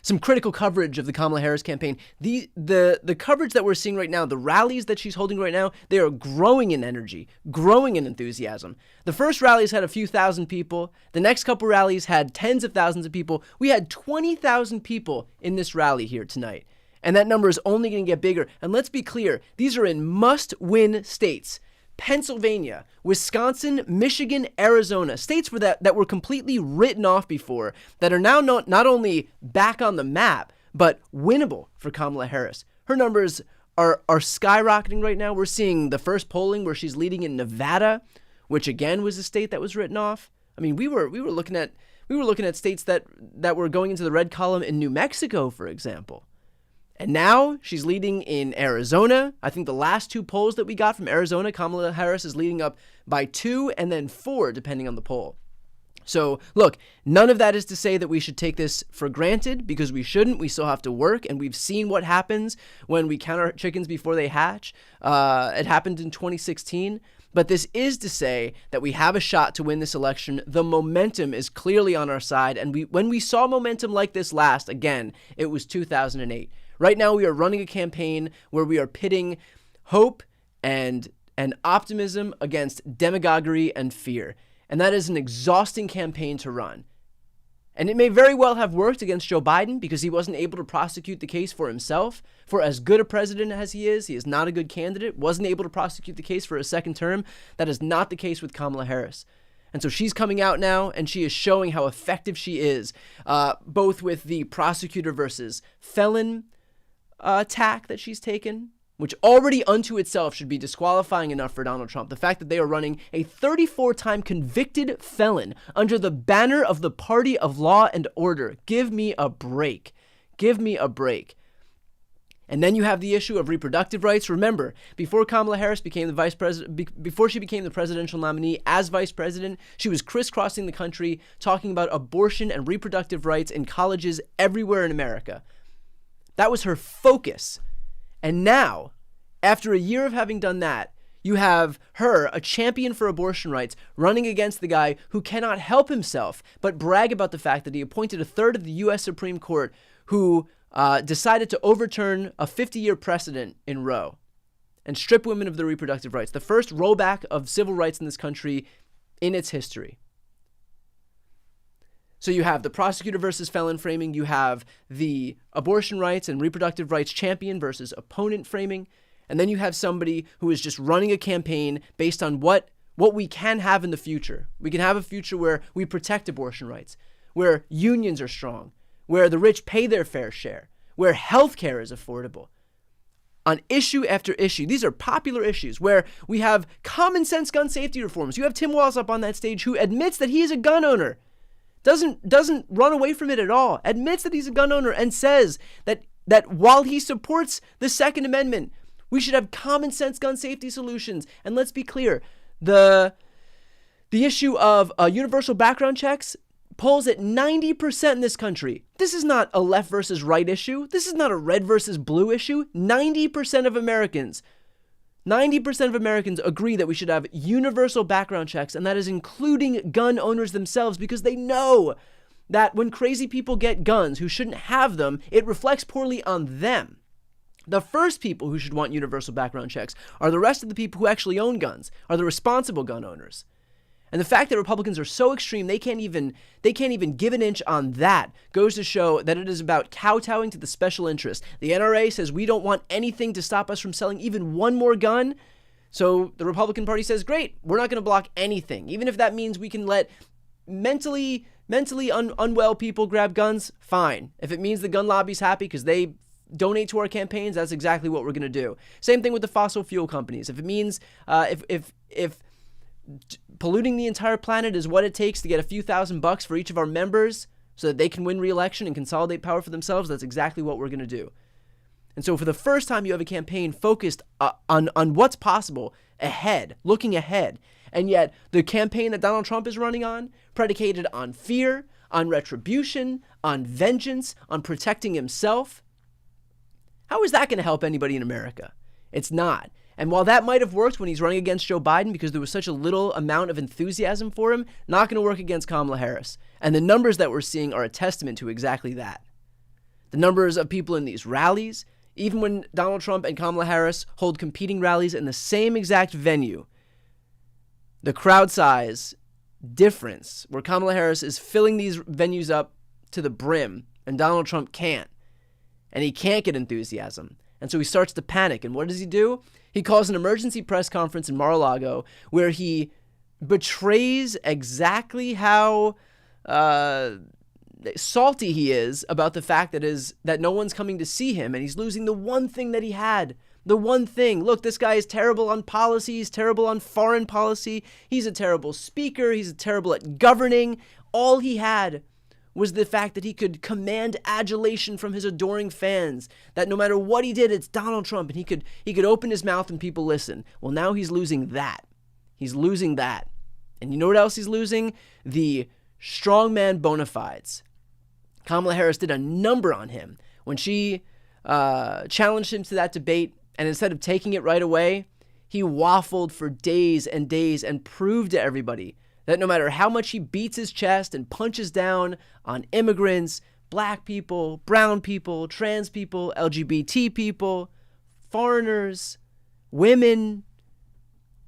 some critical coverage of the Kamala Harris campaign? The coverage that we're seeing right now, the rallies that she's holding right now, they are growing in energy, growing in enthusiasm. The first rallies had a few thousand people. The next couple rallies had tens of thousands of people. We had 20,000 people in this rally here tonight. And that number is only going to get bigger. And let's be clear, these are in must-win states. Pennsylvania, Wisconsin, Michigan, Arizona, states that were completely written off before, that are now not only back on the map, but winnable for Kamala Harris. Her numbers are skyrocketing right now. We're seeing the first polling where she's leading in Nevada, which again was a state that was written off. I mean, we were looking at states that were going into the red column in New Mexico, for example. And now she's leading in Arizona. I think the last two polls that we got from Arizona, Kamala Harris is leading up by 2 and then 4, depending on the poll. So, look, none of that is to say that we should take this for granted, because we shouldn't. We still have to work, and we've seen what happens when we count our chickens before they hatch. It happened in 2016. But this is to say that we have a shot to win this election. The momentum is clearly on our side. And when we saw momentum like this last, again, it was 2008. Right now, we are running a campaign where we are pitting hope and optimism against demagoguery and fear. And that is an exhausting campaign to run. And it may very well have worked against Joe Biden because he wasn't able to prosecute the case for himself. For as good a president as he is not a good candidate, wasn't able to prosecute the case for a second term. That is not the case with Kamala Harris. And so she's coming out now, and she is showing how effective she is, both with the prosecutor versus felon tack that she's taken, which already unto itself should be disqualifying enough for Donald Trump. The fact that they are running a 34-time convicted felon under the banner of the party of law and order. Give me a break. Give me a break. And then you have the issue of reproductive rights. Remember, before Kamala Harris became the vice president, before she became the presidential nominee as vice president, she was crisscrossing the country talking about abortion and reproductive rights in colleges everywhere in America. That was her focus. And now, after a year of having done that, you have her, a champion for abortion rights, running against the guy who cannot help himself but brag about the fact that he appointed a third of the U.S. Supreme Court who decided to overturn a 50-year precedent in Roe and strip women of their reproductive rights. The first rollback of civil rights in this country in its history. So you have the prosecutor versus felon framing. You have the abortion rights and reproductive rights champion versus opponent framing. And then you have somebody who is just running a campaign based on what we can have in the future. We can have a future where we protect abortion rights, where unions are strong, where the rich pay their fair share, where healthcare is affordable. On issue after issue, these are popular issues where we have common sense gun safety reforms. You have Tim Walz up on that stage who admits that he is a gun owner. Doesn't run away from it at all, admits that he's a gun owner, and says that while he supports the Second Amendment, we should have common sense gun safety solutions. And let's be clear, the issue of universal background checks polls at 90% in this country. This is not a left versus right issue. This is not a red versus blue issue. 90% of Americans agree that we should have universal background checks, and that is including gun owners themselves, because they know that when crazy people get guns who shouldn't have them, it reflects poorly on them. The first people who should want universal background checks are the rest of the people who actually own guns, are the responsible gun owners. And the fact that Republicans are so extreme, they can't even give an inch on that goes to show that it is about kowtowing to the special interest. The NRA says we don't want anything to stop us from selling even one more gun. So the Republican Party says, great, we're not going to block anything. Even if that means we can let mentally unwell people grab guns, fine. If it means the gun lobby's happy because they donate to our campaigns, that's exactly what we're going to do. Same thing with the fossil fuel companies. If it means, if polluting the entire planet is what it takes to get a few $1,000 for each of our members so that they can win re-election and consolidate power for themselves, that's exactly what we're going to do. And so for the first time, you have a campaign focused on what's possible ahead, looking ahead. And yet the campaign that Donald Trump is running on, predicated on fear, on retribution, on vengeance, on protecting himself, how is that going to help anybody in America? It's not. And while that might have worked when he's running against Joe Biden because there was such a little amount of enthusiasm for him, not going to work against Kamala Harris. And the numbers that we're seeing are a testament to exactly that. The numbers of people in these rallies, even when Donald Trump and Kamala Harris hold competing rallies in the same exact venue, the crowd size difference, where Kamala Harris is filling these venues up to the brim and Donald Trump can't. And he can't get enthusiasm. And so he starts to panic. And what does he do? He calls an emergency press conference in Mar-a-Lago where he betrays exactly how salty he is about the fact that no one's coming to see him, and he's losing the one thing that he had. The one thing. Look, this guy is terrible on policy. He's terrible on foreign policy. He's a terrible speaker. He's terrible at governing. All he had was the fact that he could command adulation from his adoring fans, that no matter what he did, it's Donald Trump, and he could open his mouth and people listen. Well, now he's losing that. He's losing that. And you know what else he's losing? The strongman bona fides. Kamala Harris did a number on him when she challenged him to that debate, and instead of taking it right away, he waffled for days and days and proved to everybody that no matter how much he beats his chest and punches down on immigrants, black people, brown people, trans people, LGBT people, foreigners, women,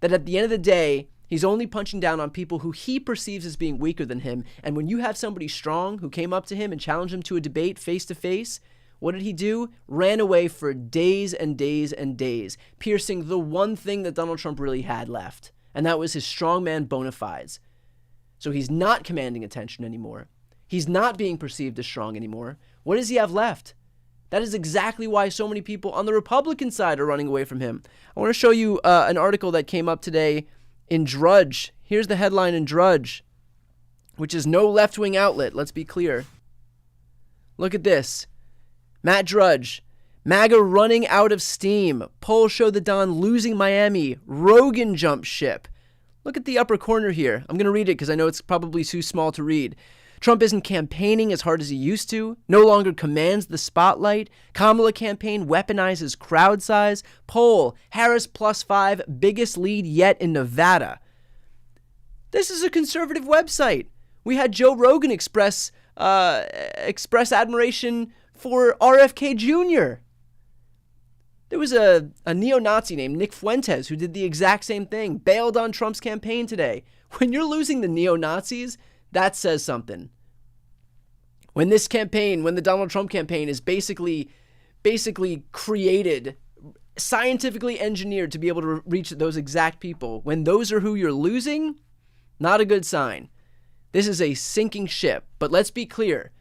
that at the end of the day, he's only punching down on people who he perceives as being weaker than him. And when you have somebody strong who came up to him and challenged him to a debate face to face, what did he do? Ran away for days and days and days, piercing the one thing that Donald Trump really had left. And that was his strongman bona fides. So he's not commanding attention anymore. He's not being perceived as strong anymore. What does he have left? That is exactly why so many people on the Republican side are running away from him. I want to show you an article that came up today in Drudge. Here's the headline in Drudge, which is no left-wing outlet. Let's be clear. Look at this. Matt Drudge. MAGA running out of steam. Polls show the Don losing Miami. Rogan jumps ship. Look at the upper corner here. I'm going to read it because I know it's probably too small to read. Trump isn't campaigning as hard as he used to. No longer commands the spotlight. Kamala campaign weaponizes crowd size. Poll, Harris +5, biggest lead yet in Nevada. This is a conservative website. We had Joe Rogan express admiration for RFK Jr. There was a neo-Nazi named Nick Fuentes who did the exact same thing, bailed on Trump's campaign today. When you're losing the neo-Nazis, that says something. When the Donald Trump campaign is basically created, scientifically engineered to be able to reach those exact people, when those are who you're losing, not a good sign. This is a sinking ship. But let's be clear.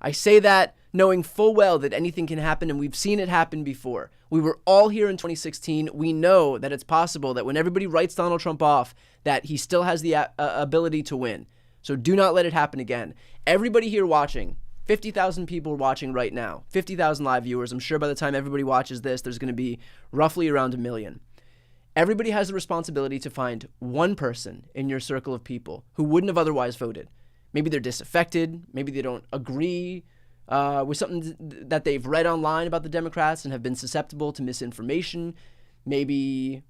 I say that knowing full well that anything can happen, and we've seen it happen before. We were all here in 2016. We know that it's possible that when everybody writes Donald Trump off, that he still has the ability to win. So do not let it happen again. Everybody here watching, 50,000 people watching right now, 50,000 live viewers. I'm sure by the time everybody watches this, there's going to be roughly around 1 million. Everybody has the responsibility to find one person in your circle of people who wouldn't have otherwise voted. Maybe they're disaffected. Maybe they don't agree with something that they've read online about the Democrats and have been susceptible to misinformation. Maybe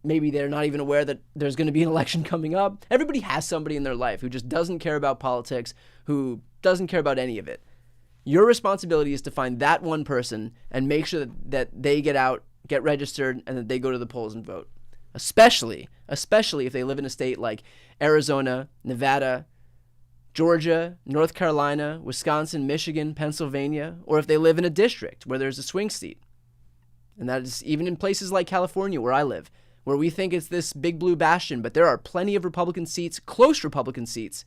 they're not even aware that there's going to be an election coming up. Everybody has somebody in their life who just doesn't care about politics, who doesn't care about any of it. Your responsibility is to find that one person and make sure that they get out, get registered, and that they go to the polls and vote. especially if they live in a state like Arizona, Nevada, Georgia, North Carolina, Wisconsin, Michigan, Pennsylvania, or if they live in a district where there's a swing seat. And that is even in places like California, where I live, where we think it's this big blue bastion, but there are plenty of Republican seats, close Republican seats,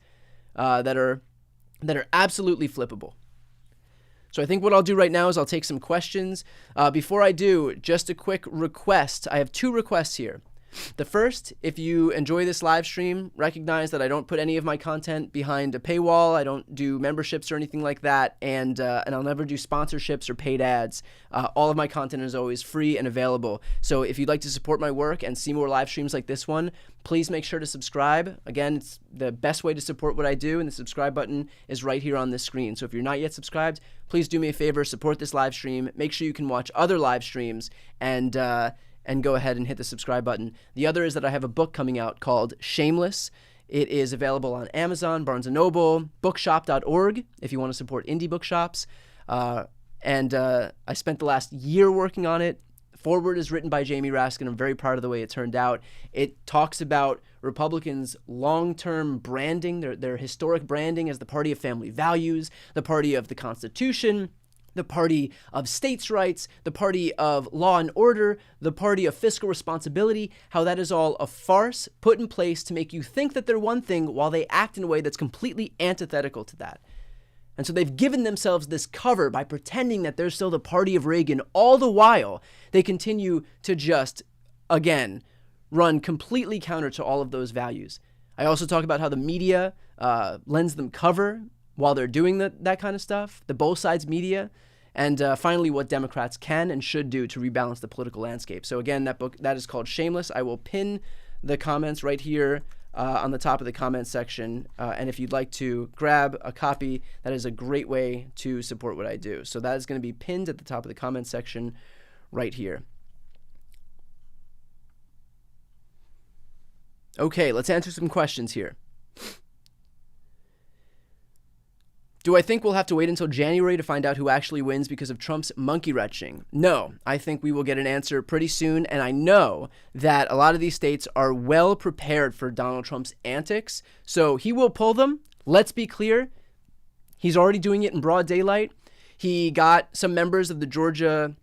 that are absolutely flippable. So I think what I'll do right now is I'll take some questions. Before I do, just a quick request. I have 2 requests here. The first, if you enjoy this live stream, recognize that I don't put any of my content behind a paywall. I don't do memberships or anything like that, and I'll never do sponsorships or paid ads. All of my content is always free and available. So if you'd like to support my work and see more live streams like this one, please make sure to subscribe. Again, it's the best way to support what I do, and the subscribe button is right here on this screen. So if you're not yet subscribed, please do me a favor, support this live stream. Make sure you can watch other live streams, and go ahead and hit the subscribe button. The other is that I have a book coming out called Shameless. It is available on Amazon, Barnes & Noble, bookshop.org if you want to support indie bookshops. And I spent the last year working on it. Forward is written by Jamie Raskin. I'm very proud of the way it turned out. It talks about Republicans' long-term branding, their historic branding as the party of family values, the party of the Constitution, the party of states' rights, the party of law and order, the party of fiscal responsibility, how that is all a farce put in place to make you think that they're one thing while they act in a way that's completely antithetical to that. And so they've given themselves this cover by pretending that they're still the party of Reagan. All the while, they continue to just, again, run completely counter to all of those values. I also talk about how the media lends them cover while they're doing that kind of stuff, the both sides media, and finally what Democrats can and should do to rebalance the political landscape. So again, that book, that is called Shameless. I will pin the comments right here on the top of the comments section, and if you'd like to grab a copy, that is a great way to support what I do. So that is going to be pinned at the top of the comments section right here. Okay, let's answer some questions here. Do I think we'll have to wait until January to find out who actually wins because of Trump's monkey wrenching? No, I think we will get an answer pretty soon, and I know that a lot of these states are well prepared for Donald Trump's antics, so he will pull them. Let's be clear, he's already doing it in broad daylight. He got some members of the Georgia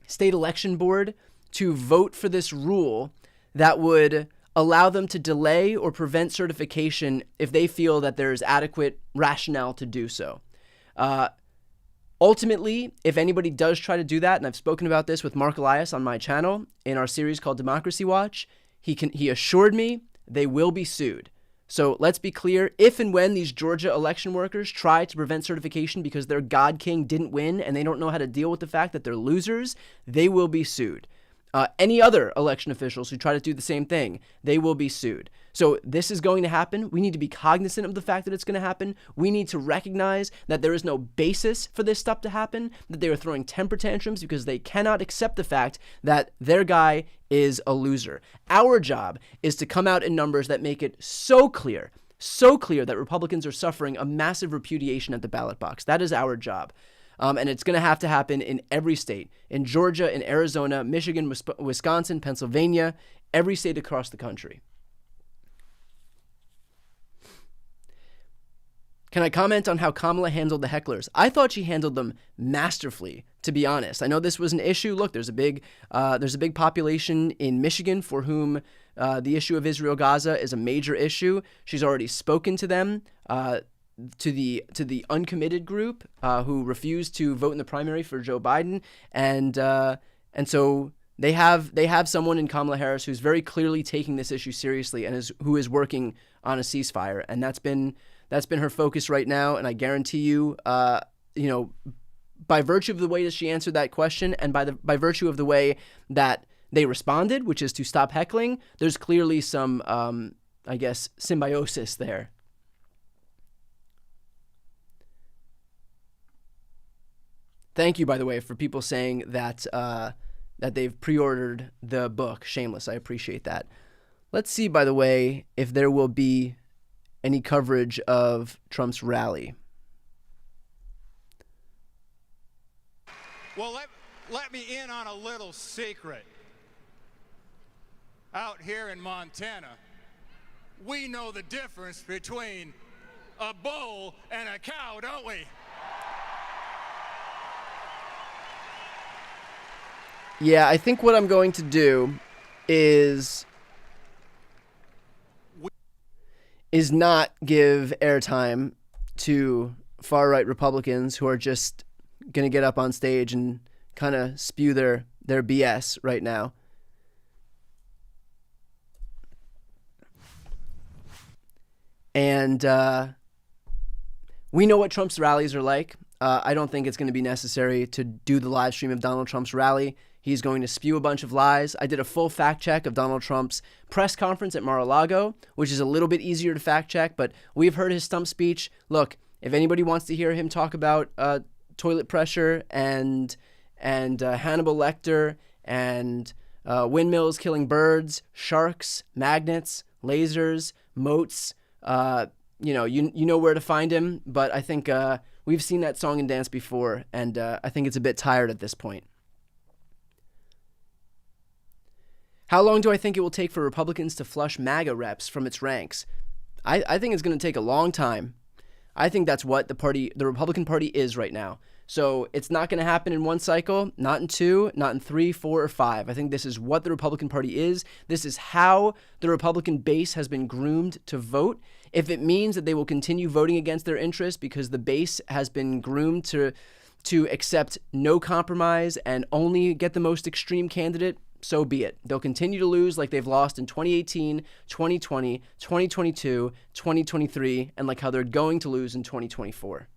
State Election Board to vote for this rule that would allow them to delay or prevent certification if they feel that there is adequate rationale to do so. Ultimately, if anybody does try to do that, and I've spoken about this with Mark Elias on my channel in our series called Democracy Watch, he assured me they will be sued. So let's be clear, if and when these Georgia election workers try to prevent certification because their God King didn't win and they don't know how to deal with the fact that they're losers, they will be sued. Any other election officials who try to do the same thing, they will be sued. So this is going to happen. We need to be cognizant of the fact that it's going to happen. We need to recognize that there is no basis for this stuff to happen, that they are throwing temper tantrums because they cannot accept the fact that their guy is a loser. Our job is to come out in numbers that make it so clear that Republicans are suffering a massive repudiation at the ballot box. That is our job. And it's going to happen in every state, in Georgia, in Arizona, Michigan, Wisconsin, Pennsylvania, every state across the country. Can I comment on how Kamala handled the hecklers? I thought she handled them masterfully, to be honest. I know this was an issue. Look, there's a big population in Michigan for whom the issue of Israel-Gaza is a major issue. She's already spoken to them. To the uncommitted group who refused to vote in the primary for Joe Biden, and so they have someone in Kamala Harris who's very clearly taking this issue seriously and who is working on a ceasefire, and that's been her focus right now. And I guarantee you, by virtue of the way that she answered that question, and by virtue of the way that they responded, which is to stop heckling, there's clearly some symbiosis there. Thank you, by the way, for people saying that that they've pre-ordered the book, Shameless. I appreciate that. Let's see, by the way, if there will be any coverage of Trump's rally. Well, let me in on a little secret. out here in Montana, we know the difference between a bull and a cow, don't we? Yeah, I think what I'm going to do is not give airtime to far-right Republicans who are just going to get up on stage and kind of spew their BS right now. And we know what Trump's rallies are like. I don't think it's going to be necessary to do the live stream of Donald Trump's rally. He's going to spew a bunch of lies. I did a full fact check of Donald Trump's press conference at Mar-a-Lago, which is a little bit easier to fact check, but we've heard his stump speech. Look, if anybody wants to hear him talk about toilet pressure and Hannibal Lecter and windmills killing birds, sharks, magnets, lasers, moats, you know where to find him. But I think we've seen that song and dance before, and I think it's a bit tired at this point. How long do I think it will take for Republicans to flush MAGA reps from its ranks? I think it's going to take a long time. I think that's what the Republican Party is right now. So it's not going to happen in one cycle, not in two, not in 3, 4, or 5. I think this is what the Republican Party is. This is how the Republican base has been groomed to vote. If it means that they will continue voting against their interests because the base has been groomed to accept no compromise and only get the most extreme candidate, so be it. They'll continue to lose like they've lost in 2018, 2020, 2022, 2023, and like how they're going to lose in 2024.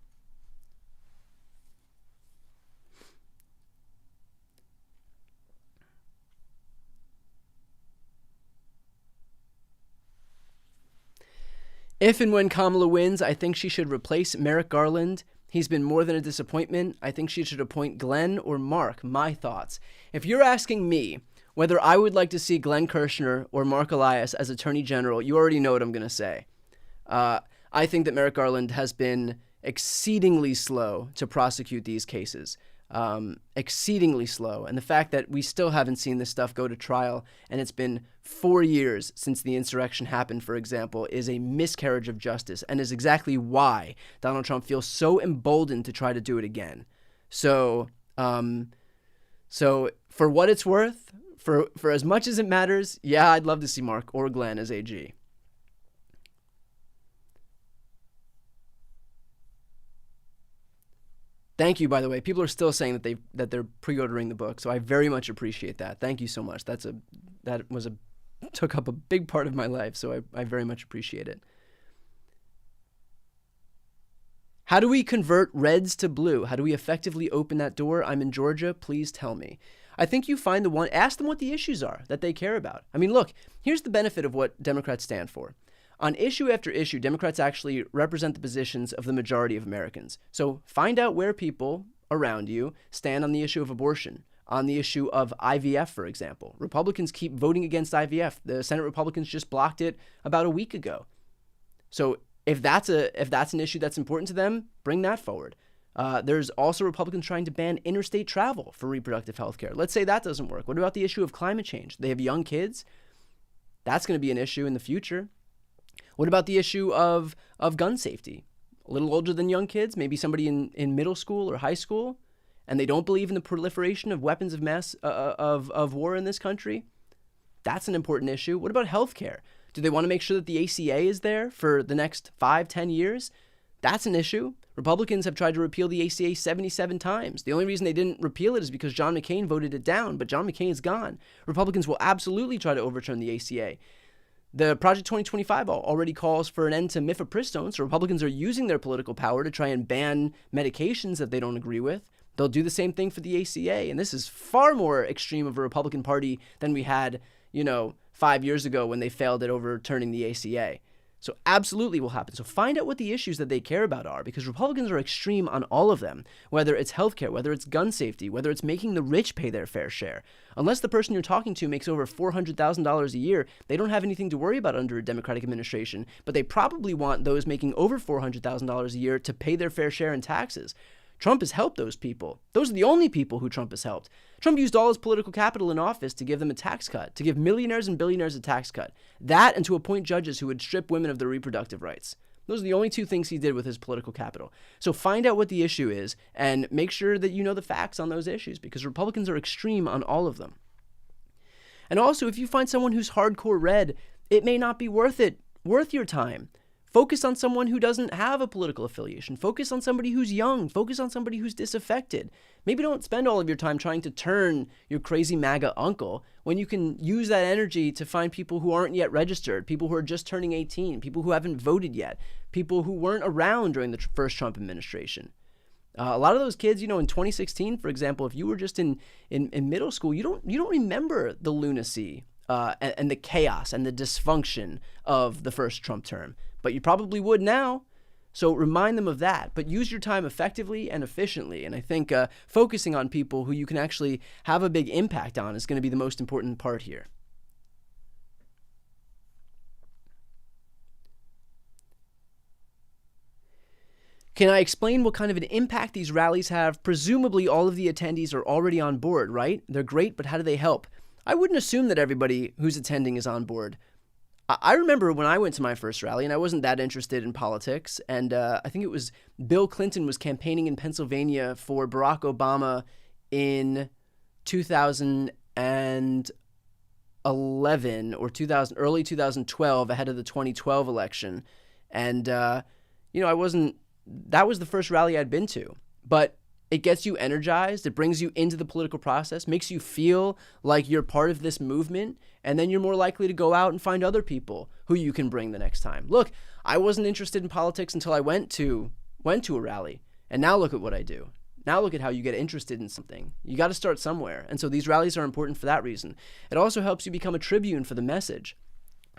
If and when Kamala wins, I think she should replace Merrick Garland. He's been more than a disappointment. I think she should appoint Glenn or Mark. My thoughts. If you're asking me whether I would like to see Glenn Kirshner or Mark Elias as Attorney General, you already know what I'm going to say. I think that Merrick Garland has been exceedingly slow to prosecute these cases. Exceedingly slow. And the fact that we still haven't seen this stuff go to trial, and it's been 4 years since the insurrection happened, for example, is a miscarriage of justice, and is exactly why Donald Trump feels so emboldened to try to do it again. So for what it's worth, for as much as it matters, yeah, I'd love to see Mark or Glenn as AG. Thank you, by the way. People are still saying that they're pre-ordering the book, so I very much appreciate that. Thank you so much. Took up a big part of my life, so I very much appreciate it. How do we convert reds to blue? How do we effectively open that door? I'm in Georgia. Please tell me. I think you find ask them what the issues are that they care about. I mean, look, here's the benefit of what Democrats stand for. On issue after issue, Democrats actually represent the positions of the majority of Americans. So find out where people around you stand on the issue of abortion, on the issue of IVF, for example. Republicans keep voting against IVF. The Senate Republicans just blocked it about a week ago. So if that's an issue that's important to them, bring that forward. There's also Republicans trying to ban interstate travel for reproductive health care. Let's say that doesn't work. What about the issue of climate change? They have young kids. That's going to be an issue in the future. What about the issue of gun safety? A little older than young kids, maybe somebody in middle school or high school, and they don't believe in the proliferation of weapons of mass of war in this country? That's an important issue. What about healthcare? Do they want to make sure that the ACA is there for the next 5-10 years? That's an issue. Republicans have tried to repeal the ACA 77 times. The only reason they didn't repeal it is because John McCain voted it down, but John McCain's gone. Republicans will absolutely try to overturn the ACA. The Project 2025 already calls for an end to mifepristone, so Republicans are using their political power to try and ban medications that they don't agree with. They'll do the same thing for the ACA, and this is far more extreme of a Republican Party than we had, 5 years ago when they failed at overturning the ACA. So absolutely will happen. So find out what the issues that they care about are, because Republicans are extreme on all of them, whether it's healthcare, whether it's gun safety, whether it's making the rich pay their fair share. Unless the person you're talking to makes over $400,000 a year, they don't have anything to worry about under a Democratic administration, but they probably want those making over $400,000 a year to pay their fair share in taxes. Trump has helped those people. Those are the only people who Trump has helped. Trump used all his political capital in office to give them a tax cut, to give millionaires and billionaires a tax cut. That and to appoint judges who would strip women of their reproductive rights. Those are the only two things he did with his political capital. So find out what the issue is and make sure that you know the facts on those issues, because Republicans are extreme on all of them. And also, if you find someone who's hardcore red, it may not be worth your time. Focus on someone who doesn't have a political affiliation. Focus on somebody who's young. Focus on somebody who's disaffected. Maybe don't spend all of your time trying to turn your crazy MAGA uncle when you can use that energy to find people who aren't yet registered, people who are just turning 18, people who haven't voted yet, people who weren't around during the first Trump administration. A lot of those kids, in 2016, for example, if you were just in middle school, you don't remember the lunacy and the chaos and the dysfunction of the first Trump term. But you probably would now. So remind them of that. But use your time effectively and efficiently. And I think focusing on people who you can actually have a big impact on is going to be the most important part here. Can I explain what kind of an impact these rallies have? Presumably all of the attendees are already on board, right? They're great, but how do they help? I wouldn't assume that everybody who's attending is on board. I remember when I went to my first rally, and I wasn't that interested in politics, and I think it was Bill Clinton was campaigning in Pennsylvania for Barack Obama in 2011 or early 2012, ahead of the 2012 election. And, that was the first rally I'd been to. But it gets you energized. It brings you into the political process, makes you feel like you're part of this movement, and then you're more likely to go out and find other people who you can bring the next time. Look, I wasn't interested in politics until I went to a rally, and now look at what I do. Now look at how you get interested in something. You got to start somewhere, and so these rallies are important for that reason. It also helps you become a tribune for the message.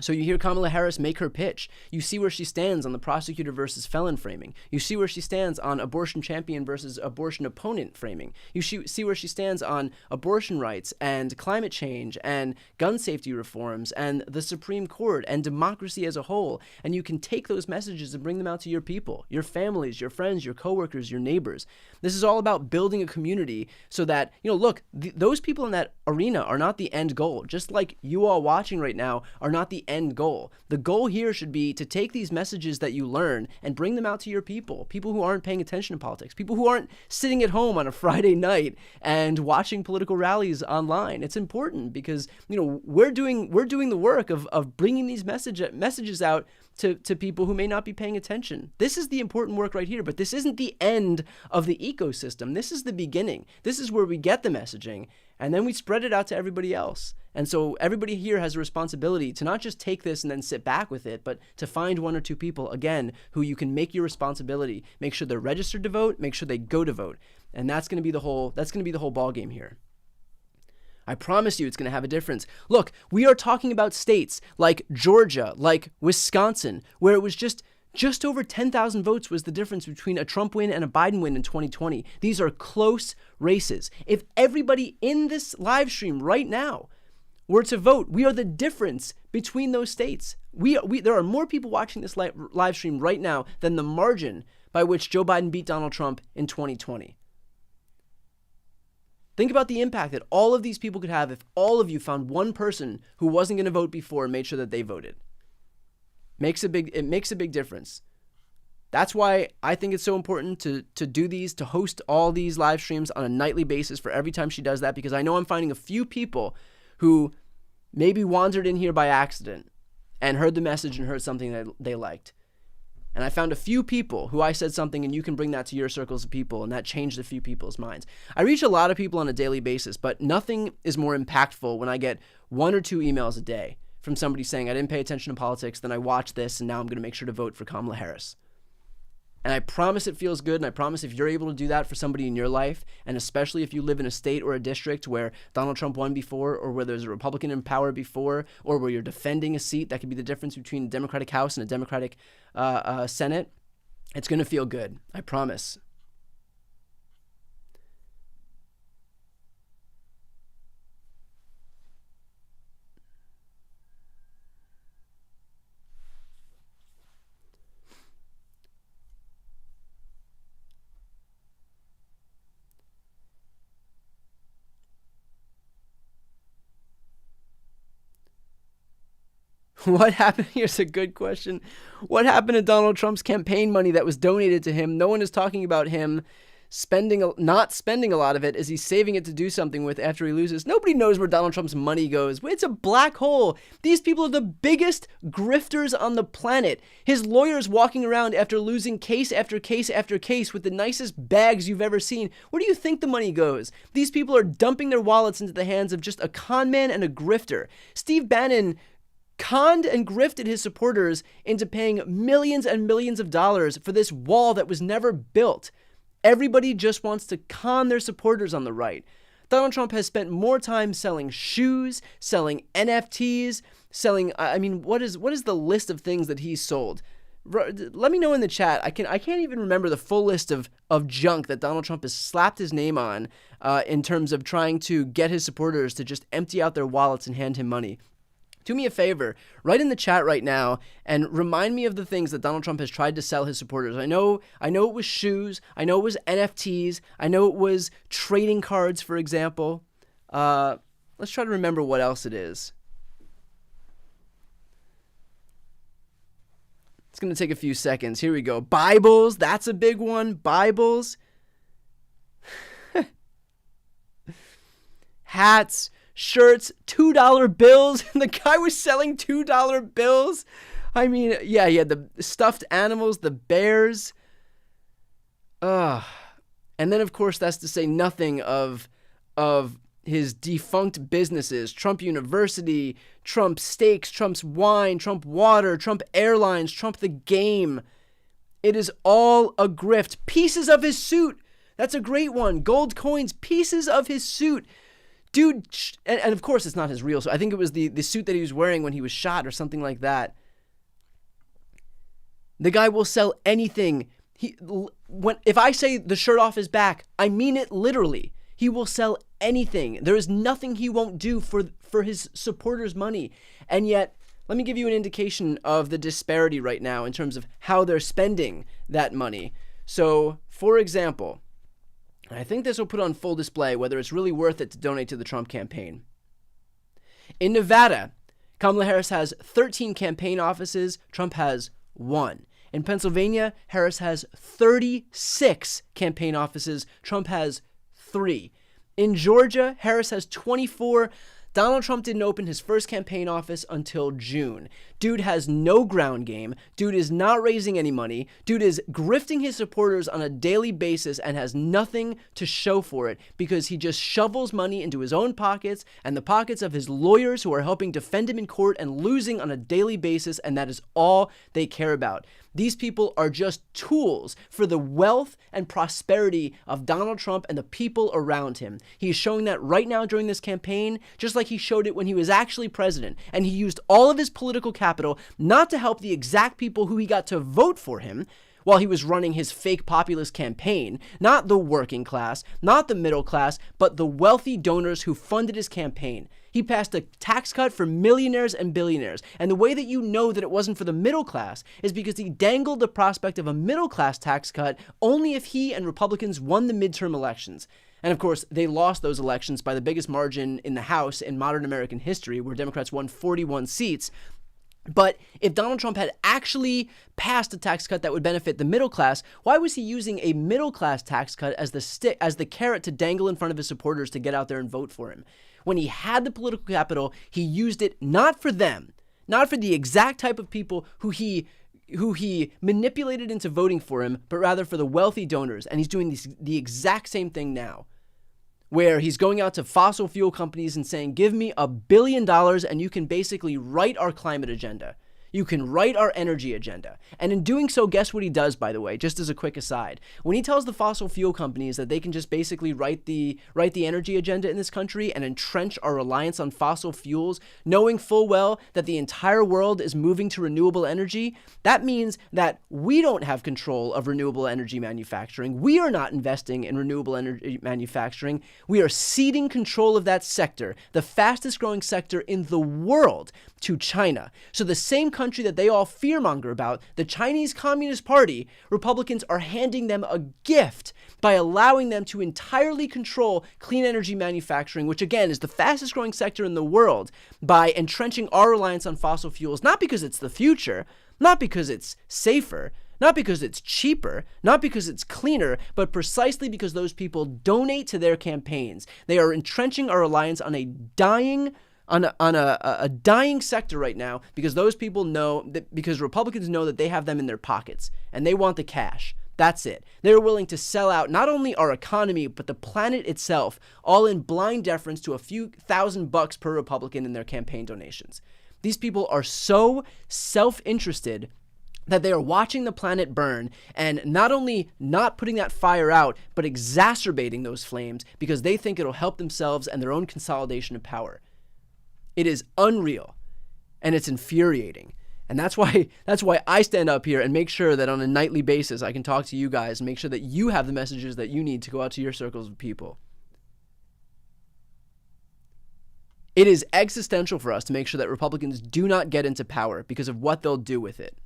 So you hear Kamala Harris make her pitch. You see where she stands on the prosecutor versus felon framing. You see where she stands on abortion champion versus abortion opponent framing. You see where she stands on abortion rights and climate change and gun safety reforms and the Supreme Court and democracy as a whole. And you can take those messages and bring them out to your people, your families, your friends, your coworkers, your neighbors. This is all about building a community so that, look, those people in that arena are not the end goal. Just like you all watching right now are not the end goal. The goal here should be to take these messages that you learn and bring them out to your people who aren't paying attention to politics, people who aren't sitting at home on a Friday night and watching political rallies online. It's important because, we're doing the work of bringing these messages out to people who may not be paying attention. This is the important work right here, but this isn't the end of the ecosystem. This is the beginning. This is where we get the messaging, and then we spread it out to everybody else. And so everybody here has a responsibility to not just take this and then sit back with it, but to find one or two people, again, who you can make your responsibility. Make sure they're registered to vote, make sure they go to vote. And that's going to be the whole ball game here. I promise you it's going to have a difference. Look, we are talking about states like Georgia, like Wisconsin, where it was just over 10,000 votes was the difference between a Trump win and a Biden win in 2020. These are close races. If everybody in this live stream right now were to vote, we are the difference between those states. There are more people watching this live stream right now than the margin by which Joe Biden beat Donald Trump in 2020. Think about the impact that all of these people could have if all of you found one person who wasn't going to vote before and made sure that they voted. It makes a big difference. That's why I think it's so important to do these, to host all these live streams on a nightly basis for every time she does that, because I know I'm finding a few people who maybe wandered in here by accident and heard the message and heard something that they liked. And I found a few people who I said something and you can bring that to your circles of people, and that changed a few people's minds. I reach a lot of people on a daily basis, but nothing is more impactful when I get 1 or 2 emails a day from somebody saying, I didn't pay attention to politics, then I watched this, and now I'm going to make sure to vote for Kamala Harris. And I promise it feels good, and I promise if you're able to do that for somebody in your life, and especially if you live in a state or a district where Donald Trump won before, or where there's a Republican in power before, or where you're defending a seat, that could be the difference between a Democratic House and a Democratic Senate, it's going to feel good. I promise. What happened? Here's a good question. What happened to Donald Trump's campaign money that was donated to him? No one is talking about him not spending a lot of it. Is he saving it to do something with after he loses? Nobody knows where Donald Trump's money goes. It's a black hole. These people are the biggest grifters on the planet. His lawyers walking around after losing case after case after case with the nicest bags you've ever seen. Where do you think the money goes? These people are dumping their wallets into the hands of just a con man and a grifter. Steve Bannon conned and grifted his supporters into paying millions and millions of dollars for this wall that was never built. Everybody just wants to con their supporters on the right. Donald Trump has spent more time selling shoes, selling NFTs, selling, what is the list of things that he's sold? Let me know in the chat. I can't even remember the full list of junk that Donald Trump has slapped his name on in terms of trying to get his supporters to just empty out their wallets and hand him money. Do me a favor, write in the chat right now and remind me of the things that Donald Trump has tried to sell his supporters. I know it was shoes. I know it was NFTs. I know it was trading cards, for example. Let's try to remember what else it is. It's going to take a few seconds. Here we go. Bibles, that's a big one. Bibles. Hats. Shirts, $2 bills. The guy was selling $2 bills. I mean, yeah, he had the stuffed animals, the bears. And then, of course, that's to say nothing of his defunct businesses. Trump University, Trump Steaks, Trump's Wine, Trump Water, Trump Airlines, Trump the Game. It is all a grift. Pieces of his suit. That's a great one. Gold coins, pieces of his suit. Dude, and of course it's not his real suit. I think it was the suit that he was wearing when he was shot or something like that. The guy will sell anything. If I say the shirt off his back, I mean it literally. He will sell anything. There is nothing he won't do for his supporters' money. And yet, let me give you an indication of the disparity right now in terms of how they're spending that money. So, for example, I think this will put on full display whether it's really worth it to donate to the Trump campaign. In Nevada, Kamala Harris has 13 campaign offices. Trump has 1. In Pennsylvania, Harris has 36 campaign offices. Trump has 3. In Georgia, Harris has 24. Donald Trump didn't open his first campaign office until June. Dude has no ground game. Dude is not raising any money. Dude is grifting his supporters on a daily basis and has nothing to show for it because he just shovels money into his own pockets and the pockets of his lawyers who are helping defend him in court and losing on a daily basis, and that is all they care about. These people are just tools for the wealth and prosperity of Donald Trump and the people around him. He is showing that right now during this campaign, just like he showed it when he was actually president. And he used all of his political capital not to help the exact people who he got to vote for him while he was running his fake populist campaign, not the working class, not the middle class, but the wealthy donors who funded his campaign. He passed a tax cut for millionaires and billionaires. And the way that you know that it wasn't for the middle class is because he dangled the prospect of a middle class tax cut only if he and Republicans won the midterm elections. And of course, they lost those elections by the biggest margin in the House in modern American history, where Democrats won 41 seats. But if Donald Trump had actually passed a tax cut that would benefit the middle class, why was he using a middle class tax cut as the carrot to dangle in front of his supporters to get out there and vote for him? When he had the political capital, he used it not for them, not for the exact type of people who he manipulated into voting for him, but rather for the wealthy donors. And he's doing the exact same thing now, where he's going out to fossil fuel companies and saying, give me $1 billion and you can basically write our climate agenda. You can write our energy agenda. And in doing so, guess what he does, by the way, just as a quick aside. When he tells the fossil fuel companies that they can just basically write the energy agenda in this country and entrench our reliance on fossil fuels, knowing full well that the entire world is moving to renewable energy, that means that we don't have control of renewable energy manufacturing. We are not investing in renewable energy manufacturing. We are ceding control of that sector, the fastest growing sector in the world, to China. So the same country that they all fearmonger about, the Chinese Communist Party, Republicans are handing them a gift by allowing them to entirely control clean energy manufacturing, which again is the fastest growing sector in the world, by entrenching our reliance on fossil fuels, not because it's the future, not because it's safer, not because it's cheaper, not because it's cleaner, but precisely because those people donate to their campaigns. They are entrenching our reliance on a dying sector right now, because those people know that, because Republicans know that they have them in their pockets and they want the cash. That's it. They're willing to sell out not only our economy, but the planet itself, all in blind deference to a few $1,000 per Republican in their campaign donations. These people are so self-interested that they are watching the planet burn and not only not putting that fire out, but exacerbating those flames because they think it'll help themselves and their own consolidation of power. It is unreal and it's infuriating. And that's why I stand up here and make sure that on a nightly basis I can talk to you guys and make sure that you have the messages that you need to go out to your circles of people. It is existential for us to make sure that Republicans do not get into power because of what they'll do with it.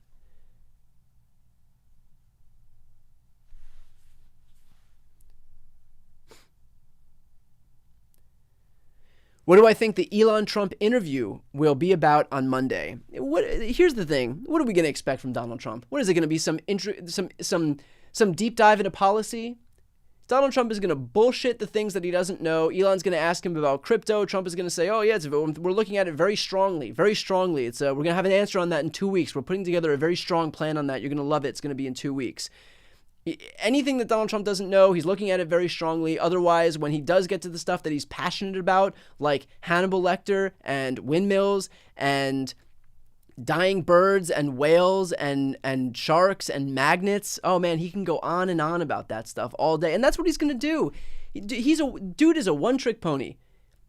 What do I think the Elon Trump interview will be about on Monday? Here's the thing. What are we going to expect from Donald Trump? What is it going to be? Some deep dive into policy? Donald Trump is going to bullshit the things that he doesn't know. Elon's going to ask him about crypto. Trump is going to say, oh, yeah, we're looking at it very strongly, very strongly. We're going to have an answer on that in 2 weeks. We're putting together a very strong plan on that. You're going to love it. It's going to be in 2 weeks. Anything that Donald Trump doesn't know, he's looking at it very strongly. Otherwise, when he does get to the stuff that he's passionate about, like Hannibal Lecter and windmills and dying birds and whales and sharks and magnets, oh man, he can go on and on about that stuff all day. And that's what he's going to do. Dude is a one-trick pony.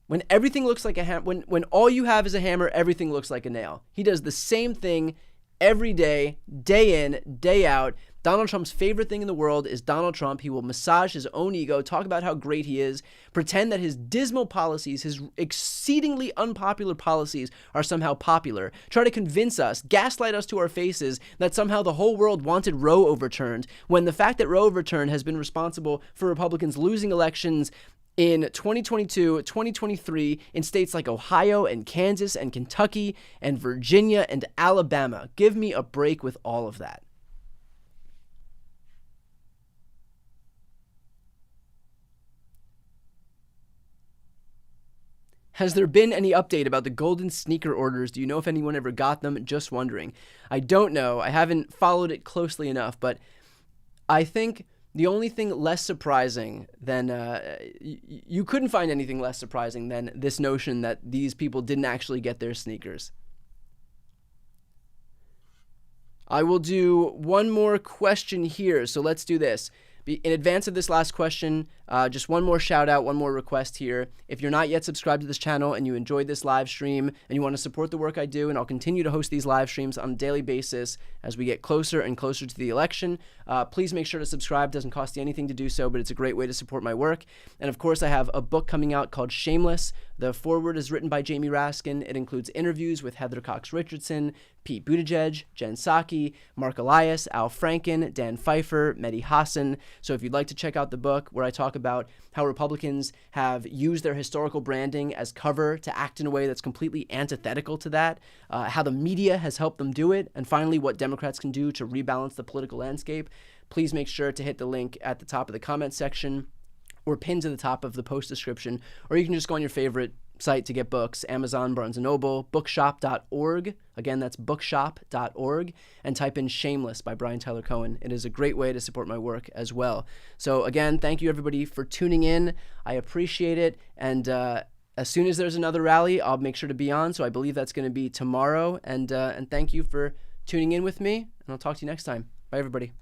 When everything looks like a hammer, when all you have is a hammer, everything looks like a nail. He does the same thing every day, day in, day out. Donald Trump's favorite thing in the world is Donald Trump. He will massage his own ego, talk about how great he is, pretend that his dismal policies, his exceedingly unpopular policies are somehow popular, try to convince us, gaslight us to our faces that somehow the whole world wanted Roe overturned, when the fact that Roe overturned has been responsible for Republicans losing elections in 2022, 2023 in states like Ohio and Kansas and Kentucky and Virginia and Alabama. Give me a break with all of that. Has there been any update about the golden sneaker orders? Do you know if anyone ever got them? Just wondering. I don't know. I haven't followed it closely enough, but I think the only thing less surprising than, you couldn't find anything less surprising than this notion that these people didn't actually get their sneakers. I will do one more question here, so let's do this. In advance of this last question, just one more shout out, one more request here. If you're not yet subscribed to this channel and you enjoyed this live stream and you want to support the work I do, and I'll continue to host these live streams on a daily basis as we get closer and closer to the election, please make sure to subscribe. It doesn't cost you anything to do so, but it's a great way to support my work. And of course, I have a book coming out called Shameless. The foreword is written by Jamie Raskin. It includes interviews with Heather Cox Richardson, Pete Buttigieg, Jen Psaki, Mark Elias, Al Franken, Dan Pfeiffer, Mehdi Hassan. So if you'd like to check out the book where I talk about how Republicans have used their historical branding as cover to act in a way that's completely antithetical to that, how the media has helped them do it, and finally what Democrats can do to rebalance the political landscape, please make sure to hit the link at the top of the comment section or pinned to the top of the post description, or you can just go on your favorite site to get books, Amazon, Barnes & Noble, bookshop.org. Again, that's bookshop.org, and type in Shameless by Brian Tyler Cohen. It is a great way to support my work as well. So again, thank you everybody for tuning in. I appreciate it. And as soon as there's another rally, I'll make sure to be on. So I believe that's going to be tomorrow. And thank you for tuning in with me, and I'll talk to you next time. Bye, everybody.